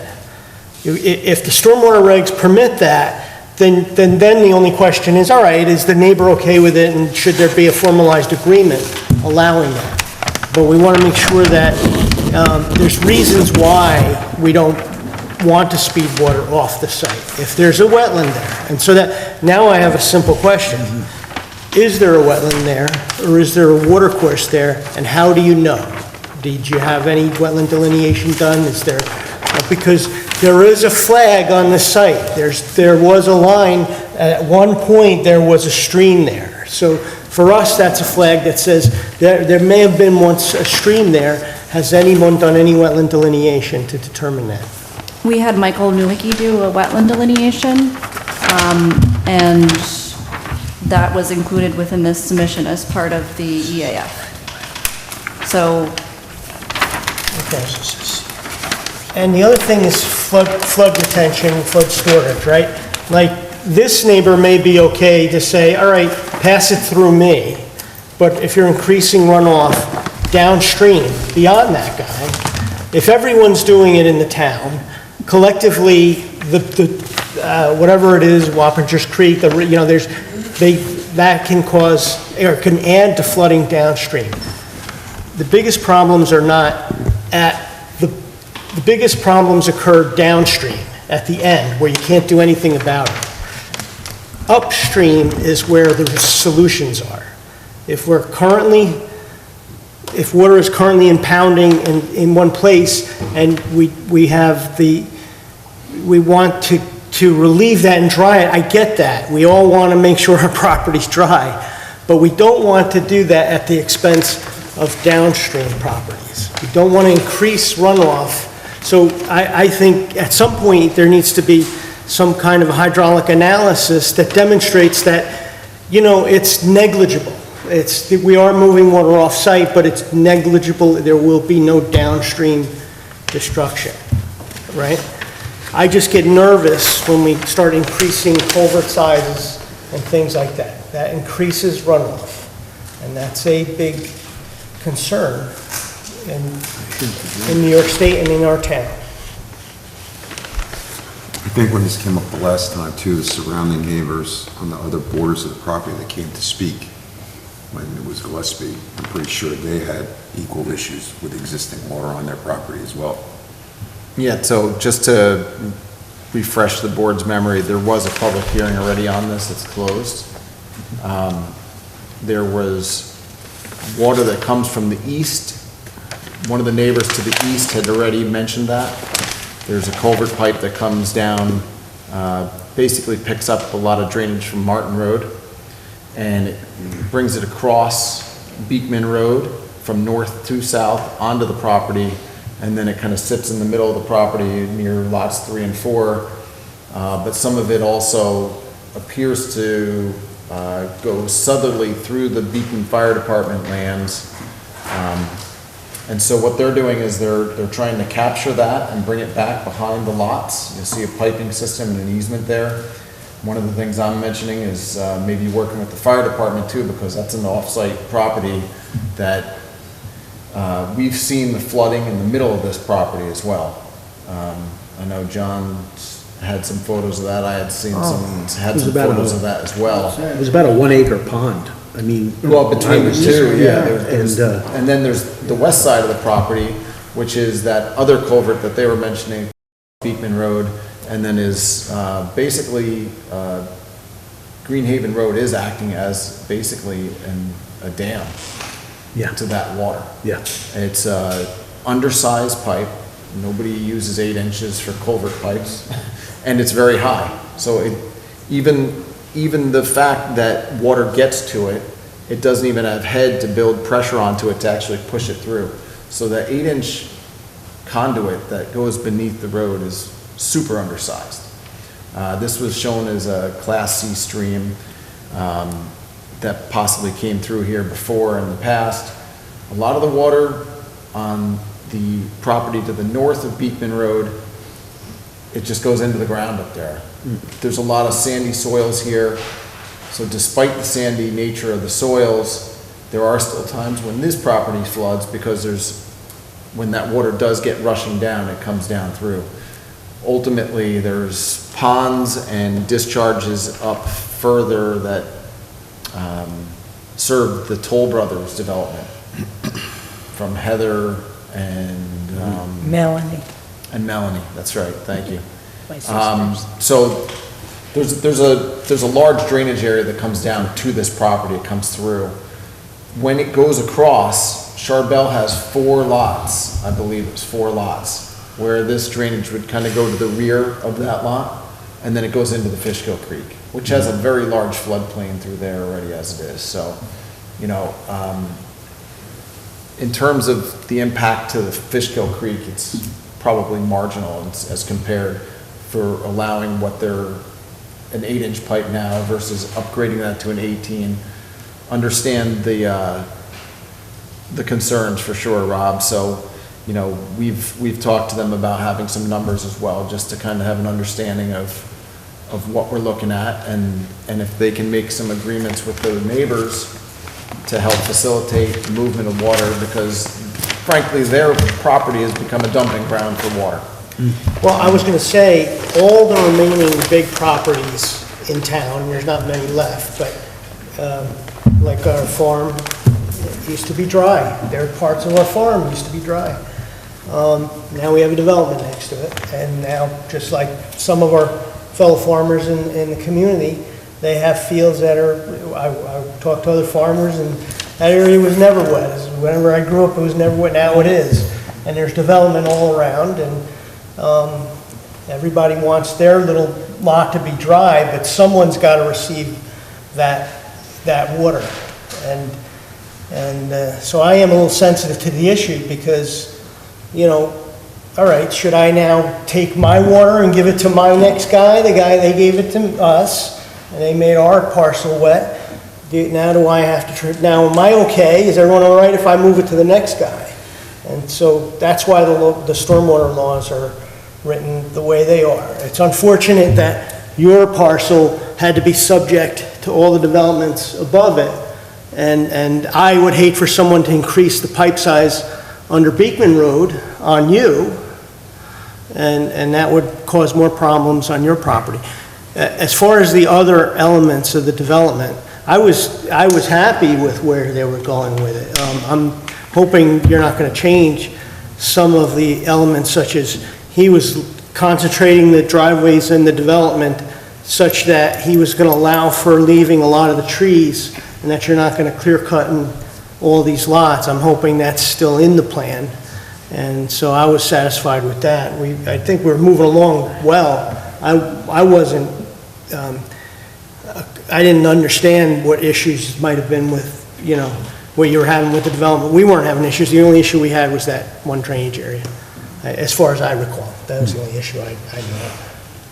If the stormwater regs permit that, then the only question is, all right, is the neighbor okay with it, and should there be a formalized agreement allowing that? But we want to make sure that there's reasons why we don't want to speed water off the site. If there's a wetland there, and so that, now I have a simple question. Is there a wetland there, or is there a water course there, and how do you know? Did you have any wetland delineation done? Is there, because there is a flag on the site. There was a line, at one point there was a stream there. So for us, that's a flag that says there may have been once a stream there. Has anyone done any wetland delineation to determine that? We had Michael Newhickey do a wetland delineation, and that was included within this submission as part of the EAF. So, Okay. And the other thing is flood retention, flood storage, right? Like, this neighbor may be okay to say, all right, pass it through me, but if you're increasing runoff downstream, beyond that guy, if everyone's doing it in the town, collectively, whatever it is, Wappingers Creek, that can cause, or can add to flooding downstream. The biggest problems are not the biggest problems occur downstream, at the end, where you can't do anything about it. Upstream is where the solutions are. If water is currently impounding in one place, and we want to relieve that and dry it, I get that. We all want to make sure our property's dry, but we don't want to do that at the expense of downstream properties. We don't want to increase runoff. So I think at some point there needs to be some kind of hydraulic analysis that demonstrates that, it's negligible. We are moving water off-site, but it's negligible. There will be no downstream destruction, right? I just get nervous when we start increasing culvert sizes and things like that. That increases runoff, and that's a big concern in New York State and in our town. think when this came up the last time too, the surrounding neighbors on the other borders of the property that came to speak, when it was Gillespie, I'm pretty sure they had equal issues with existing water on their property as well. Yeah, so just to refresh the board's memory, there was a public hearing already on this, it's closed. There was water that comes from the east. One of the neighbors to the east had already mentioned that. There's a culvert pipe that comes down, basically picks up a lot of drainage from Martin Road, and it brings it across Beekman Road from north to south onto the property, and then it kind of sits in the middle of the property near lots 3 and 4. But some of it also appears to go southerly through the Beekman Fire Department lands. And so what they're doing is they're trying to capture that and bring it back behind the lots. You'll see a piping system and an easement there. One of the things I'm mentioning is maybe working with the fire department too, because that's an off-site property that we've seen the flooding in the middle of this property as well. I know John had some photos of that. I had seen someone had some photos of that as well. It was about a 1 acre pond. I mean. Well, between the two, yeah. And And then there's the west side of the property, which is that other culvert that they were mentioning, Beekman Road, and then is basically, Greenhaven Road is acting as basically a dam to that water. Yeah. It's a undersized pipe. Nobody uses 8 inches for culvert pipes, and it's very high. So even the fact that water gets to it, it doesn't even have head to build pressure onto it to actually push it through. So the 8-inch conduit that goes beneath the road is super undersized. This was shown as a Class C stream that possibly came through here before in the past. A lot of the water on the property to the north of Beekman Road, it just goes into the ground up there. There's a lot of sandy soils here, so despite the sandy nature of the soils, there are still times when this property floods because when that water does get rushing down, it comes down through. Ultimately, there's ponds and discharges up further that serve the Toll Brothers development from Heather and Melanie. And Melanie, that's right, thank you. My sisters. So there's a large drainage area that comes down to this property, it comes through. When it goes across, Charbel has 4 lots, I believe it's 4 lots, where this drainage would kind of go to the rear of that lot, and then it goes into the Fishkill Creek, which has a very large floodplain through there already as it is. So, you know, in terms of the impact to the Fishkill Creek, it's probably marginal as compared for allowing what they're an 8-inch pipe now versus upgrading that to an 18. Understand the concerns for sure, Rob. So, you know, we've talked to them about having some numbers as well, just to kind of have an understanding of what we're looking at, and if they can make some agreements with their neighbors to help facilitate the movement of water, because frankly, their property has become a dumping ground for water. Well, I was gonna say, all the remaining big properties in town, there's not many left, but, like our farm, it used to be dry. There are parts of our farm used to be dry. Now we have a development next to it, and now, just like some of our fellow farmers in the community, they have fields that are, I talked to other farmers, and that area was never wet. Whenever I grew up, it was never wet, now it is. And there's development all around, and everybody wants their little lot to be dry, but someone's got to receive that water. And so I am a little sensitive to the issue, because, you know, all right, should I now take my water and give it to my next guy, the guy they gave it to us, and they made our parcel wet? Now do I have to, now am I okay? Is everyone all right if I move it to the next guy? And so that's why the stormwater laws are written the way they are. It's unfortunate that your parcel had to be subject to all the developments above it. And I would hate for someone to increase the pipe size under Beekman Road on you, and that would cause more problems on your property. As far as the other elements of the development, I was happy with where they were going with it. I'm hoping you're not going to change some of the elements, such as he was concentrating the driveways in the development such that he was going to allow for leaving a lot of the trees, and that you're not going to clear cut in all these lots. I'm hoping that's still in the plan, and so I was satisfied with that. I think we're moving along well. I wasn't, I didn't understand what issues might have been with, you know, what you were having with the development. We weren't having issues. The only issue we had was that one drainage area, as far as I recall. That was the only issue I knew of.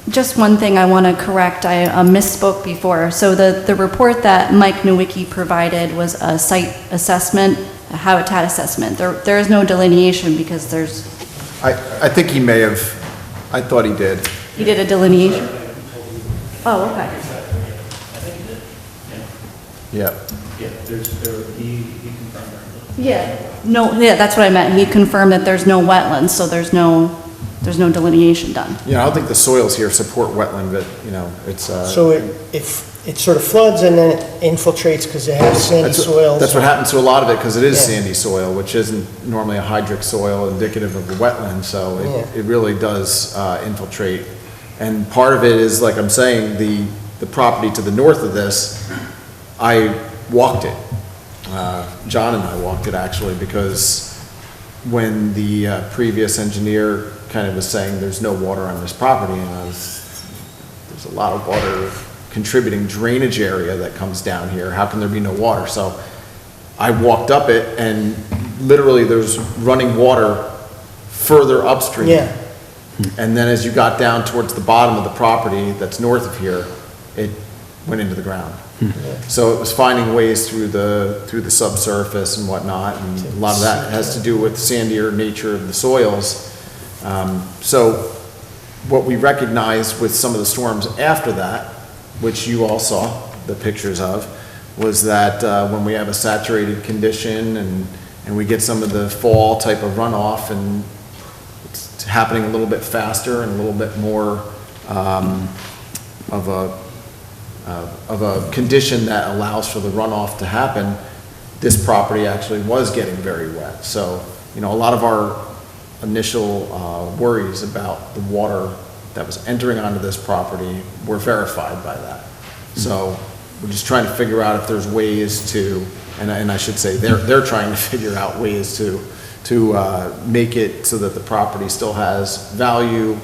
Just one thing I want to correct, I misspoke before. So the report that Mike Nowicki provided was a site assessment, a habitat assessment. There is no delineation because there's... I think he may have, I thought he did. He did a delineation? Oh, okay. Yeah. He confirmed that. Yeah, that's what I meant. He confirmed that there's no wetlands, so there's no delineation done. Yeah, I don't think the soils here support wetland, but, you know, it's... So it sort of floods and then it infiltrates because they have sandy soils. That's what happens to a lot of it, because it is Yeah. sandy soil, which isn't normally a hydric soil indicative of a wetland, so it really does infiltrate. And part of it is, like I'm saying, the property to the north of this, I walked it. John and I walked it, actually, because when the previous engineer kind of was saying there's no water on this property, and there's a lot of water contributing drainage area that comes down here. How can there be no water? So I walked up it, and literally there's running water further upstream. Yeah. And then as you got down towards the bottom of the property that's north of here, it went into the ground. So it was finding ways through the subsurface and whatnot, and a lot of that has to do with sandier nature of the soils. So what we recognized with some of the storms after that, which you all saw the pictures of, was that when we have a saturated condition and we get some of the fall type of runoff, and it's happening a little bit faster and a little bit more of a condition that allows for the runoff to happen, this property actually was getting very wet. So, you know, a lot of our initial worries about the water that was entering onto this property were verified by that. So we're just trying to figure out if there's ways to, and I should say they're trying to figure out ways to make it so that the property still has value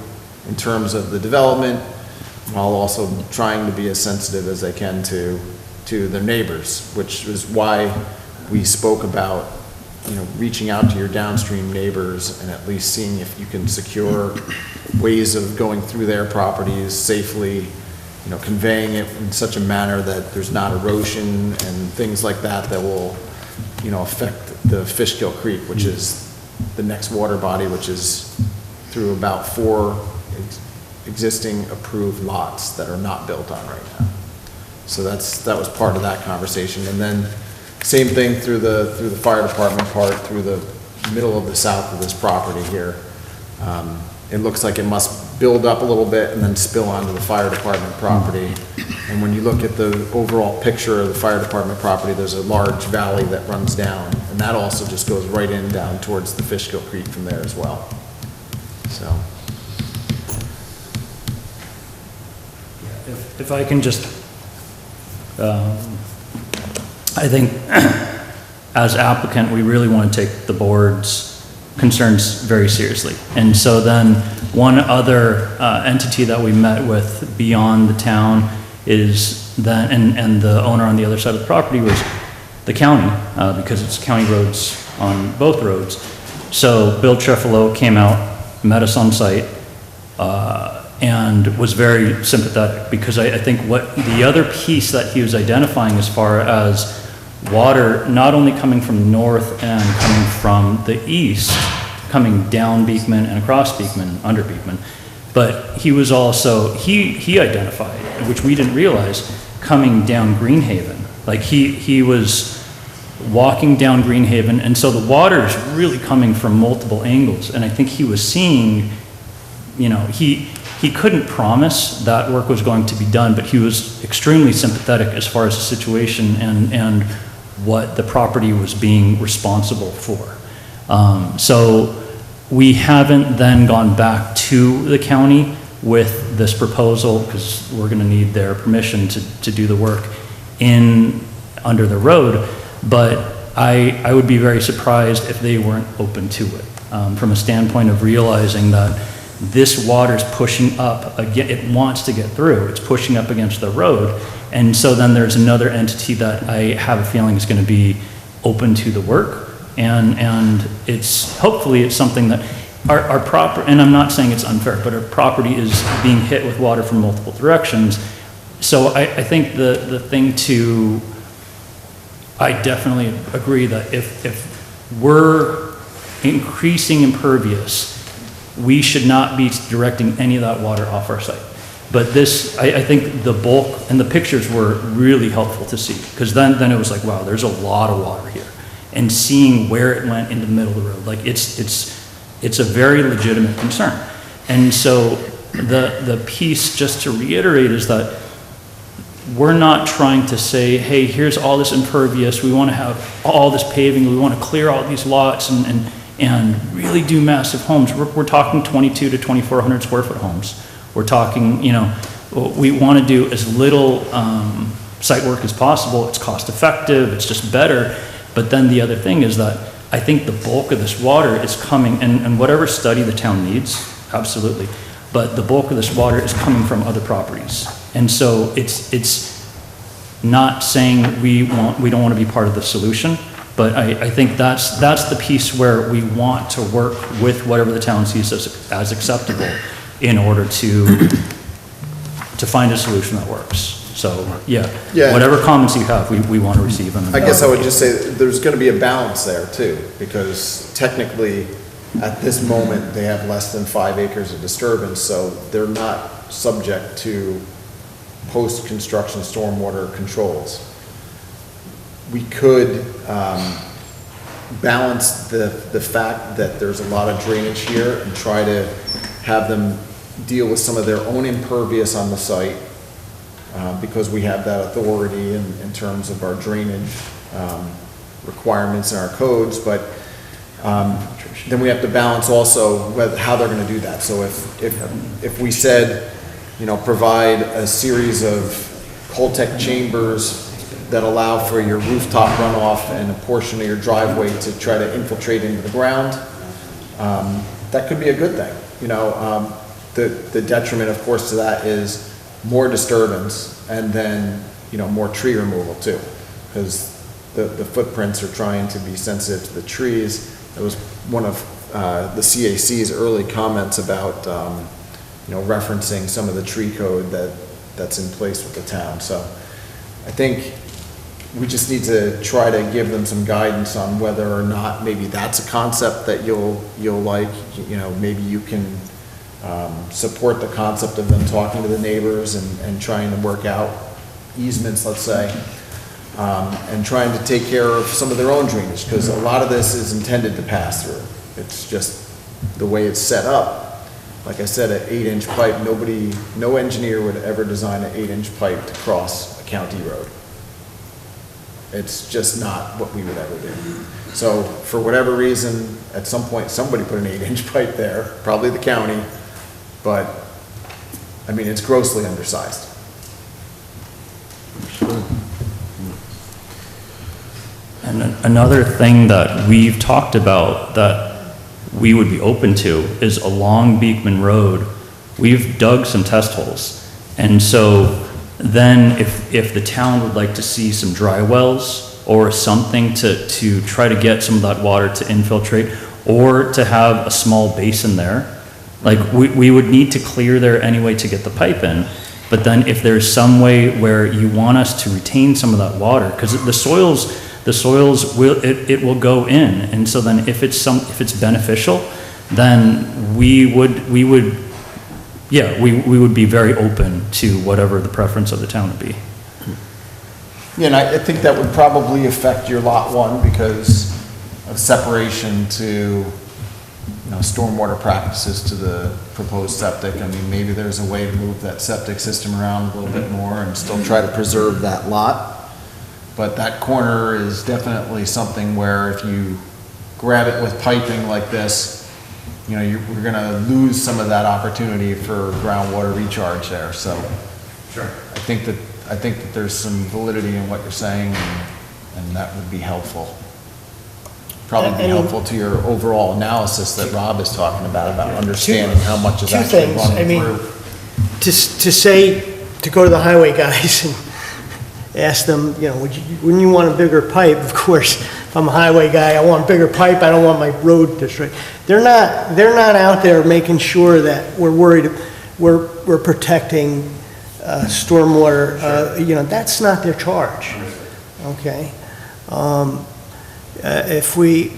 in terms of the development, while also trying to be as sensitive as they can to their neighbors, which is why we spoke about, you know, reaching out to your downstream neighbors and at least seeing if you can secure ways of going through their properties safely, you know, conveying it in such a manner that there's not erosion and things like that that will, you know, affect the Fishkill Creek, which is the next water body, which is through about 4 existing approved lots that are not built on right now. So that was part of that conversation. And then same thing through the fire department part, through the middle of the south of this property here. It looks like it must build up a little bit and then spill onto the fire department property. And when you look at the overall picture of the fire department property, there's a large valley that runs down, and that also just goes right in down towards the Fishkill Creek from there as well. So. If I can just, I think as applicant, we really want to take the board's concerns very seriously. And so then one other entity that we met with beyond the town is that, and the owner on the other side of the property was the county, because it's county roads on both roads. So Bill Trefalo came out, met us on site, and was very sympathetic, because I think what the other piece that he was identifying as far as water not only coming from north and coming from the east, coming down Beekman and across Beekman, under Beekman, but he was also, he identified, which we didn't realize, coming down Greenhaven. Like he was walking down Greenhaven, and so the water is really coming from multiple angles, and I think he was seeing you know, he couldn't promise that work was going to be done, but he was extremely sympathetic as far as the situation and what the property was being responsible for. So we haven't then gone back to the county with this proposal, because we're gonna need their permission to do the work under the road, but I would be very surprised if they weren't open to it, from a standpoint of realizing that this water's pushing up, again, it wants to get through, it's pushing up against the road, and so then there's another entity that I have a feeling is gonna be open to the work, and hopefully it's something that our property, and I'm not saying it's unfair, but our property is being hit with water from multiple directions, so I think the thing I definitely agree that if we're increasing impervious, we should not be directing any of that water off our site. But this, I think the bulk, and the pictures were really helpful to see, because then it was like, wow, there's a lot of water here. And seeing where it went in the middle of the road, like it's a very legitimate concern. And so the piece, just to reiterate, is that we're not trying to say, hey, here's all this impervious, we want to have all this paving, we want to clear all these lots and really do massive homes. We're talking 22 to 2,400 square foot homes. We're talking, you know, we want to do as little site work as possible. It's cost effective, it's just better. But then the other thing is that I think the bulk of this water is coming, and whatever study the town needs, absolutely, but the bulk of this water is coming from other properties. And so it's not saying we don't want to be part of the solution, but I think that's the piece where we want to work with whatever the town sees as acceptable in order to find a solution that works. So, yeah, whatever comments you have, we want to receive them. I guess I would just say there's going to be a balance there too, because technically at this moment they have less than 5 acres of disturbance, so they're not subject to post-construction stormwater controls. We could balance the fact that there's a lot of drainage here and try to have them deal with some of their own impervious on the site, because we have that authority in terms of our drainage requirements in our codes, but then we have to balance also how they're going to do that. So if we said, you know, provide a series of Coltech chambers that allow for your rooftop runoff and a portion of your driveway to try to infiltrate into the ground, that could be a good thing. You know, the detriment, of course, to that is more disturbance and then, you know, more tree removal too, because the footprints are trying to be sensitive to the trees. That was one of the CAC's early comments about, you know, referencing some of the tree code that's in place with the town. So I think we just need to try to give them some guidance on whether or not maybe that's a concept that you'll like. You know, maybe you can support the concept of them talking to the neighbors and trying to work out easements, let's say, and trying to take care of some of their own drainage, because a lot of this is intended to pass through. It's just the way it's set up. Like I said, an 8-inch pipe, no engineer would ever design an 8-inch pipe to cross a county road. It's just not what we would ever do. So for whatever reason, at some point, somebody put an 8-inch pipe there, probably the county, but I mean, it's grossly undersized. And another thing that we've talked about that we would be open to is along Beekman Road, we've dug some test holes. And so then if the town would like to see some dry wells or something to try to get some of that water to infiltrate, or to have a small basin there, like we would need to clear there anyway to get the pipe in. But then if there's some way where you want us to retain some of that water, because the soils will go in, and so then if it's beneficial, then we would be very open to whatever the preference of the town would be. Yeah, and I think that would probably affect your lot 1 because of separation to stormwater practices to the proposed septic. I mean, maybe there's a way to move that septic system around a little bit more and still try to preserve that lot. But that corner is definitely something where if you grab it with piping like this, we're gonna lose some of that opportunity for groundwater recharge there, so. Sure. I think that there's some validity in what you're saying, and that would be helpful. Probably be helpful to your overall analysis that Rob is talking about understanding how much is actually running through. To go to the highway guys and ask them, wouldn't you want a bigger pipe? Of course, if I'm a highway guy, I want a bigger pipe, I don't want my road destroyed. They're not out there making sure that we're worried, we're protecting stormwater, that's not their charge, okay? If we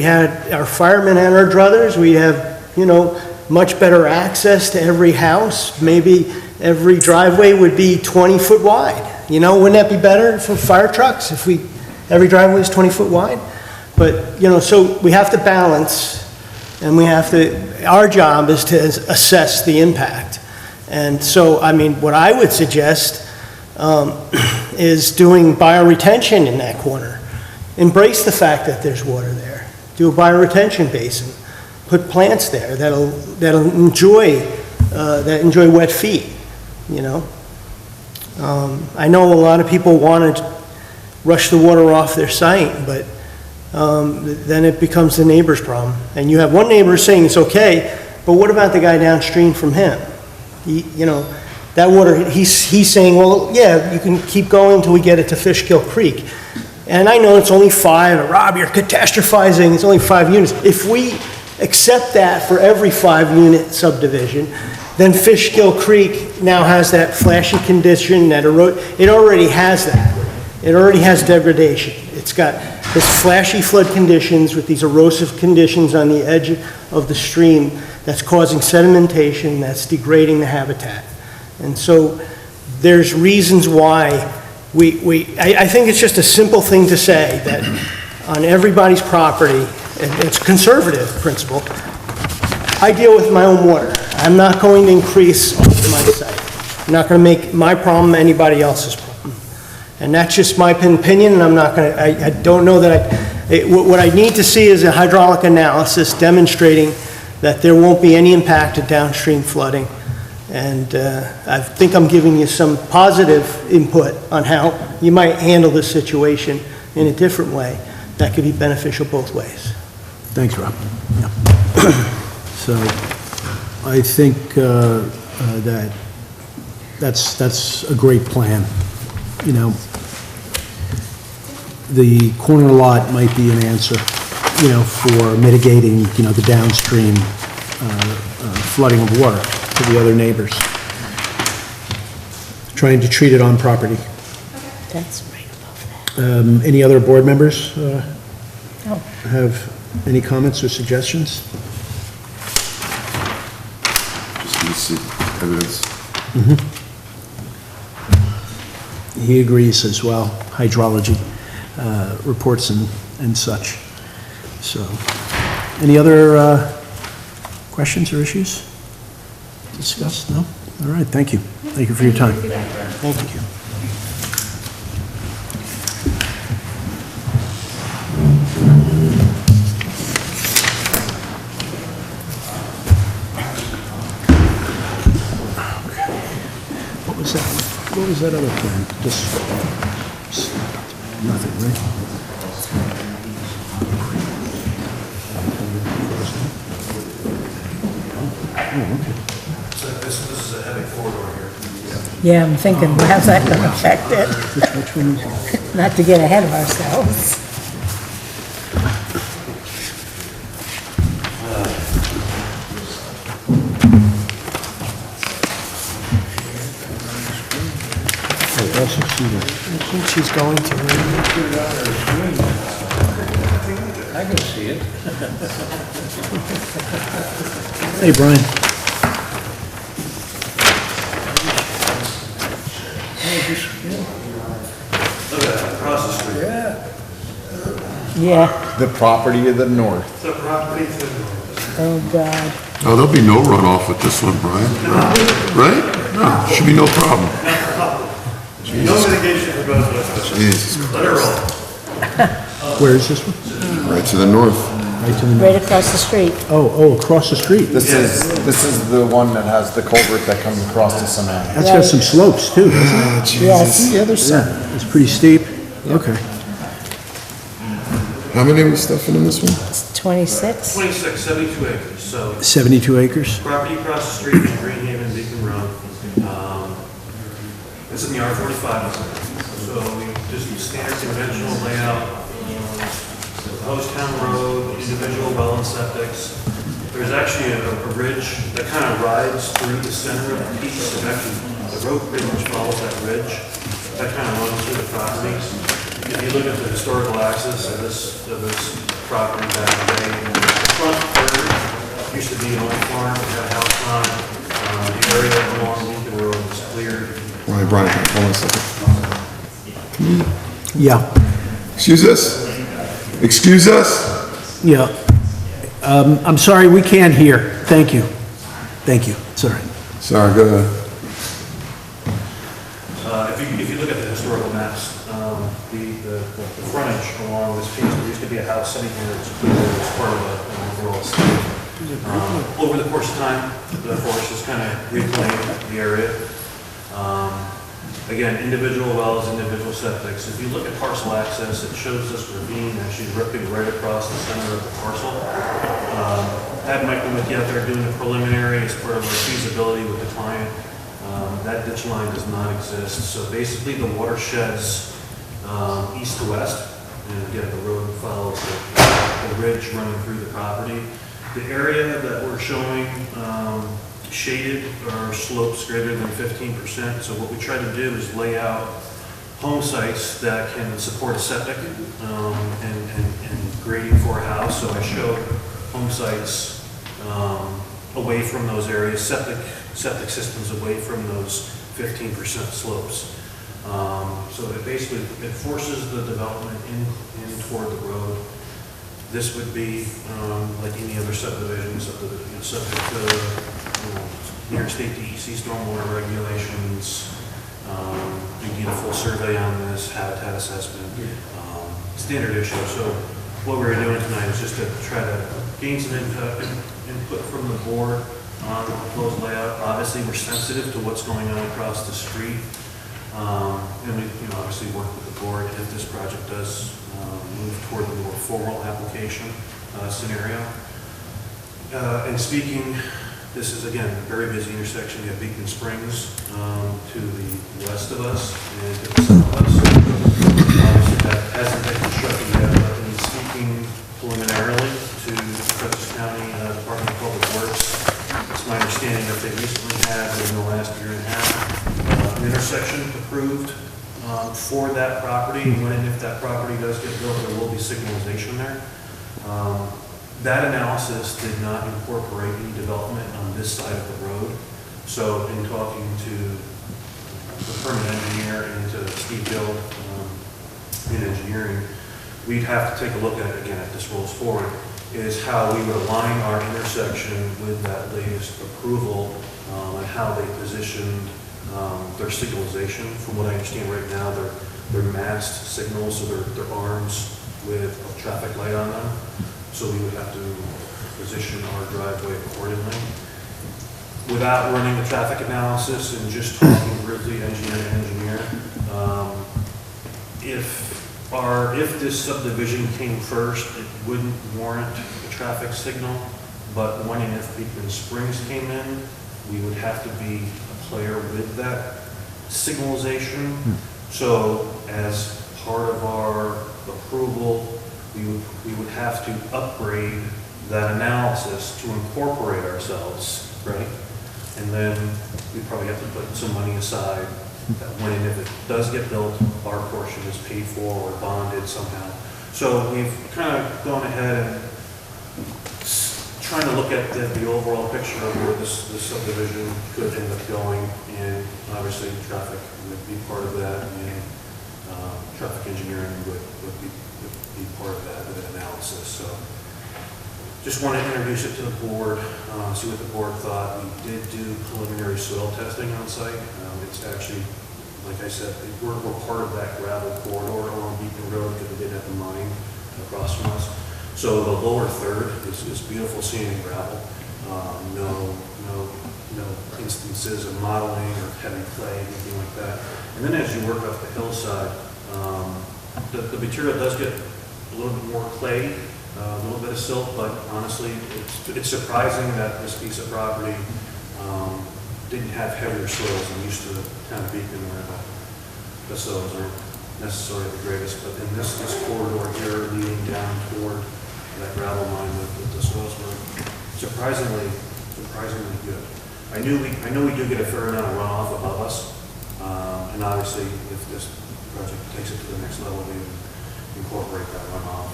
had our firemen and our druthers, we'd have, much better access to every house. Maybe every driveway would be 20 foot wide. Wouldn't that be better for fire trucks if every driveway is 20 foot wide? But, so we have to balance, and our job is to assess the impact. And so, what I would suggest is doing bioretention in that corner. Embrace the fact that there's water there. Do a bioretention basin. Put plants there that'll enjoy wet feet. I know a lot of people want to rush the water off their site, but then it becomes the neighbor's problem. And you have one neighbor saying it's okay, but what about the guy downstream from him? That water, he's saying, well, yeah, you can keep going until we get it to Fishkill Creek. And I know it's only 5, Rob, you're catastrophizing, it's only 5 units. If we accept that for every 5-unit subdivision, then Fishkill Creek now has that flashy condition, it already has that. It already has degradation. It's got this flashy flood conditions with these erosive conditions on the edge of the stream that's causing sedimentation, that's degrading the habitat. And so there's reasons why I think it's just a simple thing to say that on everybody's property, and it's a conservative principle, I deal with my own water. I'm not going to increase onto my site. I'm not going to make my problem anybody else's problem. And that's just my opinion, and I'm not going to, I don't know that what I need to see is a hydraulic analysis demonstrating that there won't be any impact to downstream flooding. And I think I'm giving you some positive input on how you might handle this situation in a different way that could be beneficial both ways. Thanks, Rob. Yeah. So I think that's a great plan. The corner lot might be an answer, for mitigating, the downstream flooding of water to the other neighbors. Trying to treat it on property. That's right above that. Any other board members No. have any comments or suggestions? Just need to see evidence. He agrees as well, hydrology reports and such. So, any other questions or issues discussed? No? All right, thank you. Thank you for your time. Thank you. What was that other plan? Just nothing, right? Oh, okay. So this is a heavy corridor here. Yeah, I'm thinking, how's that going to affect it? Which one is it? Not to get ahead of ourselves. I think she's going to. I can see it. Hey, Brian. Look at that, across the street. Yeah. Yeah. The property to the north. The property to the north. Oh, God. Oh, there'll be no runoff with this one, Brian. Right? No, should be no problem. No mitigation for both of us. Jesus Let it roll. Where is this one? Right to the north. Right to the Right across the street. Oh, across the street. This is the one that has the culvert that comes across the cement. That's got some slopes too, doesn't it? Yes. Yeah, there's some. Yeah, it's pretty steep. Okay. How many are we stuffing in this one? It's 26. 26, 72 acres, so 72 acres? property across the street from Greenhaven, Beekman Road. It's in the R45 zone. So we just standard conventional layout, proposed town road, individual well and septics. There's actually a ridge that kind of rides through the center of the piece. And actually, the road pretty much follows that ridge. That kind of runs through the property. If you look at the historical axis of this property back in the day, the front third used to be an old farm, it had a house on it. The area along Beacon Road was cleared. Brian, hold on a second. Yeah, Excuse us? Excuse us? yeah. I'm sorry, we can't hear. Thank you. Thank you. It's all right. Sorry, go ahead. If you look at the historical maps, the frontage along this piece, there used to be a house sitting here, it's clear as part of an overall estate. Over the course of time, the forest has kind of reclaimed the area. Again, individual wells, individual septics. If you look at parcel access, it shows this ravine actually ripping right across the center of the parcel. Had Mike with you out there doing the preliminary as part of our feasibility with the client. That ditch line does not exist. So basically the water sheds east to west. And again, the road follows the ridge running through the property. The area that we're showing shaded are slopes greater than 15%. So what we try to do is lay out home sites that can support a septic and grading for a house. So I showed home sites away from those areas, septic systems away from those 15% slopes. So it basically, it forces the development in toward the road. This would be like any other subdivision, subject to New York State DEC stormwater regulations. You need a full survey on this, habitat assessment, standard issue. So what we're doing tonight is just to try to gain some input from the board on the proposed layout. Obviously, we're sensitive to what's going on across the street. And we, obviously work with the board if this project does move toward the more formal application scenario. And speaking, this is again a very busy intersection. We have Beekman Springs to the west of us and to the south of us. Obviously, that hasn't been constructed yet, but in speaking preliminarily to the Dutchess County Department of Public Works, it's my understanding that they recently had, in the last year and a half, an intersection approved for that property. When and if that property does get built, there will be signalization there. That analysis did not incorporate any development on this side of the road. So in talking to the permit engineer and to Steve Gill in engineering, we'd have to take a look at it again if this rolls forward, is how we would align our intersection with that latest approval and how they positioned their signalization. From what I understand right now, they're mast signals, so they're arms with a traffic light on them. So we would have to position our driveway accordingly. Without running the traffic analysis and just talking really engineer to engineer, if this subdivision came first, it wouldn't warrant a traffic signal. But when and if Beekman Springs came in, we would have to be a player with that signalization. So as part of our approval, we would have to upgrade that analysis to incorporate ourselves, right? And then we probably have to put some money aside that when and if it does get built, our portion is paid for or bonded somehow. So we've kind of gone ahead and trying to look at the overall picture of where this subdivision could end up going, and obviously traffic would be part of that, and traffic engineering would be be part of that analysis. So just want to introduce it to the board, see what the board thought. We did do preliminary soil testing on site. It's actually, like I said, we're part of that gravel corridor along Beekman Road because we did have the mine across from us. So the lower third is beautiful sand and gravel. No instances of modeling or heavy clay, anything like that. And then as you work up the hillside, the material does get a little bit more clay, a little bit of silt, but honestly, it's surprising that this piece of property didn't have heavier soils than used to kind of Beekman where the soils aren't necessarily the greatest. But in this corridor here leading down toward that gravel mine, the soils were surprisingly good. I know we do get a fair amount of runoff above us, and obviously if this project takes it to the next level, we would incorporate that runoff.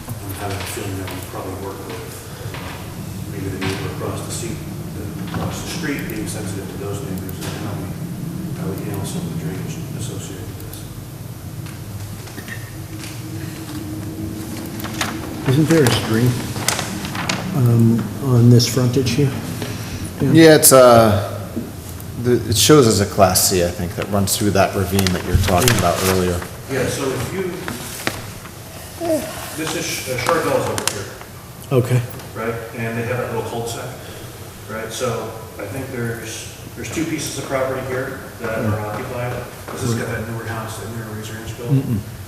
I'm having a feeling that we probably work with maybe the neighbor across the street, being sensitive to those neighbors and how we handle some of the drainage associated with this. Isn't there a stream on this frontage here? Yeah, it shows as a Class C, I think, that runs through that ravine that you were talking about earlier. Yeah, so if you, this is Charbel's over here. Okay. Right, and they have a little cul-de-sac, right? So I think there's two pieces of property here that are occupied. This has got that newer house, that newer Razor Ranch built,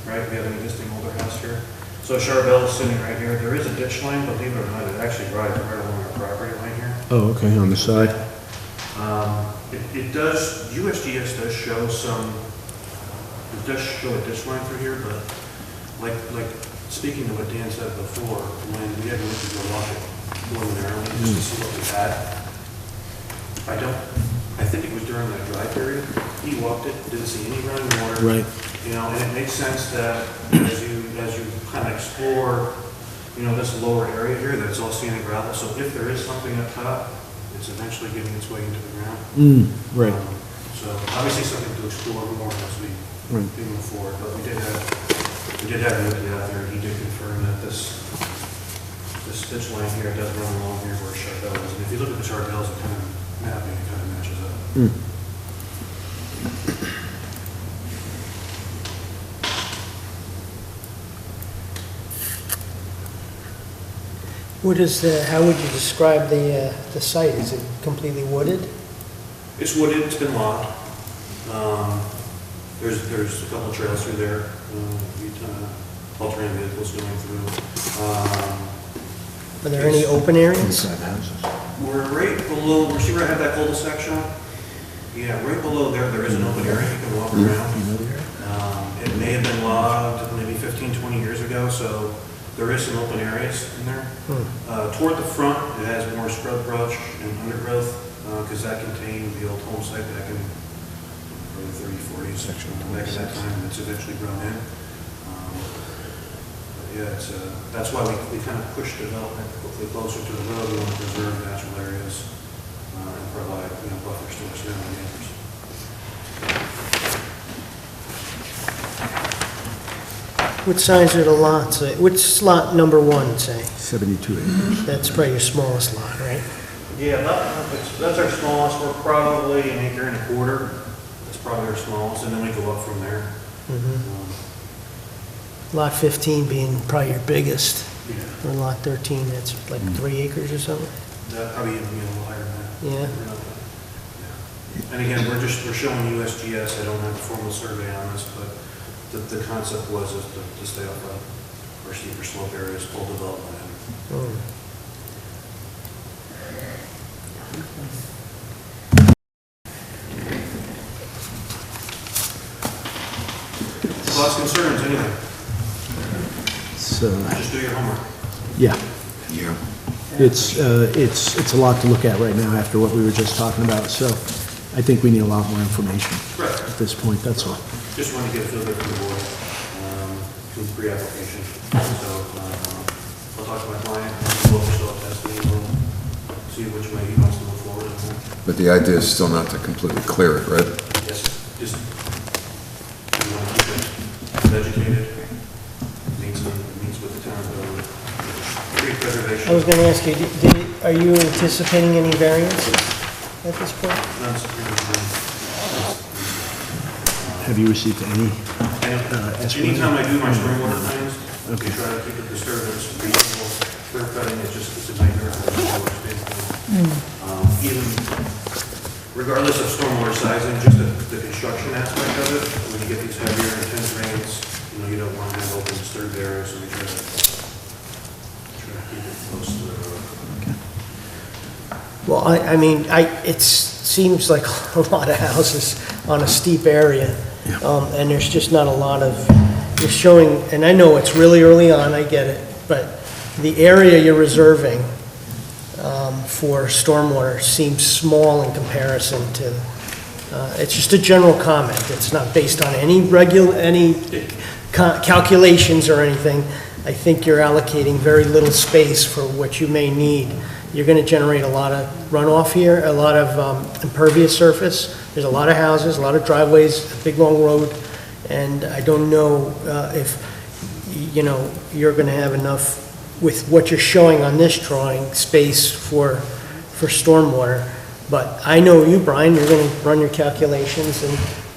right? We have an existing older house here. So Charbel is sitting right here. There is a ditch line, believe it or not, it actually rides right along our property line here. Oh, okay, on the side. It does, USGS does show some, it does show a ditch line through here, but like speaking to what Dan said before, when we had to look at the walk it preliminarily just to see what we had, I think it was during that dry period, he walked it, didn't see any running water. Right. You know, and it makes sense that as you kind of explore, you know, this lower area here, that's all sand and gravel, so if there is something up top, it's eventually getting its way into the ground. Right. So obviously something to explore more as we move forward, but we did have Ricky out there, and he did confirm that this ditch line here does run along here where Charbel is, and if you look at the Charbels, it kind of mapping, it kind of matches up. How would you describe the site? Is it completely wooded? It's wooded, it's been logged. There's a couple of trails through there, alternative vehicles going through. Are there any open areas? We're right below, see where I have that cul-de-sac shown? Yeah, right below there is an open area you can walk around. It may have been logged maybe 15, 20 years ago, so there is some open areas in there. Toward the front, it has more scrub brush and undergrowth, because that contained the old home site back in early 30s, 40s, back at that time, and it's eventually grown in. But yeah, that's why we kind of push development hopefully closer to the road. We want to preserve natural areas and provide, you know, buffers to our surrounding neighbors. What size are the lots? What's lot number 1, say? 72 acres. That's probably your smallest lot, right? Yeah, that's our smallest. We're probably an acre and a quarter. That's probably our smallest, and then we go up from there. Lot 15 being probably your biggest. Yeah. Or lot 13, that's like 3 acres or something? That probably even be a little higher than that. Yeah. And again, we're showing USGS. I don't have a formal survey on this, but the concept was to stay off our steeper slope areas, full development. Thoughts, concerns, anything? So, Just do your homework. yeah. It's a lot to look at right now after what we were just talking about, so I think we need a lot more information at this point, that's all. Just wanted to get a feel good from the board, from pre-application. So, I'll talk to my client, we'll still testing, we'll see which way he wants to move forward. But the idea is still not to completely clear it, right? Yes, just, we want to keep it vegetated, I was gonna ask you, are you anticipating any variances at this point? Have you received any? Anytime I do my stormwater plans, we try to keep the disturbance reasonable. Clear cutting is just a nightmare from a stormwater standpoint. Even regardless of stormwater sizing, just the construction aspect of it, when you get these heavier intense rains, you don't want to have open disturbed areas, so we try to keep it close to the road. Well, I mean, it seems like a lot of houses on a steep area, and there's just not a lot of, you're showing, and I know it's really early on, I get it, but the area you're reserving for stormwater seems small in comparison to, it's just a general comment. It's not based on any calculations or anything. I think you're allocating very little space for what you may need. You're going to generate a lot of runoff here, a lot of impervious surface. There's a lot of houses, a lot of driveways, a big long road, and I don't know if, you're going to have enough with what you're showing on this drawing, space for stormwater. But I know you, Brian, you're going to run your calculations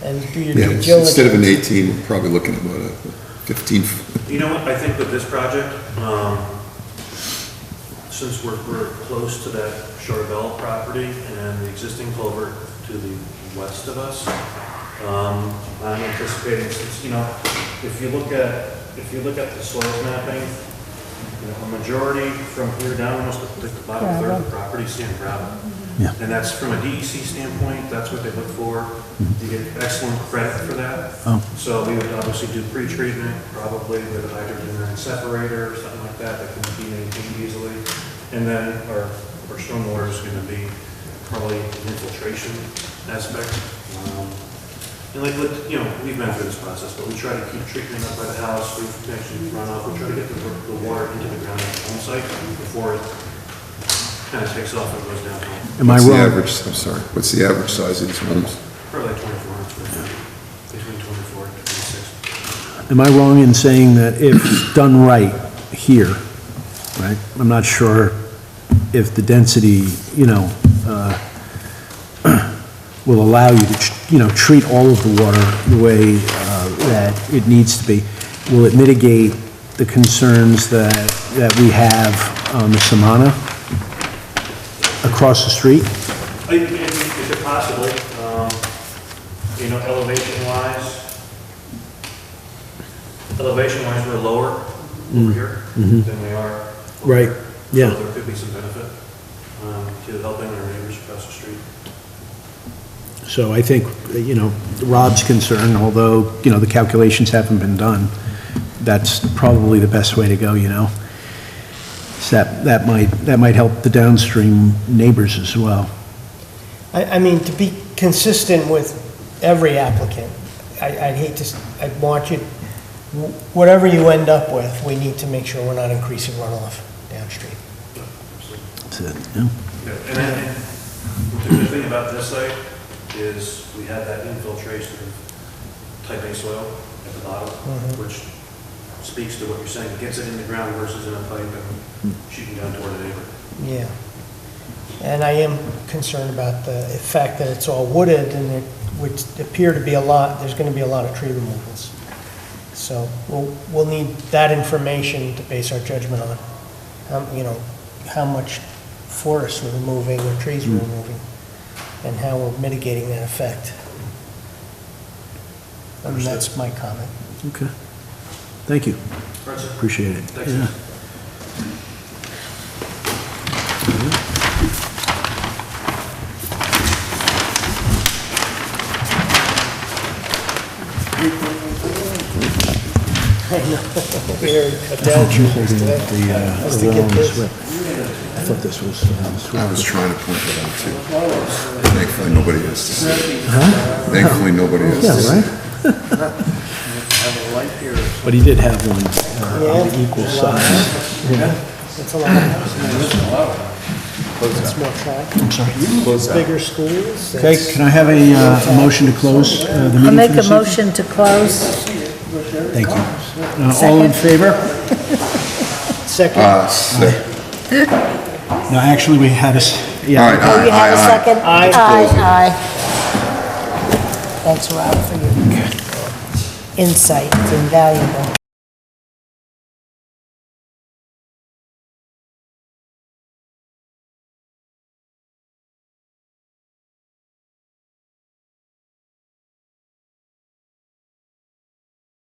and do your due diligence. Instead of an 18, we're probably looking at about a 15. You know what, I think with this project, since we're close to that Charbel property and the existing culvert to the west of us, I'm anticipating, since, if you look at the soils mapping, a majority from here down, almost the bottom third of the property is sand gravel. Yeah. And that's from a DEC standpoint, that's what they look for. You get excellent credit for that. Oh. So we would obviously do pre-treatment, probably with a hydrogen separator or something like that that can be maintained easily. And then our stormwater is going to be probably an infiltration aspect. And we've been through this process, but we try to keep treatment up by the house, we actually run off, we try to get the water into the ground at the home site before it kind of takes off and goes downhill. Am I wrong? What's the average size of these homes? Probably like 24 inches, between 24 and 26. Am I wrong in saying that if done right here, right, I'm not sure if the density, will allow you to, treat all of the water the way that it needs to be. Will it mitigate the concerns that we have on the Samana across the street? It could possibly, elevation-wise, we're lower over here than we are over Right, here. yeah. So there could be some benefit to helping our neighbors across the street. So I think, Rob's concern, although, the calculations haven't been done, that's probably the best way to go, So that might help the downstream neighbors as well. I mean, to be consistent with every applicant, I'd want you, whatever you end up with, we need to make sure we're not increasing runoff downstream. That's it, yeah. And then, the good thing about this site is we have that infiltration of type A soil at the bottom, which speaks to what you're saying, it gets it in the ground versus in a pipe and shooting down toward a neighbor. Yeah. And I am concerned about the fact that it's all wooded and it would appear to be there's going to be a lot of tree removals. So we'll need that information to base our judgment on, how much forest we're removing or trees we're removing and how we're mitigating that effect. And that's my comment. Okay. Thank you. Appreciate it. Thanks. Yeah. I know. We're down Holding today. the get this. SWIP. I thought this was SWIP. I was trying to point that out too. Thankfully, nobody has to see it. Huh? Thankfully, nobody has to Yeah, see right? it. But he did have one of equal size. Yeah. It's a lot of houses. It's more traffic. I'm sorry. It's bigger schools. Okay, can I have a motion to close the meeting? I'll make for a this evening? motion to close. Thank you. All in Second. favor? Second. No, actually, we had a, yeah. All right, Oh, you have a second? Aye. Aye. Thanks, Rob, for your insight. It's invaluable.